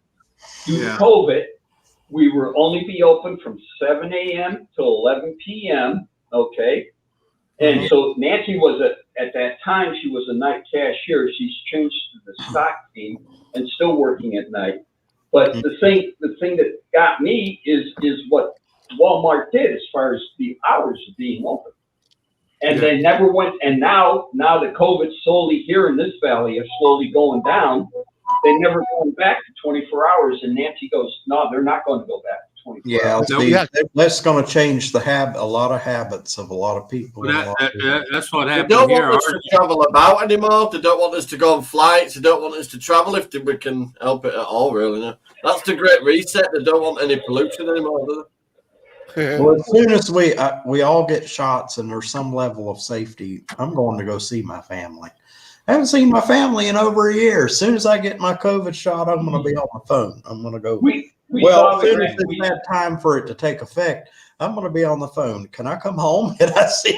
Due to Yeah. COVID, we will only be open from 7 a.m. to 11 p.m., okay? And so Nancy was at that time, she was a night cashier. She's changed to the stock team and still working at night. But the thing that got me is what Walmart did as far as the hours of being open. And they never went, and now that COVID's slowly here in this valley is slowly going down, they never going back to 24 hours. And Nancy goes, no, they're not going to go back to 24 Yeah, hours. see, that's going to change a lot of habits of a lot of people. that's what They happened don't here. want us to travel about anymore. They don't want us to go on flights. They don't want us to travel if we can help it at all, really. No. That's the great reset. They don't want any pollution anymore, do they? Well, as soon as we all get shots and there's some level of safety, I'm going to go see my family. I haven't seen my family in over a year. As soon as I get my COVID shot, I'm going to be on my phone. I'm going to go. Well, as soon as it's had time for it to take effect, I'm going to be on the phone. Can I come home? And I see.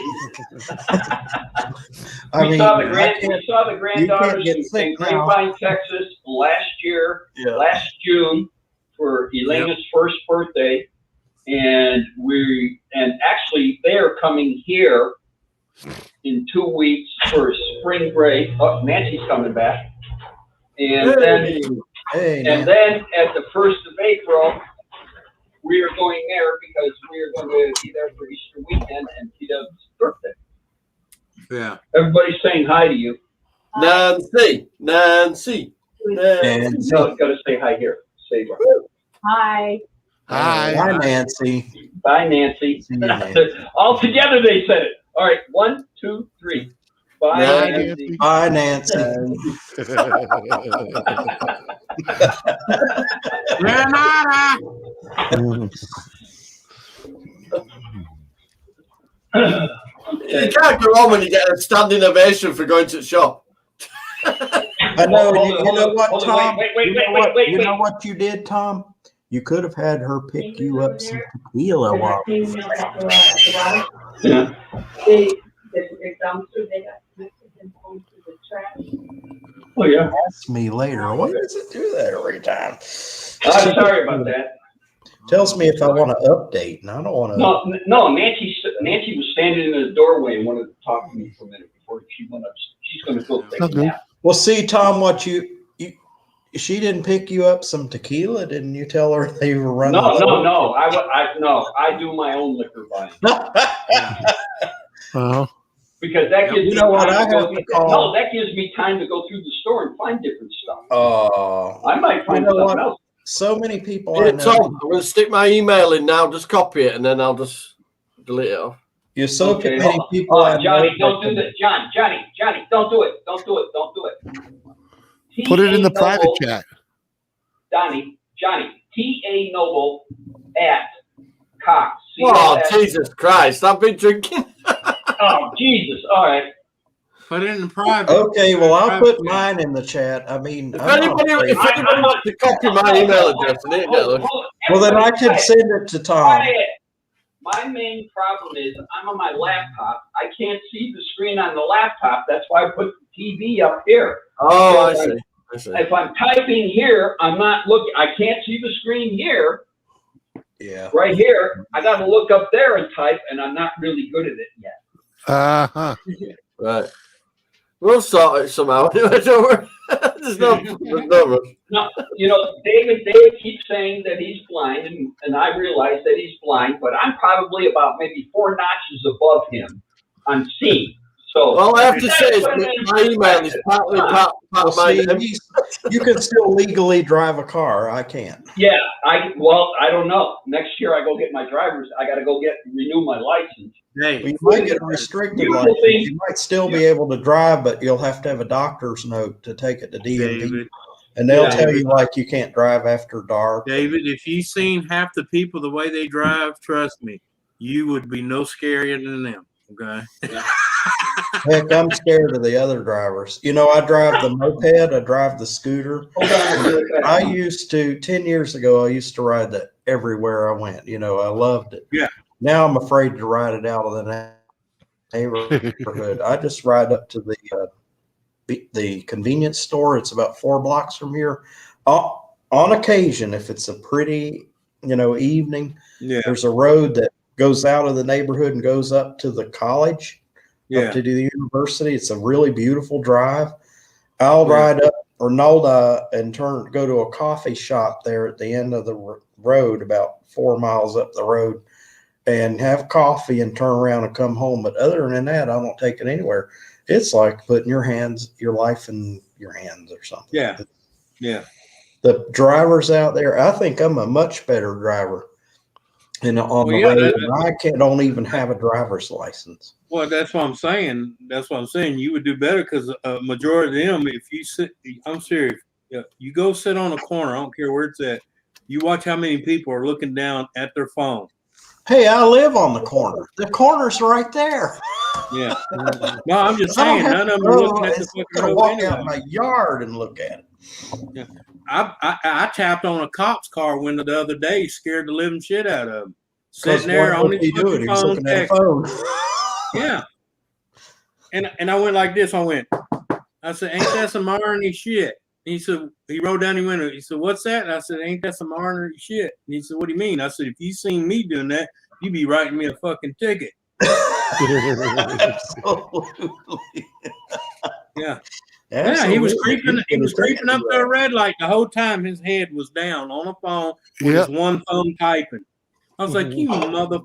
We saw the granddaughters in Grapevine, Texas last June for Elena's first birthday. And actually they are coming here in 2 weeks for spring break. Oh, Nancy's coming back. And then at the 1st of April, we are going there because we are going to be there for Easter weekend and T-Dub's birthday. Yeah. Everybody's saying hi to you. Nancy. No, got to say hi here. Say Hi. Hi. Bye, Nancy. bye, Nancy. See you, Nancy. All together they said it. All right, 1, 2, 3. Bye, Bye, Nancy. Bye, Nancy. Renata! You can't go wrong when you get a standing ovation for going to the shop. I know. Hold You on, know what, hold on, Tom? wait, You know what? wait. You know what you did, Tom? You could have had her pick you up some tequila while. Yeah. The dumpster, they got connected and onto the trash. Oh, yeah. Ask me later. Why does it do that every time? I'm sorry about that. Tells me if I want to update, and I don't want to. No, Nancy was standing in the doorway and wanted to talk to me for a minute before she went up. She's going to go take a Okay. nap. Well, see, Tom, what you she didn't pick you up some tequila, didn't you? Tell her they were running. No. I do my own liquor buying because that gives You know me what? time I to have go. to call. No, that gives me time to go through the store and find different stuff. Oh, I might find You know something what? else. so many people I Hey, know. Tom, I'm going to stick my email in now. Just copy it and then I'll just delete it off. You're so Okay, many people. I know Johnny, don't that- do that. Johnny, don't do it. Don't do it. Put it in the private T.A. Noble, chat. Johnny, T.A. Noble at Cox. Oh, C-O-X. Jesus Christ. I've been drinking. Oh, Jesus. All right. Put it in the private. Okay, well, I'll Private put chat. mine in the chat. I mean, If I'm not anybody afraid. wants to copy my email address, and it Hold goes. on. Well, then I Everybody could send it to Tom. quiet. My main problem is I'm on my laptop. I can't see the screen on the laptop. That's why I put the TV up here. Oh, I see. If I'm typing here, I'm not looking. I can't see the screen here. Yeah. Right here, I got to look up there and type, and I'm not really good at it yet. Uh-huh. Right. We'll sort it somehow. Don't worry. There's no rush. No, David keeps saying that he's blind, and I realize that he's blind, but I'm probably about maybe 4 notches above him on seeing. So All I have to say is that's that my email is partly part Well, of my. see, you can still legally drive a car. I can't. yeah, I don't know. Next year I go get my driver's. I got to go renew my license. Hey, Well, you might get a restricted Beautiful license. thing. You might still be able to drive, but you'll have to have a doctor's note to take it to DMV. David, And they'll Yeah. tell you like you can't drive after dark. David, if you seen half the people the way they drive, trust me, you would be no scarier than them. Okay. Heck, I'm scared of the other drivers. I drive the moped, I drive the scooter. Hold on. I used to, 10 years ago, I used to ride that everywhere I went. I loved it. Yeah. Now I'm afraid to ride it out of the neighborhood. I just ride up to the convenience store. It's about 4 blocks from here. On occasion, if it's a pretty, evening, Yeah. there's a road that goes out of the neighborhood and goes up to the college, Yeah. up to the university. It's a really beautiful drive. I'll Yeah. ride up Arnolda and go to a coffee shop there at the end of the road, about 4 miles up the road, and have coffee and turn around and come home. But other than that, I don't take it anywhere. It's like putting your life in your hands or something. Yeah. Yeah. The drivers out there, I think I'm a much better driver on the road. And I don't even have a driver's license. Well, that's what I'm saying. You would do better because a majority of them, if you sit, I'm serious. You go sit on a corner. I don't care where it's at. You watch how many people are looking down at their phone. Hey, I live on the corner. The corner's right there. Yeah. No, I'm just I don't saying have none to of them are go. looking at the I'm fucking gonna road walk anyway. out my yard and look at it. I tapped on a cop's car window the other day, scared the living shit out of him. Sitting there on what his he doing? He was phone. looking at a phone. Yeah. And I went like this. I said, ain't that some irony shit? He said, he rolled down the window. He said, what's that? And I said, ain't that some irony shit? And he said, what do you mean? I said, if you seen me doing that, you'd be writing me a fucking ticket. Absolutely. Yeah. Yeah, he was creeping. He was creeping up to a red light the whole time. His head was down on the phone with his one thumb typing. I was like, you mother.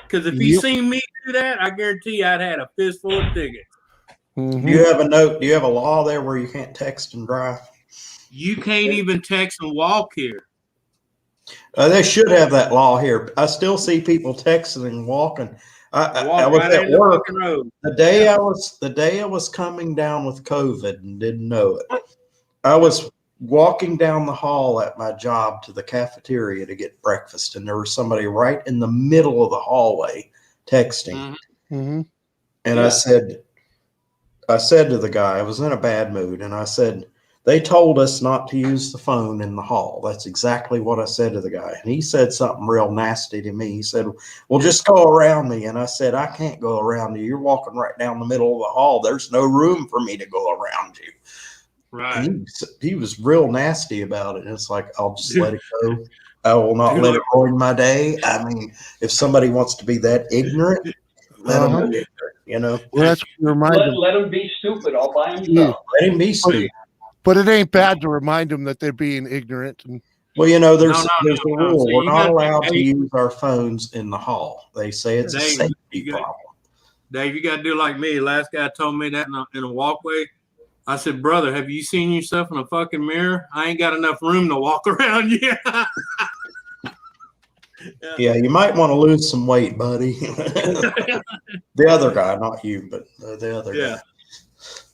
Because if he seen me do that, I guarantee you I'd had a fistful of tickets. Do you have a note? Do you have a law there where you can't text and drive? You can't even text and walk here. They should have that law here. I still see people texting and walking. I Walk was right at in the work fucking road. the day I was coming down with COVID and didn't know it. I was walking down the hall at my job to the cafeteria to get breakfast, and there was somebody right in the middle of the hallway texting. Mm-hmm. And I said, I said to the guy, I was in a bad mood, and I said, they told us not to use the phone in the hall. That's exactly what I said to the guy. And he said something real nasty to me. He said, well, just go around me. And I said, I can't go around you. You're walking right down the middle of the hall. There's no room for me to go around you. Right. And he was real nasty about it. And it's like, I'll just let it go. I will not let it ruin my day. I mean, if somebody wants to be that ignorant, let them be ignorant, you know? Well, that's remind him. Let him be stupid all by himself. Let him be stupid. But it ain't bad to remind them that they're being ignorant. And Well, you know, there's No, a rule. See, We're you not got- allowed to Dave- use our phones in the hall. They say it's a Dave, safety you got- problem. Dave, you got to do like me. Last guy told me that in a walkway. I said, brother, have you seen yourself in a fucking mirror? I ain't got enough room to walk around yet. Yeah, you might want to lose some weight, buddy. The other guy, not you, but the other Yeah. guy.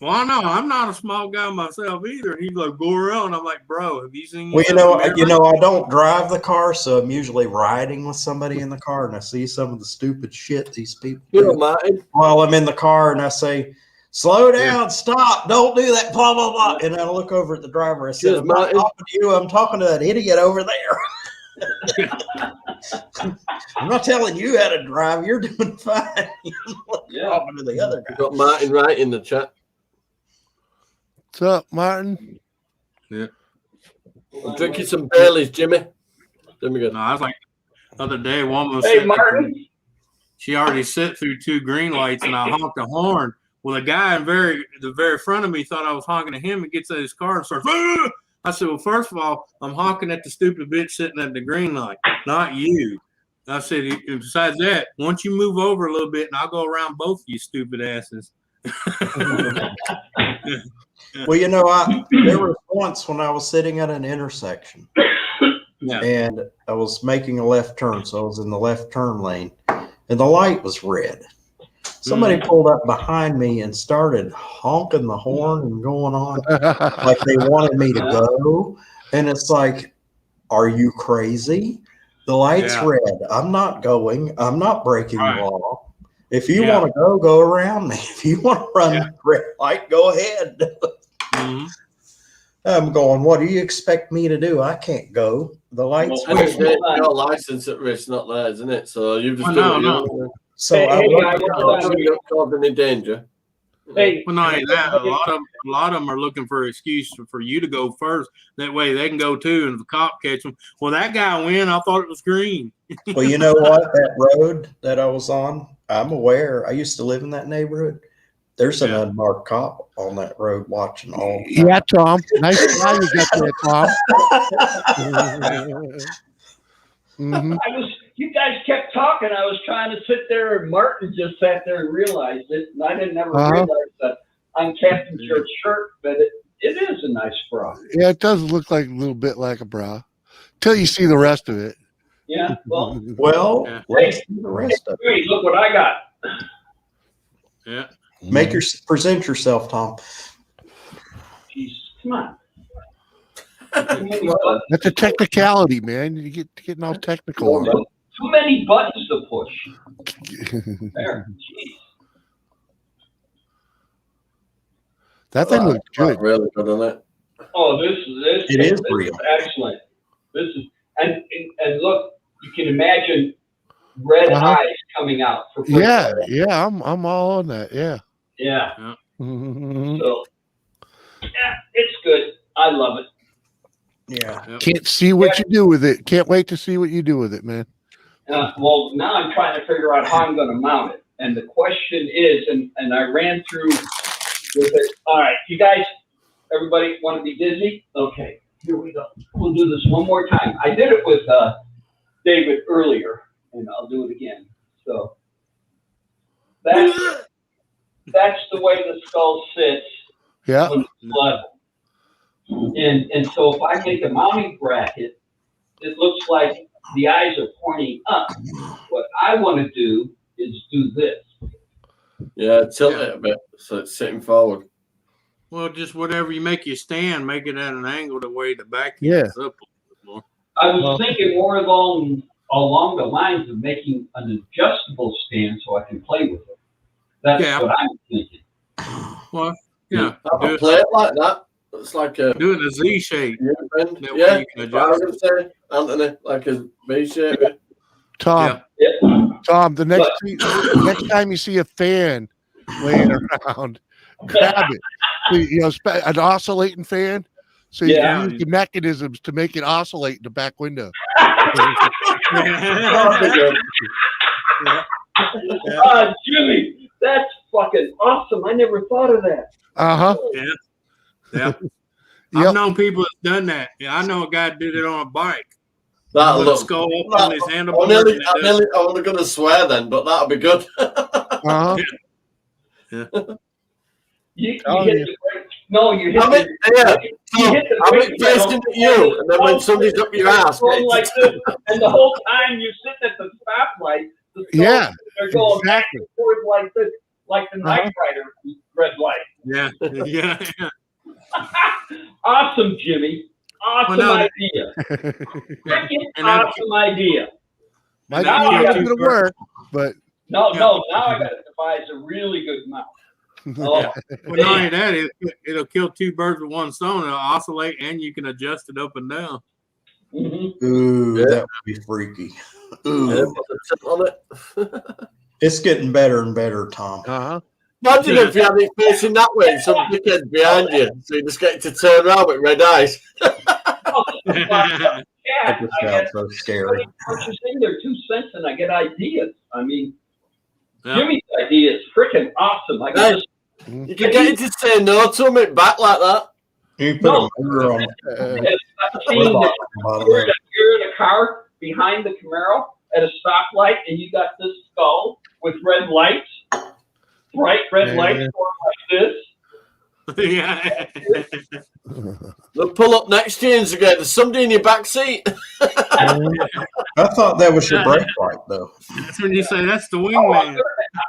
Well, no, I'm not a small guy myself either. He's like, go around. I'm like, bro, have you seen Well, yourself in the mirror? I don't drive the car, so I'm usually riding with somebody in the car, and I see some of the stupid shit these people You know, do Martin. while I'm in the car, and I say, slow down, stop, don't do that, blah, blah, blah. And I look over at the driver. I said, Cheers, I'm not Martin. talking to you. I'm talking to that idiot over there. I'm not telling you how to drive. You're doing fine. Yeah. Talking to the other We've guy. got Martin right in the chat. what's up, Martin? I'm drinking some Baileys, Jimmy. There we go. No, I was like, the other day, a woman was Hey, sitting there, Martin. she already sit through 2 green lights, and I honked a horn. Well, the guy in the very front of me thought I was honking at him and gets out of his car and starts, "Ah!" I said, well, first of all, I'm honking at the stupid bitch sitting at the green light, not you. I said, and besides that, once you move over a little bit, and I'll go around both you stupid asses. Well, there was once when I was sitting at an intersection Yeah. and I was making a left turn. So I was in the left turn lane and the light was red. Somebody pulled up behind me and started honking the horn and going on like they wanted me to go. And it's like, are you crazy? The light's Yeah. red. I'm not going. I'm not breaking Right. law. If you Yeah. want to go around me. If you want to run the red light, go ahead. Mhm. I'm going, what do you expect me to do? I can't go. The lights. And it's your license at risk, not theirs, isn't it? So you've just Well, done no, what you So Hey, I hey, looked I at was, those. You're not causing any danger. Hey, Well, not only that, a lot of them are looking for an excuse for you to go first. That way they can go too, and if the cop catch them, well, that guy win. I thought it was green. Well, you know what? That road that I was on, I'm aware. I used to live in that neighborhood. There's an Yeah. unmarked cop on that road watching all. Yeah, Tom. Nice try you got there, Tom. Mhm. You guys kept talking. I was trying to sit there, and Martin just sat there and realized it. And I didn't ever Uh-huh. realize that on Captain Church shirt, but it is a nice bra. Yeah, it does look like a little bit like a bra. Till you see the rest of it. Yeah. Well, Well, Yeah. let's see the rest of it. hey, look what I got. Yeah. Present yourself, Tom. Jeez, come on. That's a technicality, man. You get getting all technical on Too many buttons to push. it. There. Jeez. That thing looks good. Really good, isn't it? Oh, this It is this real. excellent. This is and look, you can imagine red Uh-huh. eyes coming out for Yeah, yeah, I'm all on that. Yeah. Yeah. Mhm. So yeah, it's good. I love it. Yeah. Can't see what you do with it. Can't wait to see what you do with it, man. Well, now I'm trying to figure out how I'm going to mount it. And the question is, and I ran through with it. All right, you guys, everybody want to be dizzy? Okay, here we go. We'll do this one more time. I did it with David earlier, and I'll do it again. So that's the way the skull sits Yeah. when it's level. And so if I make a mounting bracket, it looks like the eyes are pointing up. What I want to do is do this. Yeah, tilt it a bit so it's sitting forward. Well, just whatever you make you stand, make it at an angle the way the back Yeah. is up a little bit more. I was thinking more along the lines of making an adjustable stand so I can play with it. That's Yeah. what I'm thinking. Well, yeah. Have Do a it, plate like that. It's like a do it in a Z shape. bend. That way Yeah, you can that's what I was adjust. gonna say, Anthony, like a V shape. Tom, Yeah. Tom, the next time you see a fan laying around, grab it. You know, an oscillating fan, so you Yeah. can use the mechanisms to make it oscillate in the back window. Jimmy, that's fucking awesome. I never thought of that. Uh-huh. Yeah. Yep. I've known people that's done that. Yeah, I know a guy did it on a bike. That'll Put a look. skull up on his I'm handlebars. and it does- only going to swear then, but that'll be good. Uh-huh. You Oh, hit yeah. the break. No, you hit I'm it, yeah. you hit the I'm brake it facing at you, and then when somebody's up your ass, going like this, and the whole time you're sitting at the stoplight, the skull- Yeah, they're going back exactly. and forth like this, like the Knight Rider red light. Yeah. Yeah. Awesome, Jimmy. Awesome Well, no, idea. Freaking And then- awesome idea. Might Now not I be got able to work, but No, now I got to devise a really good mount. Oh, Well, not only that, it'll kill two birds with one stone. It'll oscillate, and you can adjust it up and down. mhm. Ooh, Yeah. that would be freaky. Ooh, Yeah, put the tip on it. it's getting better and better, Tom. uh-huh. Imagine if you had it facing that way and some dickhead behind you, so you just get to turn around with red eyes. That Yeah, just I sounds get so scary. punches in there 2 cents and I get ideas. I mean, Yeah. Jimmy's idea is freaking awesome. I Hey. can just You can get him to say no to him back like that. You put No. a mirror on I've the seen that bottom you're of in a car behind the Camaro at a stoplight and you got this skull with red lights, bright red Yeah. lights going like this. Yeah. They'll pull up next to you and say, there's somebody in your back seat. I thought that was your brake light, though. That's when you say that's the Oh, wingman.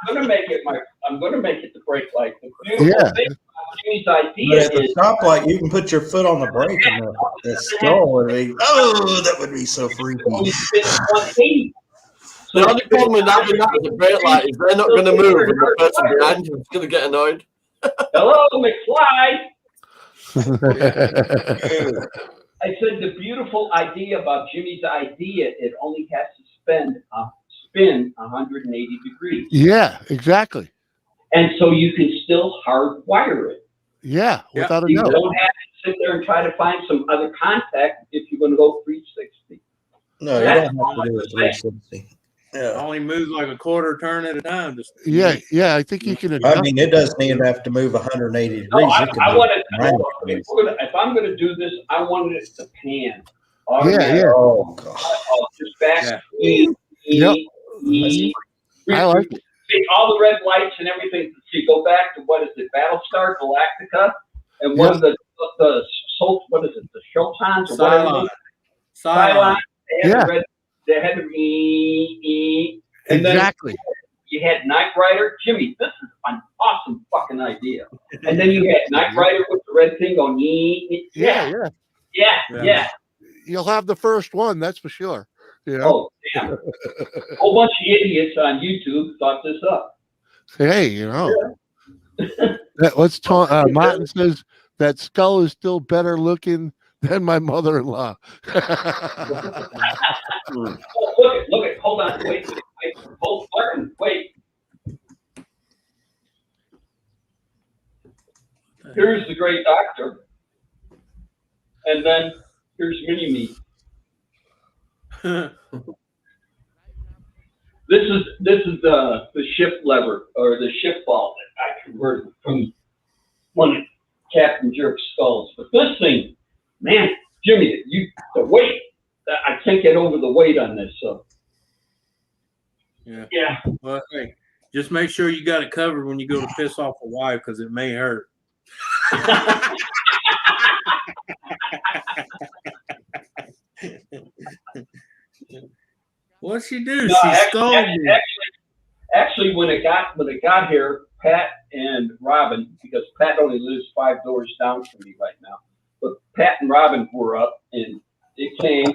I'm gonna make it the brake light. The beautiful Yeah. thing about Jimmy's But idea at the is stoplight, you can put your foot on the brake, and the skull would be. Oh, that would be so freaky. you spin 180. So The only problem with having that as a brake light is they're not going to move and the person behind you is going to get annoyed. hello, McFly. I said the beautiful idea about Jimmy's idea, it only has to spin 180 degrees. Yeah, exactly. And so you can still hardwire it. Yeah, Yeah. without a You doubt. don't have to sit there and try to find some other contact if you're going to go 360. No, you don't have to do a 360. Yeah. Only moves like a quarter turn at a time. Just Yeah, I think you can I adjust. mean, it doesn't even have to move 180 degrees. No, It can I move want it. 90 degrees. If I'm going to do this, I want it to pan. Yeah. Oh, God. Just back. Yeah. Yep. I like it. See, all the red lights and everything. See, go back to what is it, Battlestar Galactica, and one of the what is it, the Showtons or whatever. it is? Cylon. They had the red. They had the and then Exactly. you had Knight Rider. Jimmy, this is an awesome fucking idea. And then you had Knight Rider with the red thing going. Yeah. Yeah. You'll have the first one, that's for sure. You know? Oh, damn. A whole bunch of idiots on YouTube thought this up. Hey, you know. Martin says that skull is still better looking than my mother-in-law. Oh, look it. Hold on. Wait. Hold, Martin, wait. Here's the great doctor. And then here's Mini-Me. This is the shift lever or the shift ball that I converted from one of Captain Jerk's skulls. But this thing, man, Jimmy, the weight, I can't get over the weight on this. So yeah. Well, hey, just make sure you got it covered when you go to piss off a wife because it may hurt. What'd she do? No, She scolded me. Actually, when it got here, Pat and Robin, because Pat only lives 5 doors down from me right now, but Pat and Robin were up and it came,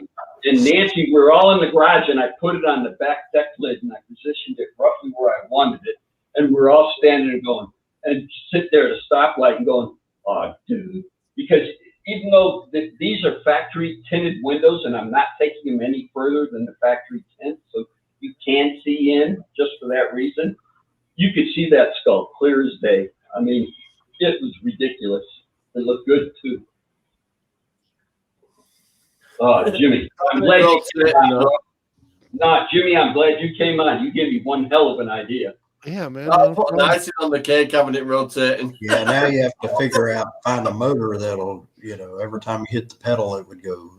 and Nancy, we were all in the garage, and I put it on the back deck lid and I positioned it roughly where I wanted it, and we were all standing and going, and sit there at a stoplight and going, oh, dude, because even though these are factory tinted windows, and I'm not taking them any further than the factory tint, so you can see in just for that reason, you could see that skull clear as day. I mean, it was ridiculous. It looked good too. Oh, Jimmy, I'm glad you came on, bro. Nah, Jimmy, I'm glad you came on. You gave me one hell of an idea. Yeah, man. I'll put an icing on the cake, having it rotating. Yeah, now you have to figure out, find a motor that'll, every time you hit the pedal, it would go.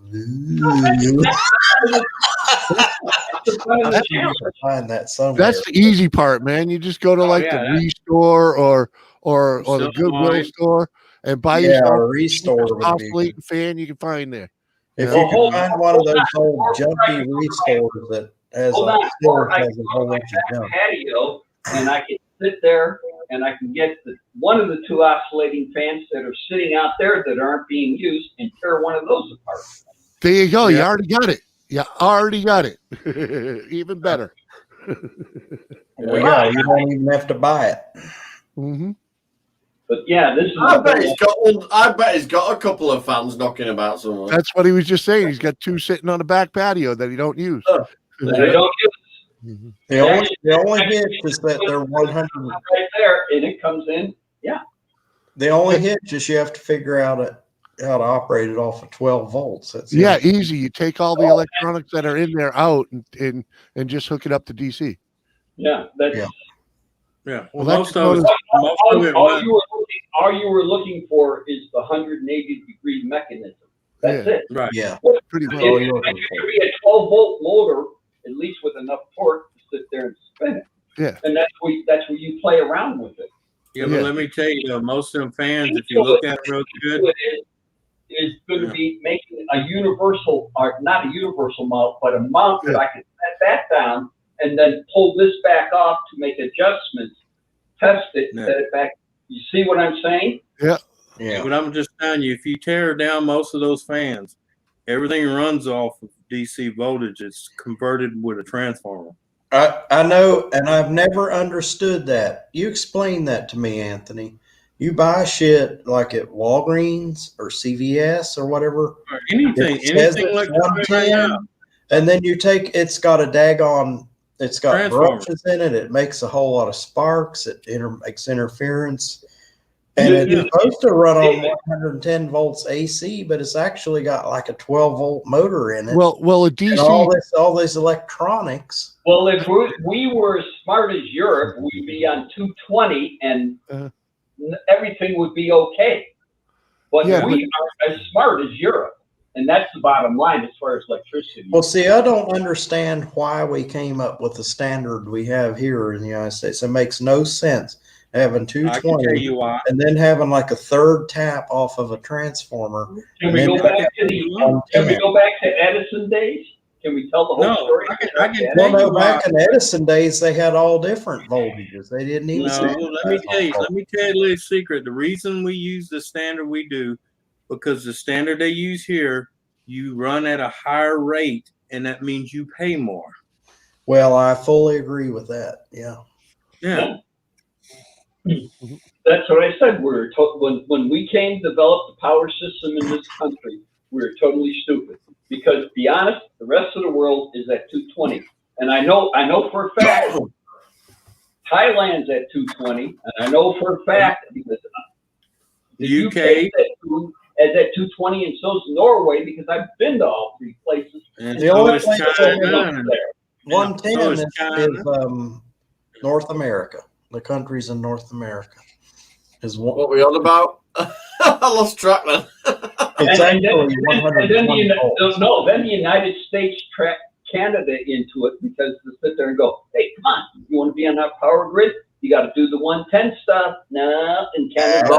Find that somewhere. That's the easy part, man. You just go to like the Restore or the Goodwill store and buy yourself a Restore would be oscillating fan you can find there. If Yeah. you can find one of those old jumpy Restores that has Hold a on, still I has can a whole go to bunch of that jump. patio and I can sit there and I can get one of the two oscillating fans that are sitting out there that aren't being used and tear one of those apart. There you go. You Yeah. already got it. You already got it. Even better. Well, yeah, you don't even have to buy it. Mm-hmm. But yeah, this is. I bet he's got one. I bet he's got a couple of fans knocking about somewhere. That's what he was just saying. He's got two sitting on the back patio that he don't use. Oh. They don't use Mhm. The only hitch is that they're 100. it right there, and it comes in. The only hitch is you have to figure out how to operate it off of 12 volts. That's the Yeah, only- easy. You take all the electronics that are in there out and just hook it up to DC. Yeah, that's. Yeah. Yeah. Well, Well, that's most of it. All you were looking for is the 180-degree mechanism. That's it. Right. Yeah. Pretty It, well. Oh, you're it should be a 12-volt motor, at least with enough torque to sit there and spin it. Yeah. And that's where you play around with it. Yeah, Yeah. but let me tell you, most of them fans, if you look at it real good, Is going to be making a universal, or not a universal mount, but a mount that I can set that down and then pull this back off to make adjustments, test it, Yeah. set it back. You see what I'm saying? Yeah. but I'm just telling you, if you tear down most of those fans, everything runs off of DC voltage. It's converted with a transformer. I know, and I've never understood that. You explain that to me, Anthony. You buy shit like at Walgreens or CVS or whatever. Or anything, It says anything it's like that right 110, now. and then it's got a daggone, it's got Transformer. brushes in it. It makes a whole lot of sparks. It makes interference. And it's Yeah. supposed to run on 110 volts AC, but it's actually got like a 12-volt motor in it. Well, a and DC. all this electronics. Well, if we were as smart as Europe, we'd be on 220 and everything would be okay. But Yeah, we aren't as smart as Europe. And that's the bottom line as far as electricity. Well, see, I don't understand why we came up with the standard we have here in the United States. It makes no sense having I can tell 220 you why. and then having like a third tap off of a transformer. Can we go back to Edison days? Can we tell the whole No, story? I can Well, tell no, you why. back in Edison days, they had all different voltages. They didn't even. No, say let me tell you a little secret. The reason we use the standard we do, because the standard they use here, you run at a higher rate, and that means you pay more. Well, I fully agree with that. Yeah. Yeah. That's what I said. When we came to develop the power system in this country, we were totally stupid. Because to be honest, the rest of the world is at 220. And I know for a fact Thailand's at 220, and I know for a fact because The UK is at 220, and so's Norway, because I've been to all three places. and The so only is place China. 110 so is, is China. North America. The countries in North America is one. What we on about? I lost track then. It's And then actually 120 volts. then the United States tracked Canada into it because to sit there and go, hey, come on, you want to be on that power grid? You got to do the 110 stuff. No, in Canada.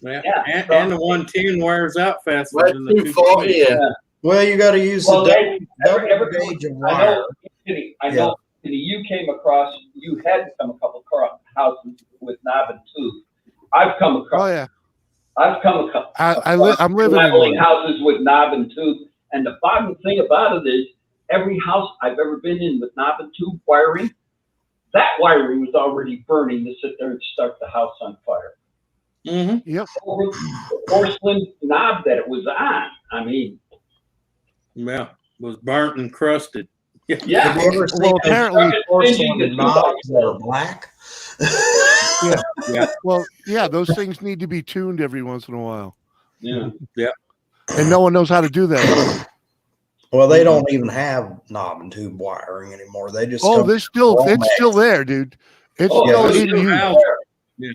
Yeah. Yeah. And the 110 wears out faster We're than the 240 here. Well, you got to use Well, the double every- gauge of I wire. know, I know, you came across, you had to come across houses with knob and tube. I've come Oh across, yeah. I'm I'm living in leveling one. houses with knob and tube. And the bottom thing about it is, every house I've ever been in with knob and tube wiring, that wiring was already burning to sit there and start the house on fire. Mm-hmm. Yep. Over the porcelain knob that it was on. I mean, Yeah, was burnt and crusted. yeah. Have you ever seen Well, those apparently- porcelain knobs that are black? Well, yeah, those things need to be tuned every once in a while, Yeah. and no one knows how to do that. Well, they don't even have knob and tube wiring anymore. They just Oh, come- it's still there, dude. It's Oh, still yeah, in it's use. there. Yeah.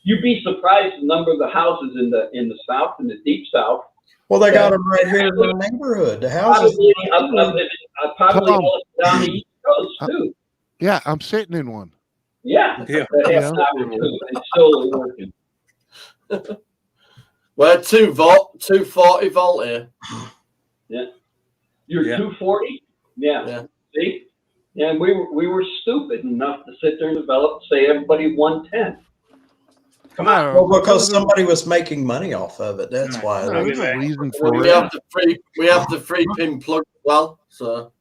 You'd be surprised the number of the houses in the South, in the deep South. well, they got them right here in the neighborhood. The houses. Probably Tom. all down the East Coast too. Yeah, I'm sitting in one. Yeah. Yeah. That Yeah. has knob too. It's still working. We're 240 volt here. You're Yeah. 240? Yeah. Yeah. See? And we were stupid enough to sit there and develop, say everybody 110. Come on. Well, because somebody was making money off of it. That's why. No, there's a reason for We it. have the free pin plug as well. So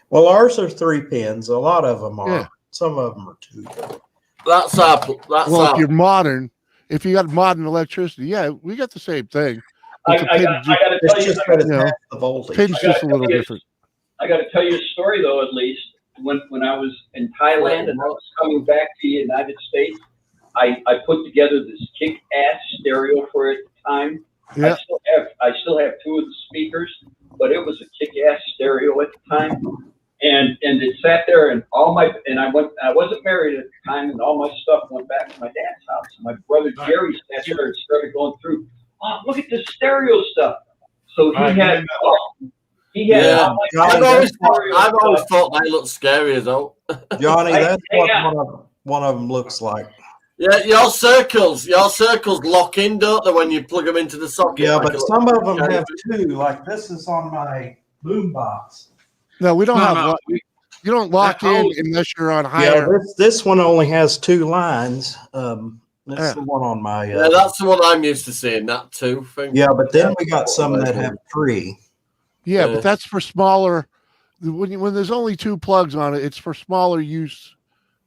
Well, ours are 3 pins. A lot of them are. Yeah. Some of them are 2. that's our Well, if you're modern, if you got modern electricity, yeah, we got the same thing. I But the gotta pin's tell you, It's just that it's You know, half the voltage. pin's just a little different. I got to tell you a story though. At least when I was in Thailand and I was coming back to the United States, I put together this kick-ass stereo for it at the time. Yeah. I still have 2 of the speakers, but it was a kick-ass stereo at the time. And it sat there and I wasn't married at the time, and all my stuff went back to my dad's house. And my brother Jerry sat there and started going through, oh, look at this stereo stuff. So he had Yeah. all my I've always stereo stuff. thought they look scary as hell. Johnny, that's Hang what on. one of them looks like. Yeah, your circles lock in, don't they, when you plug them into the socket? Yeah, like but a- some of them have 2. Like this is on my boom box. No, we don't have. No, You don't lock That in hole- unless you're on Yeah, higher. this one only has 2 lines. That's Yeah. the one on my. Yeah, that's the one I'm used to seeing. That too thing. Yeah, but then we got some that have 3. Yeah, Yeah. but that's for smaller. When there's only 2 plugs on it, it's for smaller use.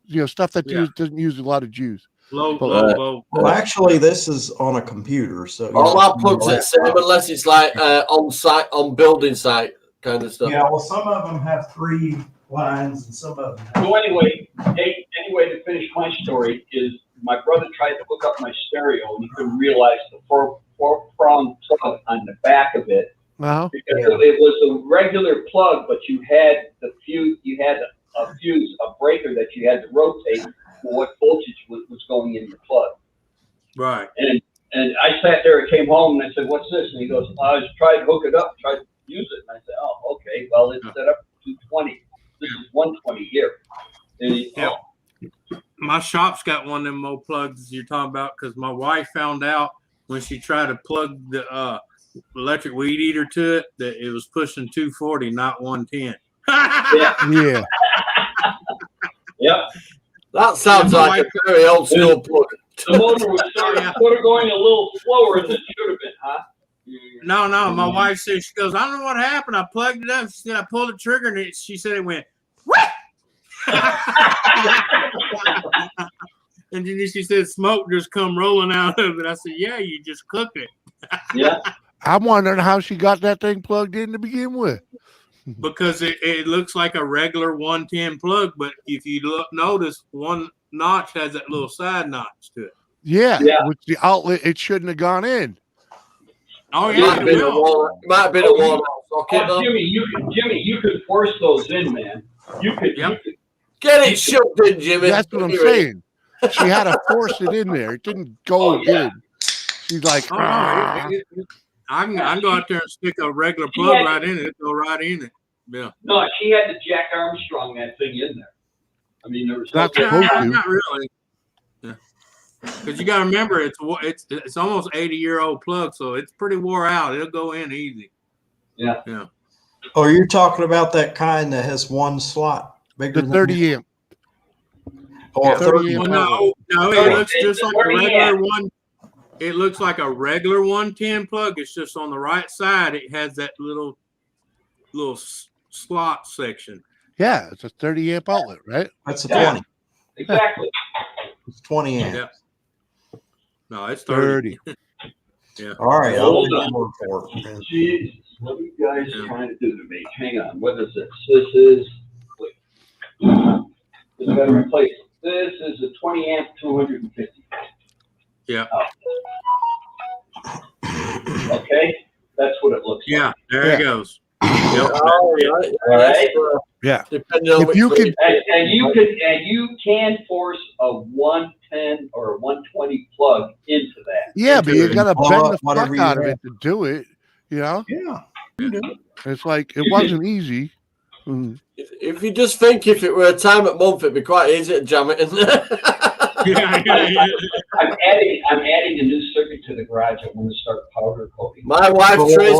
You know, stuff that Yeah. doesn't use a lot of juice. Low, But- low, low. Well, actually, this is on a computer, so All our plugs are the same unless it's like on site, on building site kind of stuff. Yeah, well, some of them have 3 lines, and some of them. So anyway, to finish my story is my brother tried to hook up my stereo and he couldn't realize the four-prong plug on the back of it Uh-huh. because it was a regular plug, but you had the fuse, a breaker that you had to rotate for what voltage was going in the plug. Right. And I sat there and came home and I said, "What's this?" And he goes, "I just tried to hook it up, tried to use it." And I said, "Oh, okay. Well, it's set up for 220. This is 120 here." And he, Yeah. My shop's got one of them old plugs you're talking about because my wife found out when she tried to plug the electric weed eater to it that it was pushing 240, not 110. Yeah. Yep. That sounds Yeah, like a very old school plug. The motor was sort of going a little slower than it should have been, huh? No, my wife said, she goes, I don't know what happened. I plugged it up. She said, I pulled the trigger and she said it went, and then she said, smoke just come rolling out of it. I said, yeah, you just cooked it. Yeah. I'm wondering how she got that thing plugged in to begin with. Because it looks like a regular 110 plug, but if you notice, one notch has that little side notch to it. Yeah. Yeah. Which the outlet, it shouldn't have gone in. Oh, Might yeah, have it been a will. wall. Might have been a wall socket. Oh, though. Jimmy, you could force those in, man. You could. Yep. Get it shoved in, Jimmy. That's what I'm saying. She had to force it in there. It didn't go Oh, yeah. good. She's like, Oh, "Ah." I can go out there and stick a regular She plug had- right in it. It'll go right in it. Yeah. No, she had to Jack Armstrong that thing in there. I mean, there was Not no- supposed to. Not really. Yeah. Because you got to remember, it's almost 80-year-old plug, so it's pretty wore out. It'll go in easy. Yeah. Yeah. Oh, you're talking about that kind that has 1 slot bigger The than 30 amp. Oh, 30 Well, amp. no, it looks just like a regular one. It looks like a regular 110 plug. It's just on the right side. It has that little slot section. Yeah, it's a 30 amp outlet, right? That's a Yeah. 20. Exactly. It's 20 amps. Yeah. No, it's 30. 30. Yeah. All right, I'll Hold be on. more for it. Jesus, what are you guys Yeah. trying to do to me? Hang on, what is this? This is, wait. This gotta replace, this is a 20 amp, 250. Yeah. Okay, that's what it looks like. Yeah, there Yeah. it goes. Yep. All right. All right. Yeah. Depending on If which you way can- And you can force a 110 or a 120 plug into that. Yeah, but you it. gotta Blow bend up the whatever fuck you out of have. it to do it. You know, Yeah. You do. it's like it wasn't easy. If you just think if it were a time at month, it'd be quite easy to jam it in there. Yeah. I'm adding a new circuit to the garage. I want to start powder coating. My wife But Tracy,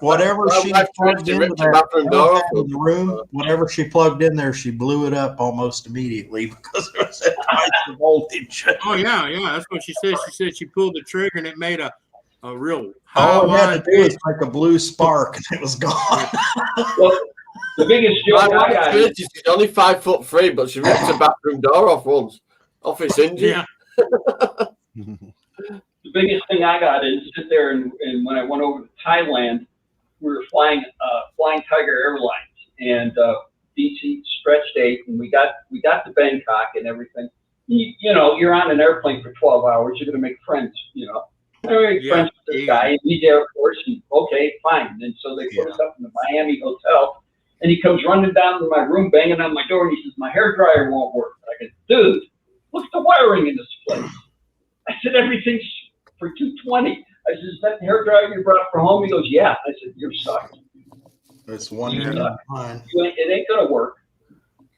whatever my she wife plugged Tracy into ripped the there, bathroom door off. in the room, whatever she plugged in there, she blew it up almost immediately because it was at twice the voltage. Oh yeah, yeah. That's what she said. She said she pulled the trigger and it made a real high All it had line. to do was make a blue spark and it was gone. Well, the biggest My joke I wife got is Tracy, she's only 5'3", but she ripped the bathroom door off once, off its hinges. Yeah. the biggest thing I got is sit there and when I went over to Thailand, we were flying Tiger Airlines and DC stretch date, and we got to Bangkok and everything. You know, you're on an airplane for 12 hours. You're gonna make friends. You know, I made Yeah. friends with this guy, and he's Air Force, and okay, fine. And so they put us up in the Miami hotel, and he comes running down to my room, banging on my door, and he says, "My hair dryer won't work." I go, "Dude, look at the wiring in this place." I said, "Everything's for 220. I said, "Is that the hair dryer you brought from home?" He goes, "Yeah." I said, "You're stuck. It's one Yeah. line. It ain't gonna work."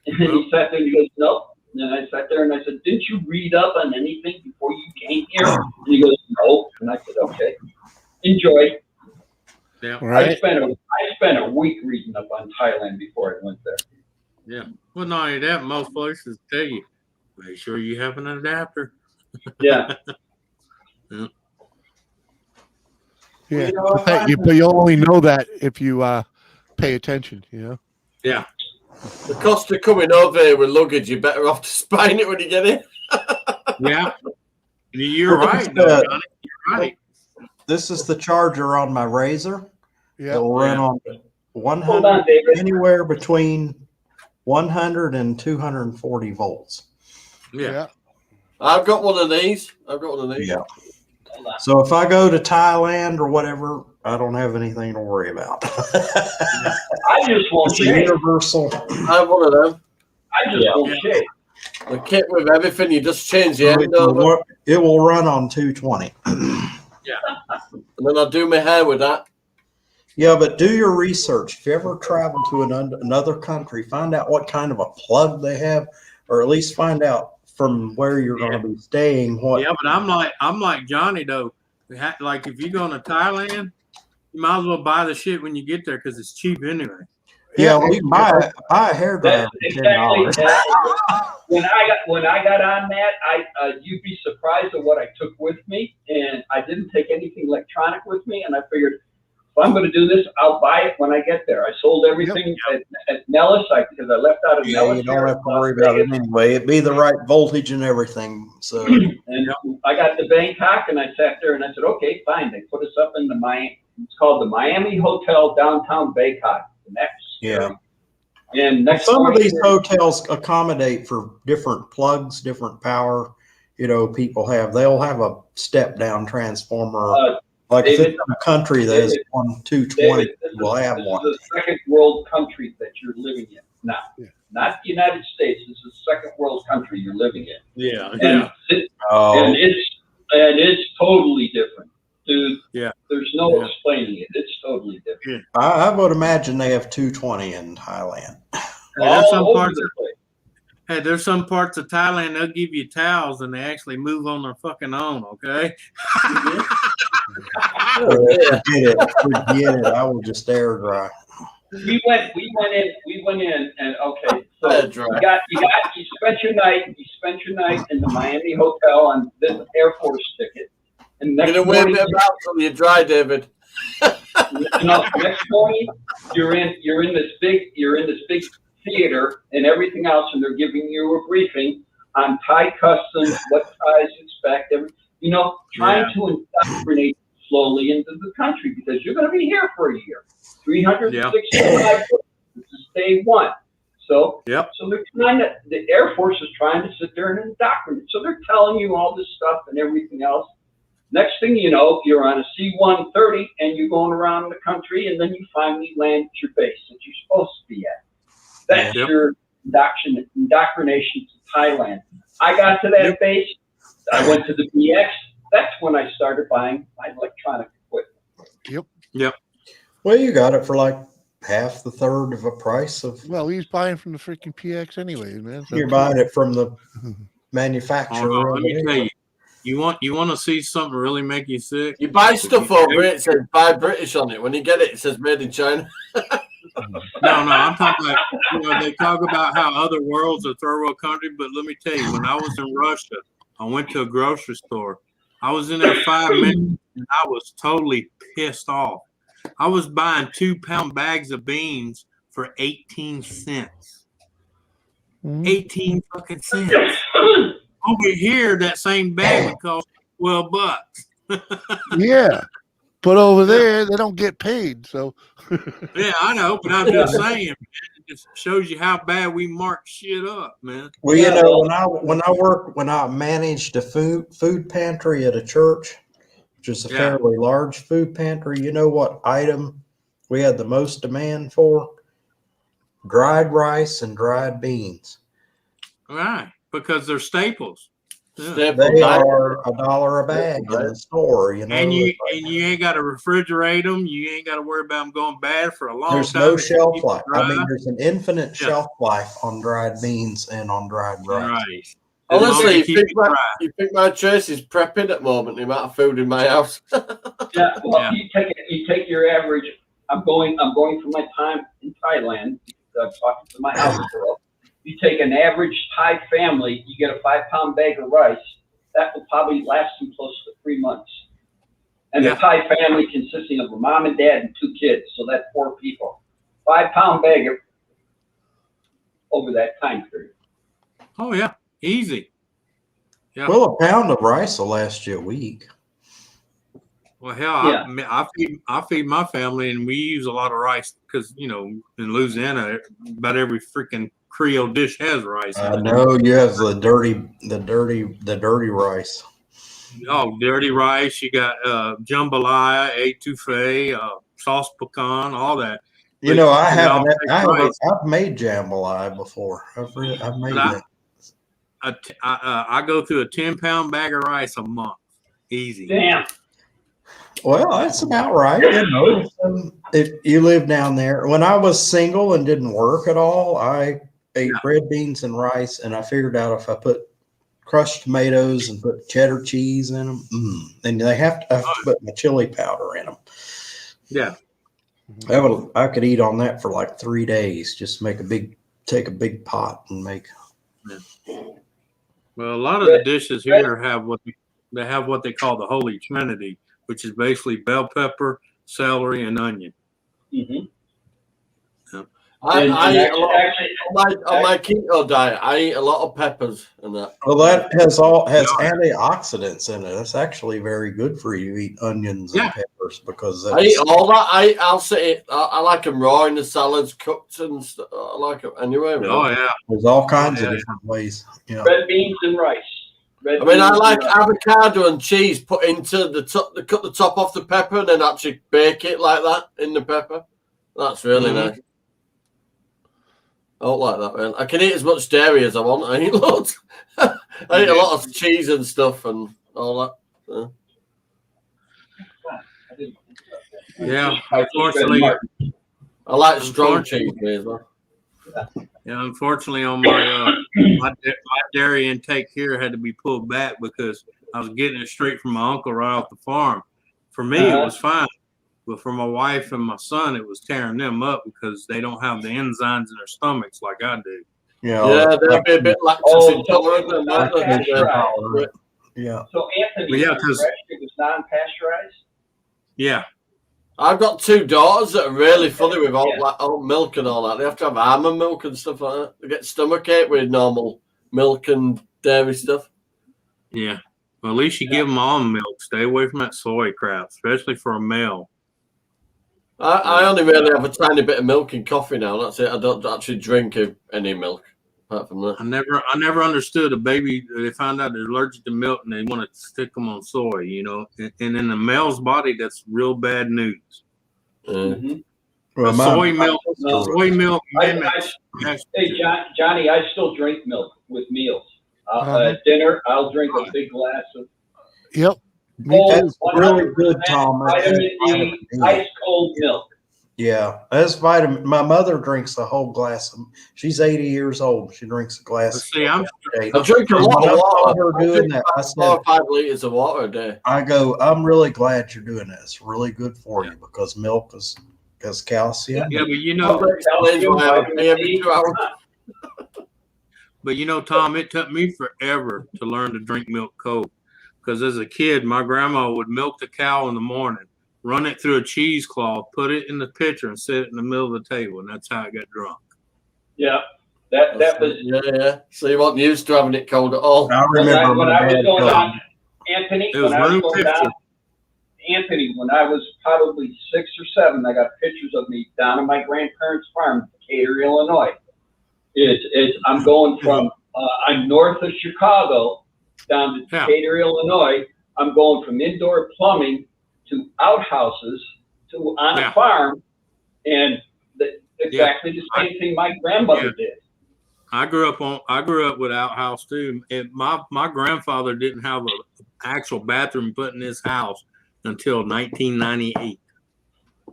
And he sat there and he goes, "Nope." And I sat there and I said, "Didn't you read up on anything before you came here?" And he goes, "No." And I said, "Okay, enjoy." Yeah. Right? I spent a week reading up on Thailand before I went there. Yeah. Well, not only that, most places tell you, make sure you have an adapter. Yeah. Yeah. You know, But you only know that if you pay attention. You know. Yeah. The cost of coming over here with luggage, you're better off to spine it when you get in. Yeah. You're Well, right, it's, though, Johnny. You're right. This is the charger on my Razor. Yeah. It'll run Yeah. on hold 100, on, David. anywhere between 100 and 240 volts. Yeah. I've got one of these. Yeah. Hold on. So if I go to Thailand or whatever, I don't have anything to worry about. I just won't It's a shave. universal. I have one of them. I just won't Yeah. shave. The kit with everything, you just change the end over, It will run on 220. and then I do my hair with that. Yeah, but do your research. If you ever travel to another country, find out what kind of a plug they have, or at least find out from where you're going to be staying. What? Yeah, but I'm like Johnny though. Like if you're going to Thailand, you might as well buy the shit when you get there because it's cheap anyway. Yeah, well, you can buy a hairdryer That's for exactly $10. that. When I got on that, you'd be surprised at what I took with me, and I didn't take anything electronic with me. And I figured, if I'm going to do this, I'll buy it when I get there. I sold everything at Nellis because I left out of Yeah, Nellis. you don't have to worry about it anyway. It'd be the right voltage and everything. So And I got to Bangkok, and I sat there, and I said, "Okay, fine." They put us up in the Miami. It's called the Miami Hotel downtown Bangkok. And that's yeah. And next Some of morning- these hotels accommodate for different plugs, different power. You know, people they'll have a step down transformer. Like if David, it's in a country that has one 220, David, this we'll have is one. the second world country that you're living in. Now, Yeah. not the United States. This is the second world country you're living in. Yeah. And, Oh, and it's totally different, dude. Yeah. There's no Yeah. explaining it. It's totally different. I would imagine they have 220 in Thailand. There's some All over parts the of, place. hey, there's some parts of Thailand they'll give you towels and they actually move on their fucking own. Okay. Forget it. I will just air dry. We went in, and okay. So Air dry. you spent your night in the Miami hotel on this Air Force ticket, and You're next gonna wait a morning, bit about till you dry, David. next morning you're in this big theater and everything else, and they're giving you a briefing on Thai customs, what Thais expect, trying to indoctrinate slowly into the country, because you're going to be here for a year. 365 days. This is day one. So, so they're the Air Force is trying to sit there and indoctrinate. So they're telling you all this stuff and everything else. Next thing you know, you're on a C-130 and you're going around the country, and then you finally land at your base that you're supposed to be at. That's your indoctrination to Thailand. I got to that base. I went to the BX. That's when I started buying my electronic equipment. Yep. Well, you got it for like half the third of a price of. Well, he's buying from the freaking PX anyway, man. So You're buying it from the manufacturer. Let me tell you. You want to see something really make you sick? You buy stuff over it says buy British on it. When you get it, it says made in China. No, I'm talking about, they talk about how other worlds are third world country, but let me tell you, when I was in Russia, I went to a grocery store. I was in there 5 minutes and I was totally pissed off. I was buying 2-pound bags of beans for 18 cents. 18 fucking cents. Over here, that same bag would cost $12. yeah, but over there they don't get paid. So Yeah, I know, but I'm just saying, man, it just shows you how bad we mark shit up, man. Well, when I managed a food pantry at a church, which is a fairly large food pantry, you know what item we had the most demand for? Dried rice and dried beans. All right, because they're staples. They are $1 a bag in the store, And you ain't got to refrigerate them. You ain't got to worry about them going bad for a long time. There's no shelf life. I mean, there's an infinite shelf life on dried beans and on dried rice. Right. Honestly, you think my choice is prepping at the moment, the amount of food in my house. You take your average. I'm going for my time in Thailand. I'm talking to my house girl. You take an average Thai family, you get a 5-pound bag of rice. That will probably last them close to 3 months. And the Thai family consisting of a mom and dad and 2 kids, so that's 4 people. 5-pound bag over that time period. Oh yeah, easy. Yeah. Well, a pound of rice will last you a week. Well, hell, I feed my family, and we use a lot of rice because in Louisiana, about every freaking Creole dish has rice. I know you have the dirty rice. Oh, dirty rice. You got jambalaya, etouffee, sauce pecan, all that. I've made jambalaya before. I've made that. I go through a 10-pound bag of rice a month. Easy. Damn. Well, that's about right. If you live down there, when I was single and didn't work at all, I ate red beans and rice, and I figured out if I put crushed tomatoes and put cheddar cheese in them, and I have to put my chili powder in them. Yeah. I could eat on that for like 3 days. Just take a big pot and make. Yeah. Well, a lot of the dishes here have what they call the Holy Trinity, which is basically bell pepper, celery, and onion. Mm-hmm. Yeah. On my keto diet, I eat a lot of peppers and that. Well, that has antioxidants in it. That's actually very good for you. Eat onions and peppers because I eat all that. I'll say I like them raw in the salads, cooked and stuff. I like them anyway. Oh yeah, there's all kinds of different ways. Red beans and rice. I like avocado and cheese put into the top. They cut the top off the pepper and then actually bake it like that in the pepper. That's really nice. I don't like that, man. I can eat as much dairy as I want. I eat loads. I eat a lot of cheese and stuff and all that. Yeah, unfortunately, I like strong cheese as well. Yeah, unfortunately, on my my dairy intake here had to be pulled back because I was getting it straight from my uncle right off the farm. For me, it was fine, but for my wife and my son, it was tearing them up because they don't have the enzymes in their stomachs like I do. Yeah, they'll be a bit lactose intolerant. Yeah. So Anthony, because it was non-pasteurized. Yeah. I've got 2 daughters that are really funny with all milk and all that. They have to have almond milk and stuff like that. They get stomachache with normal milk and dairy stuff. Yeah. Well, at least you give them almond milk. Stay away from that soy crap, especially for a male. I only really have a tiny bit of milk in coffee now. That's it. I don't actually drink any milk apart from that. I never understood a baby. They find out they're allergic to milk and they want to stick them on soy. And in the male's body, that's real bad news. Mhm. Well, Soy my- milk. Hey, Johnny, I still drink milk with meals. At dinner, I'll drink a big glass of Yep. Me cold, too. That's really good, 100% Tom. vitamin D, ice cold milk. Yeah, that's vitamin. My mother drinks a whole glass. She's 80 years old. She drinks a glass. See, I'm every day. I drink a lot When of I saw water. her doing that, I 4 said, or 5 liters of water a day. I go, I'm really glad you're doing that. It's really good for you because milk has calcium. yeah, but That explains why I pee every 2 hours. Tom, it took me forever to learn to drink milk cold. Because as a kid, my grandma would milk the cow in the morning, run it through a cheesecloth, put it in the pitcher, and set it in the middle of the table, and that's how I got drunk. Yeah, that was Yeah. So you weren't used to having it cold at all. I remember when my I was dad going told on, me. Anthony. It was When I was room going 50. down, Anthony, when I was probably 6 or 7, I got pictures of me down at my grandparents' farm, Decatur, Illinois. I'm going from I'm north of Chicago down to Yeah. Decatur, Illinois. I'm going from indoor plumbing to outhouses to on Yeah. a farm, and exactly the same thing my grandmother did. I grew up with outhouse too. And my grandfather didn't have an actual bathroom put in his house until 1998.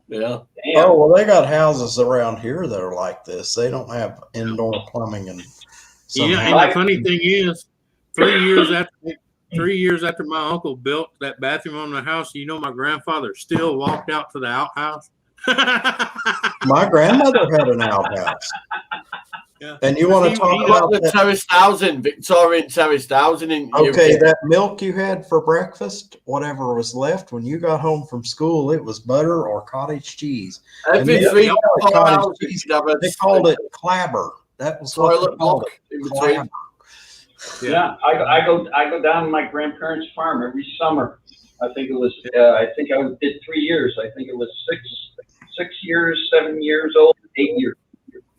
Yeah. Damn. Oh, well, they got houses around here that are like this. They don't have indoor plumbing and some And the funny thing is, 3 years after my uncle built that bathroom on the house, my grandfather still walked out to the outhouse. My grandmother had an outhouse. Yeah. And you want to talk You about got the that? terraced housing, Victorian terraced housing in Okay, UK. that milk you had for breakfast, whatever was left when you got home from school, it was butter or cottage cheese. Every and 3 they to call it 4 cottage hours, cheese. you'd have a They called it clabber. That was what toilet they called block it. in between. Clabber. Yeah, I go down to my grandparents' farm every summer. I think I did 3 years. I think it was 6 years, 7 years old, 8 years,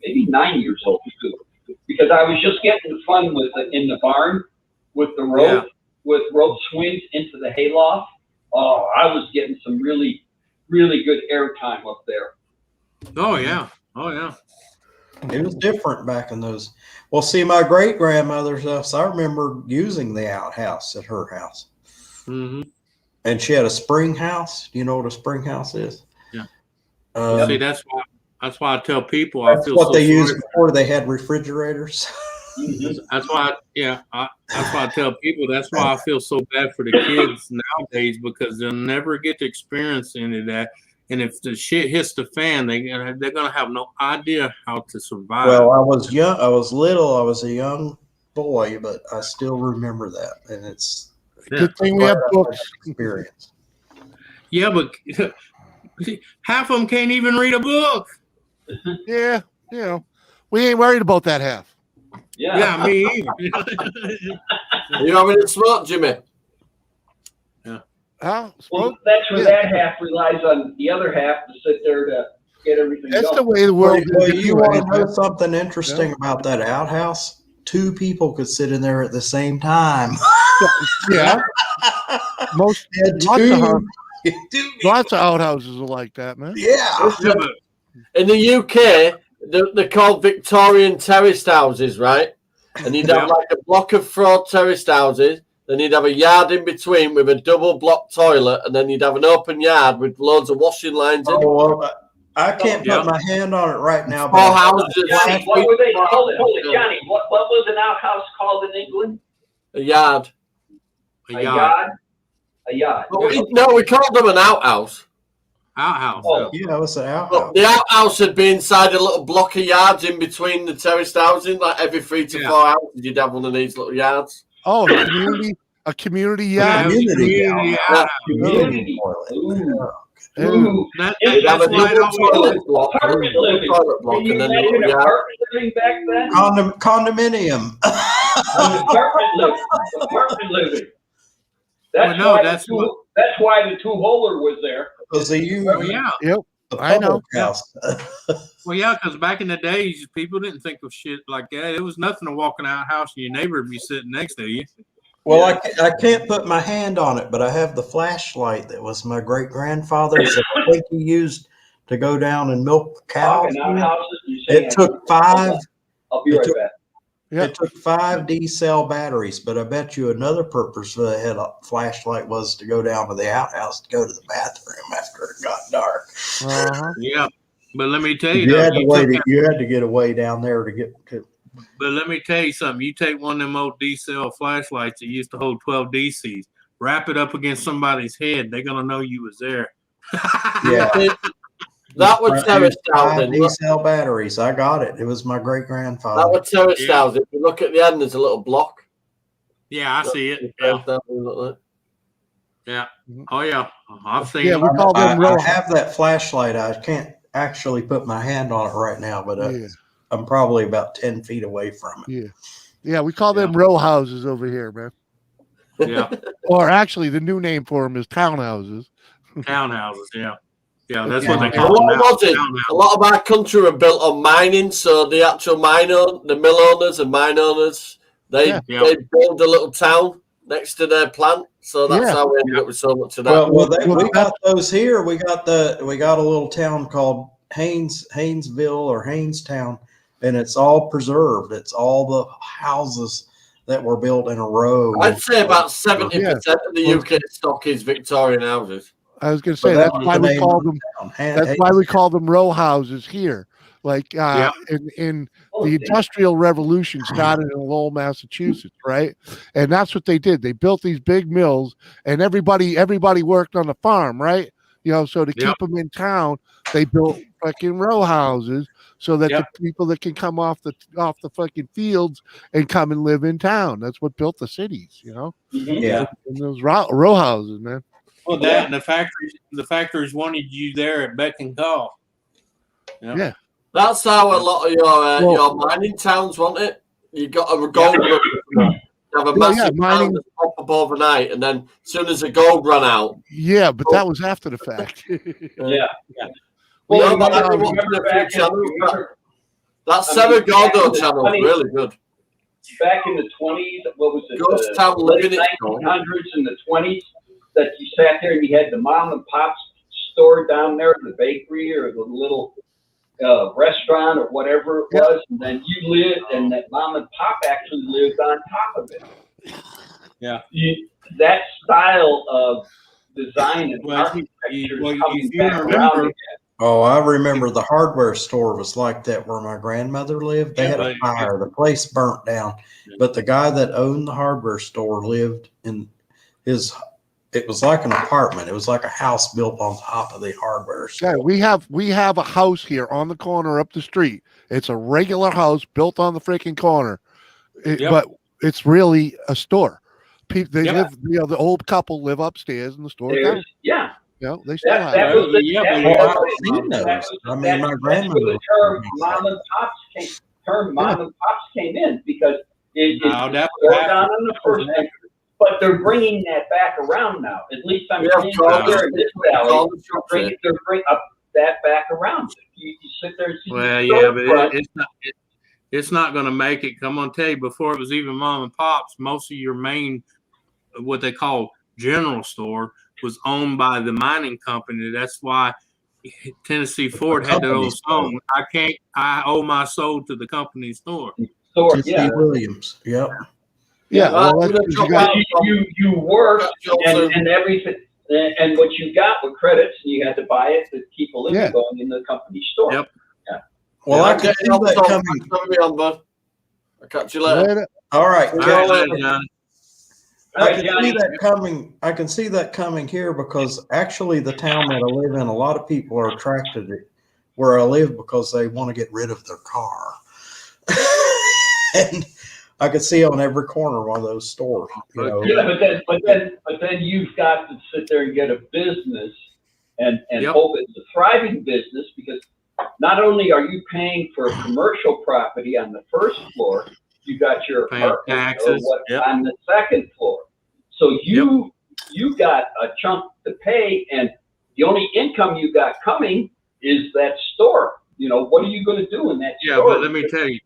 maybe 9 years old too. Because I was just getting fun in the barn with the rope, with rope swings into the hayloft. Oh, I was getting some really, really good air time up there. Oh yeah. It was different back in those. Well, see, my great grandmother's house, I remember using the outhouse at her house. Mm-hmm. And she had a spring house. Do you know what a spring house is? Yeah. See, that's why I tell people I That's feel what so they used sorry. before they had refrigerators. That's why, that's why I tell people. That's why I feel so bad for the kids nowadays, because they'll never get to experience any of that. And if the shit hits the fan, they're gonna have no idea how to survive. Well, I was young. I was little. I was a young boy, but I still remember that, and it's Good thing we have books. experience. Yeah, but half of them can't even read a book. Yeah, we ain't worried about that half. Yeah. Yeah, me either. Are you having a smoke, Jimmy? Huh? Well, that's where that half relies on the other half to sit there to get everything That's going. the way the world Well, is. you want to anyway. know something interesting about that outhouse? 2 people could sit in there at the same time. Yeah. Most They had lots of, 2 house, people. lots of outhouses are like that, man. Yeah. Yeah, but In the UK, they're called Victorian terraced houses, right? And you'd have like a block of 4 terraced houses. Then you'd have a yard in between with a double block toilet, and then you'd have an open yard with loads of washing lines in. Oh, well, I can't Yeah. put my hand on it right now. 4 But houses. Johnny, what were they? Hold it, Johnny. What was an outhouse called in England? A yard. a A yacht, yard. A yard. No, we called them an outhouse. outhouse. Oh. yeah, it was an But outhouse. the outhouse would be inside a little block of yards in between the terraced housing. Like every 3 to 4 houses, you'd have one of these little yards. Oh, a community Yeah, yard. Community community outhouse. outhouse. Community toilet. Ooh. Ooh, That, They'd have that's a why it double always, toilet block, Apartment living. toilet block, Can you and then imagine yeah, apartment living back then? Condominium. Apartment living. That's Well, no, why that's that's why the two-holer was there. Because they use well, yeah. Yep. the I know. public house. Well, yeah, because back in the days, people didn't think of shit like that. It was nothing to walk in our house and your neighbor would be sitting next to you. Well, I can't put my hand on it, but I have the flashlight that was my great grandfather's that I think he used to go down and milk the cows. Talking out houses, you say It took five. I'll be right back. Yeah. It took 5 D-cell batteries, but I bet you another purpose for the head flashlight was to go down to the outhouse to go to the bathroom after it got dark. Uh-huh. Yeah, but let me tell you, You though, had to you wait. took- You had to get away down there to get to. but let me tell you something. You take one of them old D-cell flashlights that used to hold 12 DCs, wrap it up against somebody's head, they're gonna know you was there. Yeah, that was terrace 5 housing. D-cell batteries. I got it. It was my great That grandfather. was terrace Yeah. housing. If you look at the end, there's a little block. Yeah, I see it. Terrace Yeah, housing, look like yeah. Oh yeah, I've seen Yeah, them. we call them row. I have that flashlight. I can't actually put my hand on it right now, but Yeah. I'm probably about 10 feet away from it. Yeah. Yeah, we call them row houses over here, man. Yeah, Or actually, the new name for them is townhouses. townhouses. Yeah, yeah. That's Yeah. what they A call them lot now. was it? A Townhouses. lot of our country were built on mining, so the actual the mill owners and mine owners, they Yeah. Yeah. they build a little town next to their plant. So that's Yeah. how we ended up with so much of that. We got those here. We got a little town called Haynesville or Hanestown, and it's all preserved. It's all the houses that were built in a row. I'd say about 70% of the UK stock is Victorian houses. I was going to But say that that's was why the we name call of the them. town. That's why we call them row houses here. Like in the Industrial Revolution started in Lowell, Massachusetts, right? And that's what they did. They built these big mills, and everybody worked on the farm, right? So to keep them in town, they built fucking row houses so that the people that can come off the fucking fields and come and live in town. That's what built the cities, Yeah. And those row houses, man. Well, that and the factories wanted you there at beck and call. Yeah. That's how a lot of your mining towns want it. You got a gold run. You have a massive mining town that's pop up overnight, and then as soon as the gold run out. Yeah, but that was after the fact. Yeah. Well, Well, I I watched remember a few back in- channels. remember- That I mean, Sarah back in Gordo the channel is 20s really good. Back in the 20s, what was it? Ghost the Town late Living, it's called. 1900s and the 20s, that you sat there and you had the mom and pop store down there, the bakery or the little restaurant or whatever it was, and then you lived, and that mom and pop actually lived on top of it. Yeah. That style of design and Well, architecture well, is coming if you back remember- around again. Oh, I remember the hardware store was like that where my grandmother lived. They Yeah, had a but- fire. The place burnt down. But the guy that owned the hardware store lived in it was like an apartment. It was like a house built on top of the hardware store. Yeah, we have a house here on the corner up the street. It's a regular house built on the freaking corner, but it's really a store. They live, the old couple live upstairs in the store. There's- Yeah. They still have. That was the, Yeah, that but was- I've that seen was- those. that was- I mean, that- my that's grandmother where the term mom and pops came in, because it No, that's started down in the first century. But they're bringing that back around now. At least I'm We have seeing corner- here in this valley. corner shops They're here. bringing up that back around. You sit there and see. Well, the yeah, but storefront. it's not going to make it. I'm going to tell you, before it was even mom and pops, most of your main, what they call general store, was owned by the mining company. That's why Tennessee Ford had that company old song. I owe my soul to the company store. Store, Tennessee yeah. Williams. Yep. Yeah, well, Well, that's, you got, You work Also, and everything, and what you got were credits, and you had to buy it to keep a living Yeah. going in the company store. Yep. Well, I I'm can see getting off that the coming. Thanks for having me on, bud. I'll catch you later. later. All right. All Yeah. right, Johnny. All I right, can Johnny. see that coming. I can see that coming here because actually the town that I live in, a lot of people are attracted to where I live because they want to get rid of their car. And I could see on every corner one of those stores. Yeah, but then you've got to sit there and get a business and Yep. hope it's a thriving business, because not only are you paying for a commercial property on the first floor, you got your Paying apartment taxes, yep. on the second floor. So you got a chunk to pay, and the only income you got coming is that store. You know, what are you going to do in that Yeah, store? but let me tell you,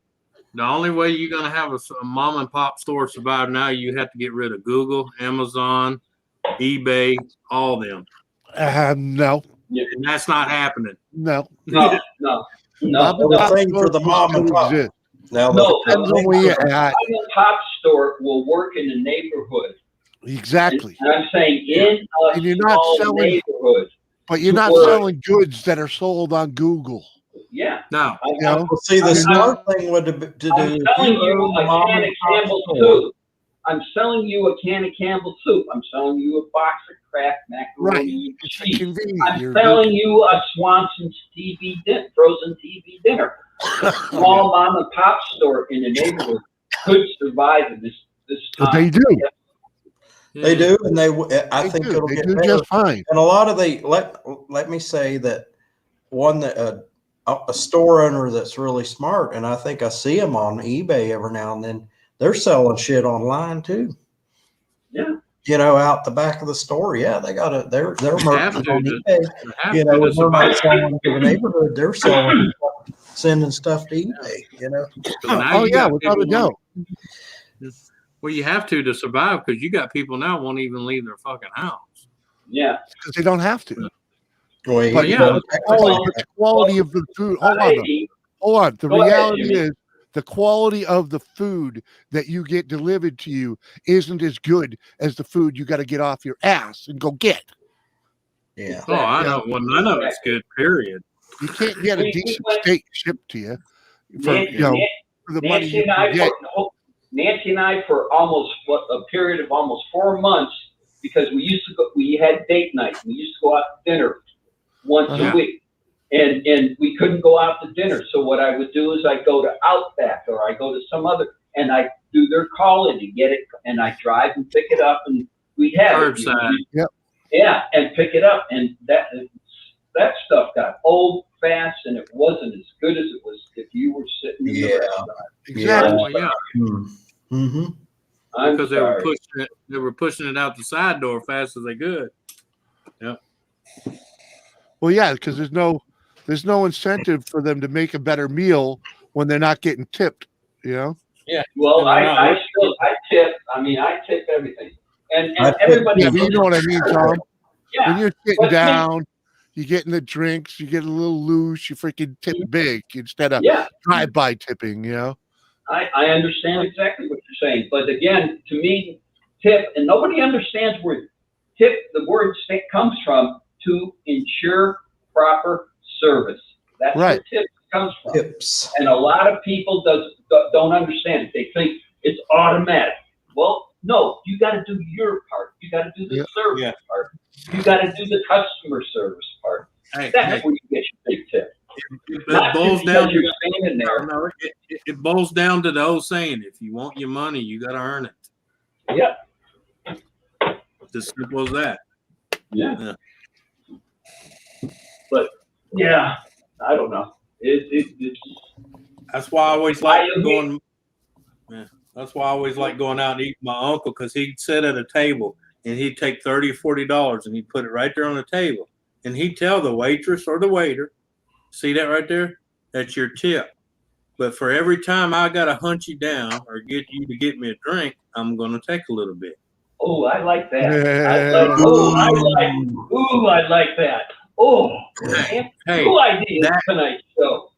the only way you're gonna have a mom and pop store survive now, you have to get rid of Google, Amazon, eBay, all them, No, and that's not happening. no. No. Mom and The pop thing for the stores mom and still pop. exist. Now, No, Depends on where you're at. mom and pop store will work in the neighborhood. Exactly. And I'm saying in a And you're not small selling- neighborhood. But you're not Right. selling goods that are sold on Google. Yeah. No, You know? well, see, the smart thing would to do. I'm if selling you own a mom can and of pop Campbell's store, soup. I'm selling you a can of Campbell's soup. I'm selling you a box of Kraft macaroni and It's cheese. convenient. I'm You're- selling you a Swanson's frozen TV dinner. A small mom and pop store in the neighborhood could survive in this But time. they do. They do, and I They think do. it'll They get do better. just fine. And a lot of let me say that one that a store owner that's really smart, and I think I see them on eBay every now and then. They're selling shit online too. Yeah. You know, out the back of the store. Yeah, they got they're have merchant to on to- eBay. you have You to know, to they're not survive. selling to the neighborhood. They're selling, sending stuff to eBay. You know. So now Oh you yeah, got without a people doubt. Well, you have to survive, because you got people now won't even leave their fucking house. Yeah. Because they don't have to. Well, But yeah. the quality of the food. Hold on. Society- Hold on. The Go ahead, reality Jimmy. is the quality of the food that you get delivered to you isn't as good as the food you got to get off your ass and go get. Yeah. Oh, I know. Well, none of it's good, period. You can't get a We decent went- steak shipped to you for Nancy, for the money Nancy you and I, can get. Nancy and I, for a period of almost 4 months, because we had date night. We used to go out to dinner once Uh-huh. a week, and we couldn't go out to dinner. So what I would do is I go to Outback, or I go to some other, and I do their call in and get it, and I drive and pick it up, and we have it. Curbside. Yep. Yeah, and pick it up, and that stuff got old fast, and it wasn't as good as it was if you were sitting in the Yeah. restaurant. Exactly. Well, yeah, Mm-hmm. I'm because sorry. they were pushing it out the side door fast as they could. Well, yeah, because there's no incentive for them to make a better meal when they're not getting tipped. You know. Well, And they're not I working. tip. I mean, I tip everything, and I tip- everybody. Yeah, but you know what I mean, Tom. When Yeah, you're sitting But- down, you're getting the drinks, you get a little loose, you freaking tip big instead of yeah. drive-by tipping. You know. I understand exactly what you're saying, but again, to me, tip, and nobody understands where tip, the word comes from, to ensure proper service. That's Right. where tip comes from. Tips. And a lot of people don't understand it. They think it's automatic. Well, no, you got to do your part. You got to do the Yeah. service Yeah. part. You got to do the customer service part. Hey, That's where you get your big tip. it Not boils just down because to you're standing there. no, it boils down to the old saying: if you want your money, you got to earn it. Yeah, It's as simple as that. yeah. But yeah, I don't know. It's That's why I always like I agree. going. Yeah, that's why I always like going out and eating with my uncle, because he'd sit at a table and he'd take $30 or $40 and he'd put it right there on the table, and he'd tell the waitress or the waiter, "See that right there? That's your tip. But for every time I got to hunt you down or get you to get me a drink, I'm going to take a little bit." oh, I like that. Yeah. I like that. Oh, man, Hey, cool idea that- tonight's show.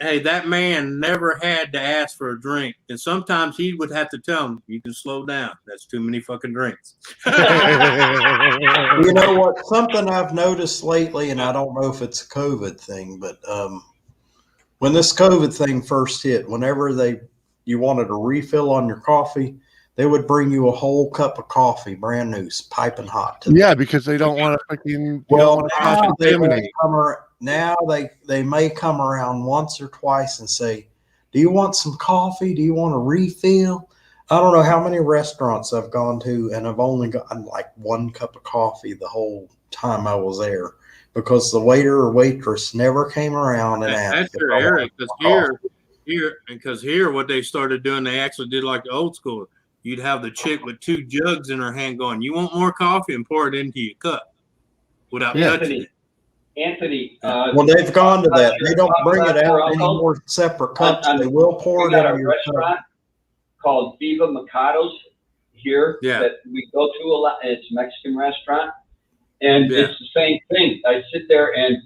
hey, that man never had to ask for a drink, and sometimes he would have to tell him, "You can slow down. That's too many fucking drinks." You know what? Something I've noticed lately, and I don't know if it's a COVID thing, but when this COVID thing first hit, whenever you wanted a refill on your coffee, they would bring you a whole cup of coffee, brand new, piping hot. To Yeah, because they don't want to freaking. Well, now contaminate. they may come around once or twice and say, "Do you want some coffee? Do you want a refill?" I don't know how many restaurants I've gone to, and I've only gotten like one cup of coffee the whole time I was there. because the waiter or waitress never came around and asked. That's if your I area, wanted because coffee. here, what they started doing, they actually did like the old school. You'd have the chick with 2 jugs in her hand going, "You want more coffee?" and pour it into your cup without touching it. Anthony. Well, they've gone to that. They don't bring it Your out uncle? anymore separate cups. On- They will pour We it got a into your cup. restaurant called Viva Mikado's here Yeah. that we go to a lot. It's a Mexican restaurant, and Yeah. it's the same thing. I sit there and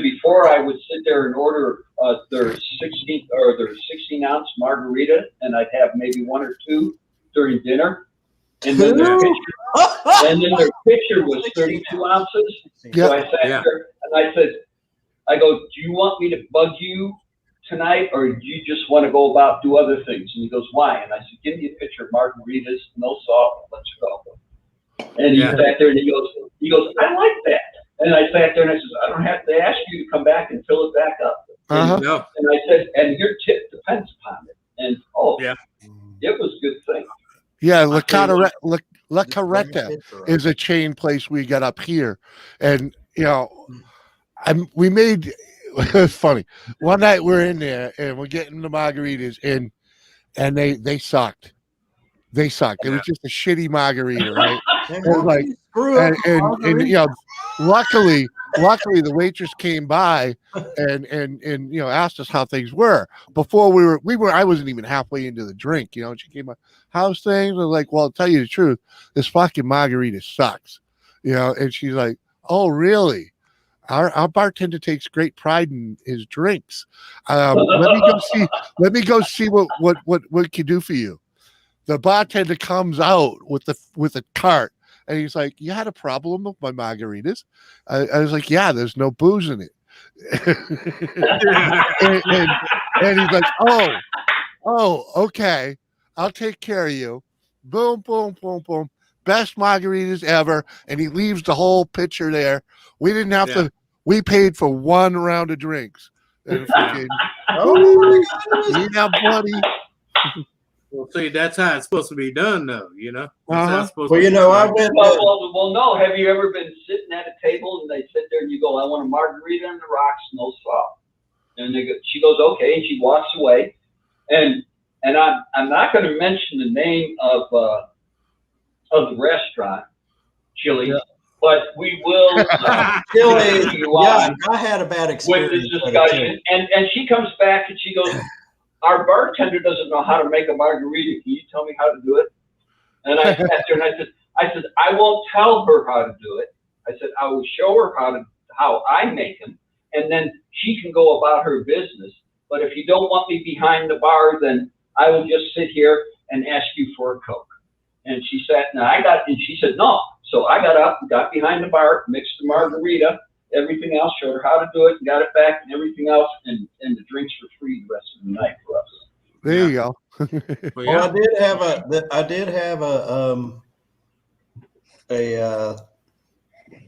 before I would sit there and order their 16 ounce margarita, and I'd have maybe 1 or 2 during dinner, and then their pitcher was 32 ounces. Yeah. So I sat Yeah. there and I go, "Do you want me to bug you tonight, or do you just want to go about do other things?" And he goes, "Why?" And I said, "Give me a pitcher of margaritas, no salt, let's go." And he Yeah. sat there and he goes, "I like that." And I sat there and I said, "I don't have to ask you to come back and fill it back up." No. And I said, "And your tip depends upon it." And Yeah. it was a good thing. Yeah, La Just bring a Carreta pitcher of is a chain place we got up here, and we made. It's funny. One night we're in there and we're getting the margaritas, and they sucked. They sucked. It was just a shitty margarita, right? it. was like- Screw up and margarita. luckily the waitress came by and asked us how things were before we were I wasn't even halfway into the drink, and she came up, "How's things?" I was like, "Well, I'll tell you the truth, this fucking margarita sucks," and she's like, "Oh, really?" Our bartender takes great pride in his drinks. Let me go see what we can do for you. The bartender comes out with a cart, and he's like, "You had a problem with my margaritas?" I was like, "Yeah, there's no booze in it." and he's like, "Oh, okay, I'll take care of you." Boom, boom, boom, boom. Best margaritas ever, and he leaves the whole pitcher there. We didn't have to. We paid for 1 round of drinks. And freaking, yeah, buddy. Well, see, that's how it's supposed to be done, though. That's how Uh-huh. it's supposed Well, to be I done. went. Well, no. Have you ever been sitting at a table and they sit there and you go, "I want a margarita on the rocks, no salt," and she goes, "Okay," and she walks away, and I'm not going to mention the name of the restaurant, Chili's, but we will. Chili, you on I had a bad with experience this with it, too. discussion, and she comes back and she goes, "Our bartender doesn't know how to make a margarita. Can you tell me how to do it?" And I sat there and I said, "I won't tell her how to do it. I said, I will show her how I make them, and then she can go about her business. But if you don't want me behind the bar, then I will just sit here and ask you for a Coke." And she sat, and she said, "No." So I got up, got behind the bar, mixed the margarita, everything else, showed her how to do it, got it back, and everything else, and the drinks were free the rest of the night for us. There you go. Well, Well, yeah. I did have a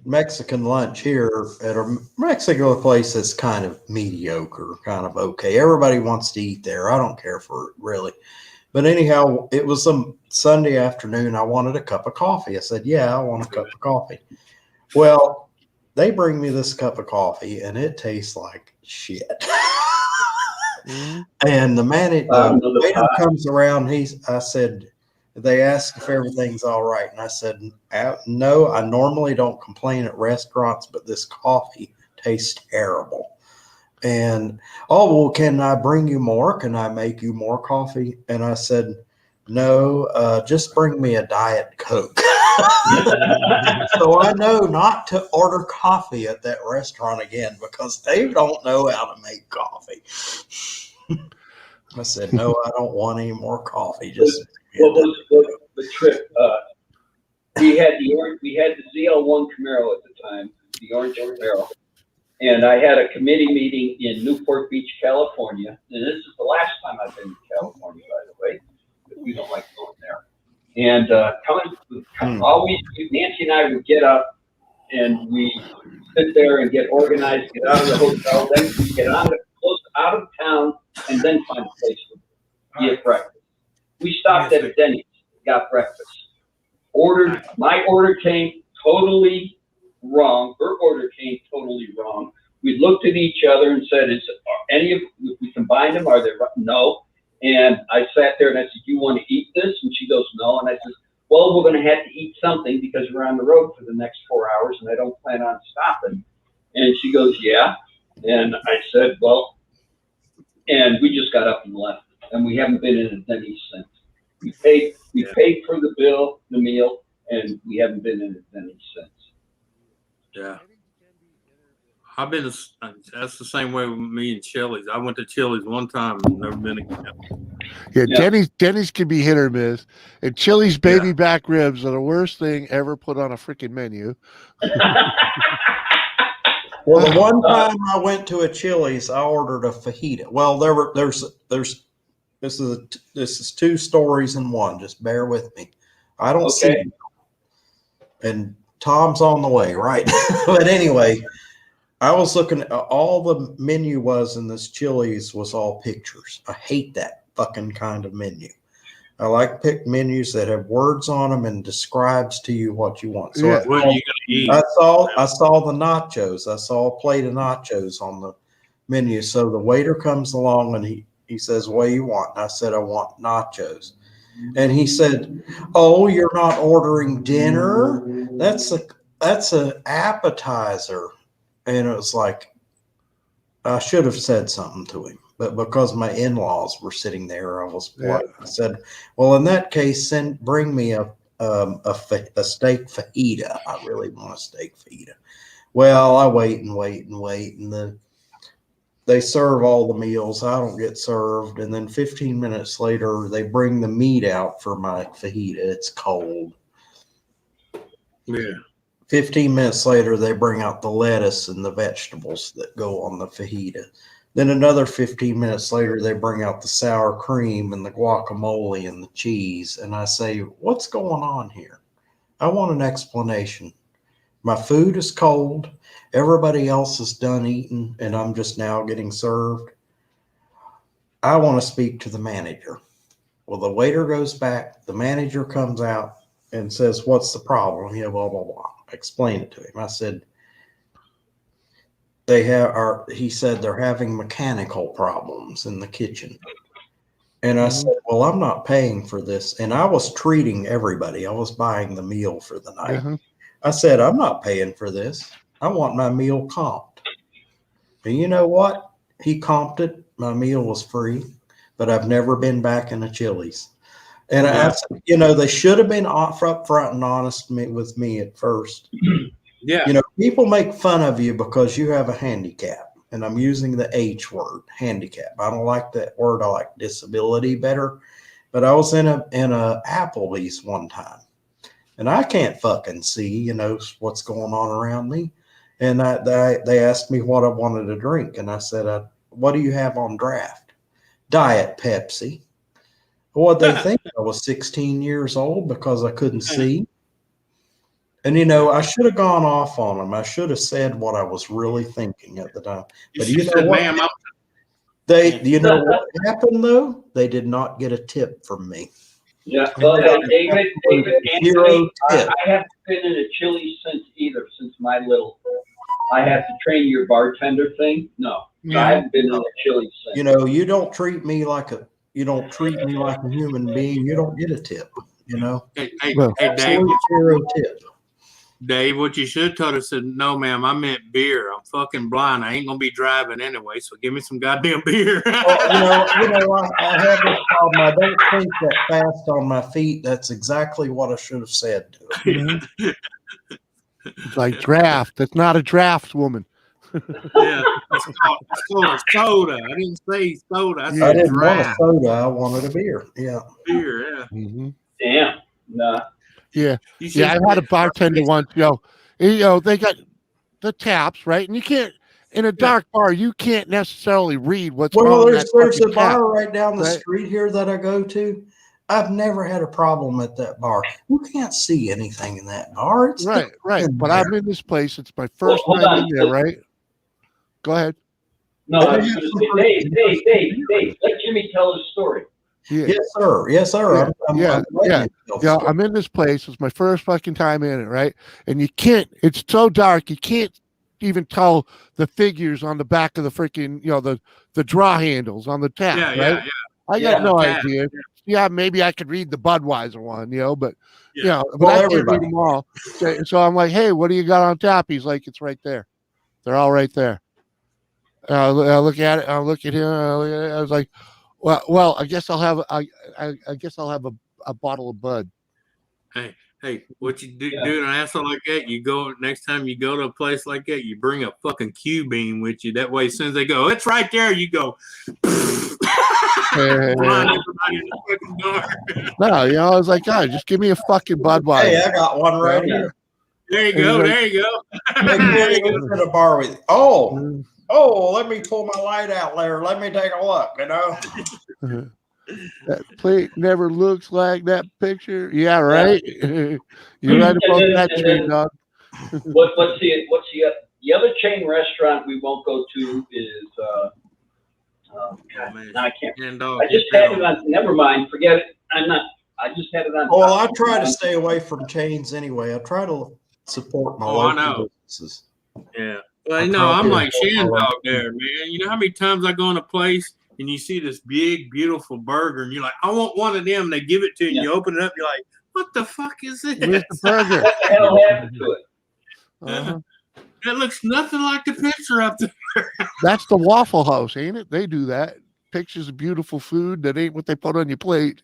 Mexican lunch here at a Mexican place that's kind of mediocre, kind of okay. Everybody wants to eat there. I don't care for it really. But anyhow, it was some Sunday afternoon. I wanted a cup of coffee. I said, "Yeah, I want a cup of coffee." Well, they bring me this cup of coffee and it tastes like shit. And the waiter comes around. I said, they asked if everything's all right. And I said, "No, I normally don't complain at restaurants, but this coffee tastes terrible." And, "Oh, well, can I bring you more? Can I make you more coffee?" And I said, "No, just bring me a Diet Coke." So I know not to order coffee at that restaurant again because they don't know how to make coffee. I said, "No, I don't want any more coffee. Just What was the trip? We had the ZL1 Camaro at the time, the orange Camaro, and I had a committee meeting in Newport Beach, California. And this is the last time I've been to California, by the way, because we don't like going there. And always, Nancy and I would get up and we sit there and get organized, get out of the hotel, then get out of town, and then find a place to get breakfast. We stopped at a Denny's, got breakfast. My order came totally wrong. Her order came totally wrong. We looked at each other and said, are any of, if we combined them, are they, no. And I sat there and I said, you want to eat this? And she goes, no. And I said, well, we're going to have to eat something because we're on the road for the next 4 hours and I don't plan on stopping. And she goes, yeah. And I said, well, and we just got up and left. And we haven't been in a Denny's since. We paid for the meal, and we haven't been in a Denny's since. Yeah. I've been, that's the same way with me and Chili's. I went to Chili's one time and never been again. Yeah, Yeah. Denny's can be hit or miss. And Chili's baby back ribs are the worst thing ever put on a freaking menu. Well, the one time I went to a Chili's, I ordered a fajita. Well, this is two stories in one. Just bear with me. I don't see Okay. you. And Tom's on the way, right? But anyway, I was looking at all the menu was in this Chili's was all pictures. I hate that fucking kind of menu. I like pick menus that have words on them and describes to you what you want. So Yeah. What are you gonna eat? I saw the nachos. I saw a plate of nachos on the menu. So the waiter comes along and he says, what do you want? And I said, I want nachos. And he said, oh, you're not ordering dinner? That's an appetizer. And it was like, I should have said something to him. But because my in-laws were sitting there, I was polite. I said, well, in that case, bring me a steak fajita. I really want a steak fajita. Well, I wait, and then they serve all the meals. I don't get served. And then 15 minutes later, they bring the meat out for my fajita. It's cold. Yeah. 15 minutes later, they bring out the lettuce and the vegetables that go on the fajita. Then another 15 minutes later, they bring out the sour cream and the guacamole and the cheese. And I say, what's going on here? I want an explanation. My food is cold. Everybody else is done eating, and I'm just now getting served. I want to speak to the manager. Well, the waiter goes back. The manager comes out and says, what's the problem? Yeah, blah, blah, blah. I explained it to him. I said, he said they're having mechanical problems in the kitchen. And I said, well, I'm not paying for this. And I was treating everybody. I was buying the meal for the night. Uh-huh. I said, I'm not paying for this. I want my meal comped. And you know what? He comped it. My meal was free, but I've never been back in a Chili's. And I said, they should have been up front and honest with me at first. Yeah. People make fun of you because you have a handicap, and I'm using the H word, handicap. I don't like that word. I like disability better. But I was in a Applebee's one time, and I can't fucking see, what's going on around me. And they asked me what I wanted to drink, and I said, "What do you have on draft?" Diet Pepsi. Well, they think I was 16 years old because I couldn't see. And, I should have gone off on them. I should have said what I was really thinking at the time. But you know what? Ma'am, You know what happened, though? They did not get a tip from me. Yeah, well, David, Zero Anthony, tip. I haven't been in a Chili's since my little, I have to train your bartender thing. No, I haven't been in a Chili's since. You don't treat me like a human being. You don't get a tip. Hey, Well, Dave, Absolute zero tip. Dave, what you should have told us is, no, ma'am, I meant beer. I'm fucking blind. I ain't gonna be driving anyway, so give me some goddamn beer. Well, I have this problem. I don't think that fast on my feet. That's exactly what I should have said to him. It's like draft. That's not a draft woman. Yeah, it's called soda. I didn't say soda. I I said didn't want a draft soda. I wanted a beer. Yeah. beer. Yeah. Mm-hmm. Damn, nah. Yeah. You should- Yeah, I had a bartender once, they got the taps, right? And you can't, in a dark bar, you can't necessarily read what's Well, on there's that a fucking tap. bar right down the right? street here that I go to. I've never had a problem at that bar. You can't see anything in that bar. It's Right. in But there. I'm in this place. It's my first hold time on. in there, right? Go ahead. No, I was gonna say, Dave, let Jimmy tell his story. Yeah. Yes, sir. Yes, sir. Yeah, I'm yeah. Yeah, I'm in this place. It's my first fucking time in it, right? And you can't, it's so dark, you can't even tell the figures on the back of the freaking, the draw handles on the tap, Yeah, right? yeah, I Yeah. got no Tap, idea. Yeah, maybe I could read the Budweiser one, but Yeah. but Well, I can't read everybody. them all. So I'm like, hey, what do you got on tap? He's like, it's right there. They're all right there. I look at it. I look at him. I was like, well, I guess I'll have I guess I'll have a bottle of Bud. Hey, what you do, Yeah. do an asshole like that? You go next time you go to a place like that, you bring a fucking Q beam with you. That way, as soon as they go, it's right there. You go. Blind everybody in the fucking door. No, I was like, God, just give me a fucking Budweiser. Hey, I got one right here. There you go. There you go. Hey, There you Billy, go. who's in a bar with you? Oh, let me pull my light out there. Let me take a look, That plate never looks like that picture. Yeah, right. You're right about that, And tree then- dog. What's the other chain restaurant we won't go to is, Oh, man. now I can't. Hand dog, I just get had that it on, never mind, forget it. I just had it on. Well, I try to stay away from chains anyway. I try to support my Oh, I local know. businesses. Yeah. Well, I'm I'm trying like to- Shandog there, man. You know how many times I go in a place and you see this big, beautiful burger and you're like, I want one of them. They give it to you and you open it up, you're like, what the fuck is this? Where's the burger? What the hell happened to it? Uh-huh. It looks nothing like the picture up there. That's the Waffle House, ain't it? They do that. Pictures of beautiful food that ain't what they put on your plate.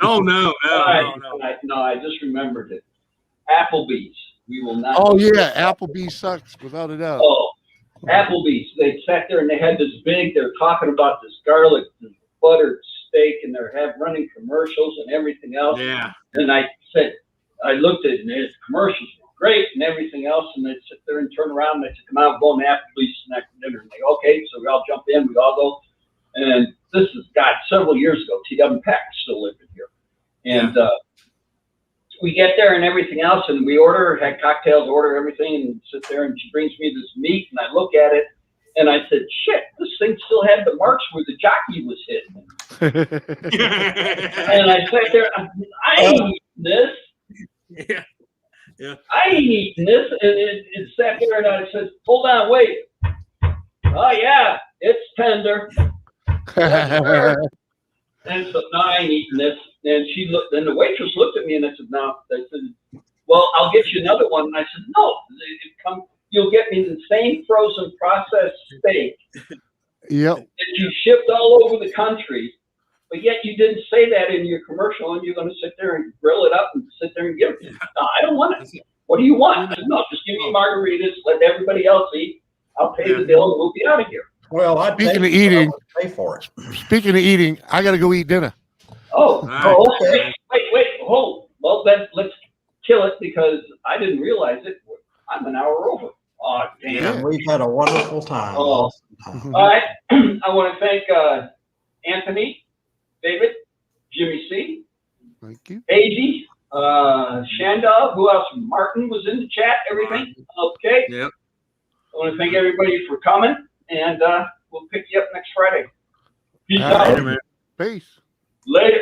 Oh, no. I just remembered it. Applebee's. We will not. Oh yeah, Applebee's sucks without a doubt. Oh, Applebee's. They sat there and they had this big, they're talking about this garlic and buttered steak and they're running commercials and everything else. Yeah. And I said, I looked at it and the commercials were great and everything else. And they'd sit there and turn around and they'd say, come out, go on Applebee's snack for dinner. And they, okay, so we all jump in, we all go. And this is, God, several years ago, T.W. Peck still living here. And we get there and everything else, and we had cocktails, order everything, and sit there, and she brings me this meat, and I look at it, and I said, shit, this thing still had the marks where the jockey was hit. And I sat there, I ain't eating this. Yeah. I ain't eating this. And it sat there, and I said, hold on, wait. Oh, yeah, it's tender. And so, no, I ain't eating this. And she looked, and the waitress looked at me and I said, no. I said, well, I'll get you another one. And I said, no, you'll get me the same frozen processed steak Yep. that you shipped all over the country, but yet you didn't say that in your commercial and you're going to sit there and grill it up and sit there and give it to me. No, I don't want it. What do you want? I said, no, just give me margaritas, let everybody else eat. I'll pay the bill and we'll be out of here. Well, I Speaking of eating, pay for it. Speaking of eating, I got to go eat dinner. Oh, Right. Okay. wait, hold. Well, then let's kill it because I didn't realize it. I'm an hour over. Oh, damn. Yeah, we've had a wonderful time. Oh. Awesome time. All right. I want to thank Anthony, David, Jimmy C, Thank you. Daisy, Shandog, who else? Martin was in the chat, everything. Okay. Yep. I want to thank everybody for coming, and we'll pick you up next Friday. Peace All right. out. Later, man. Peace. Later.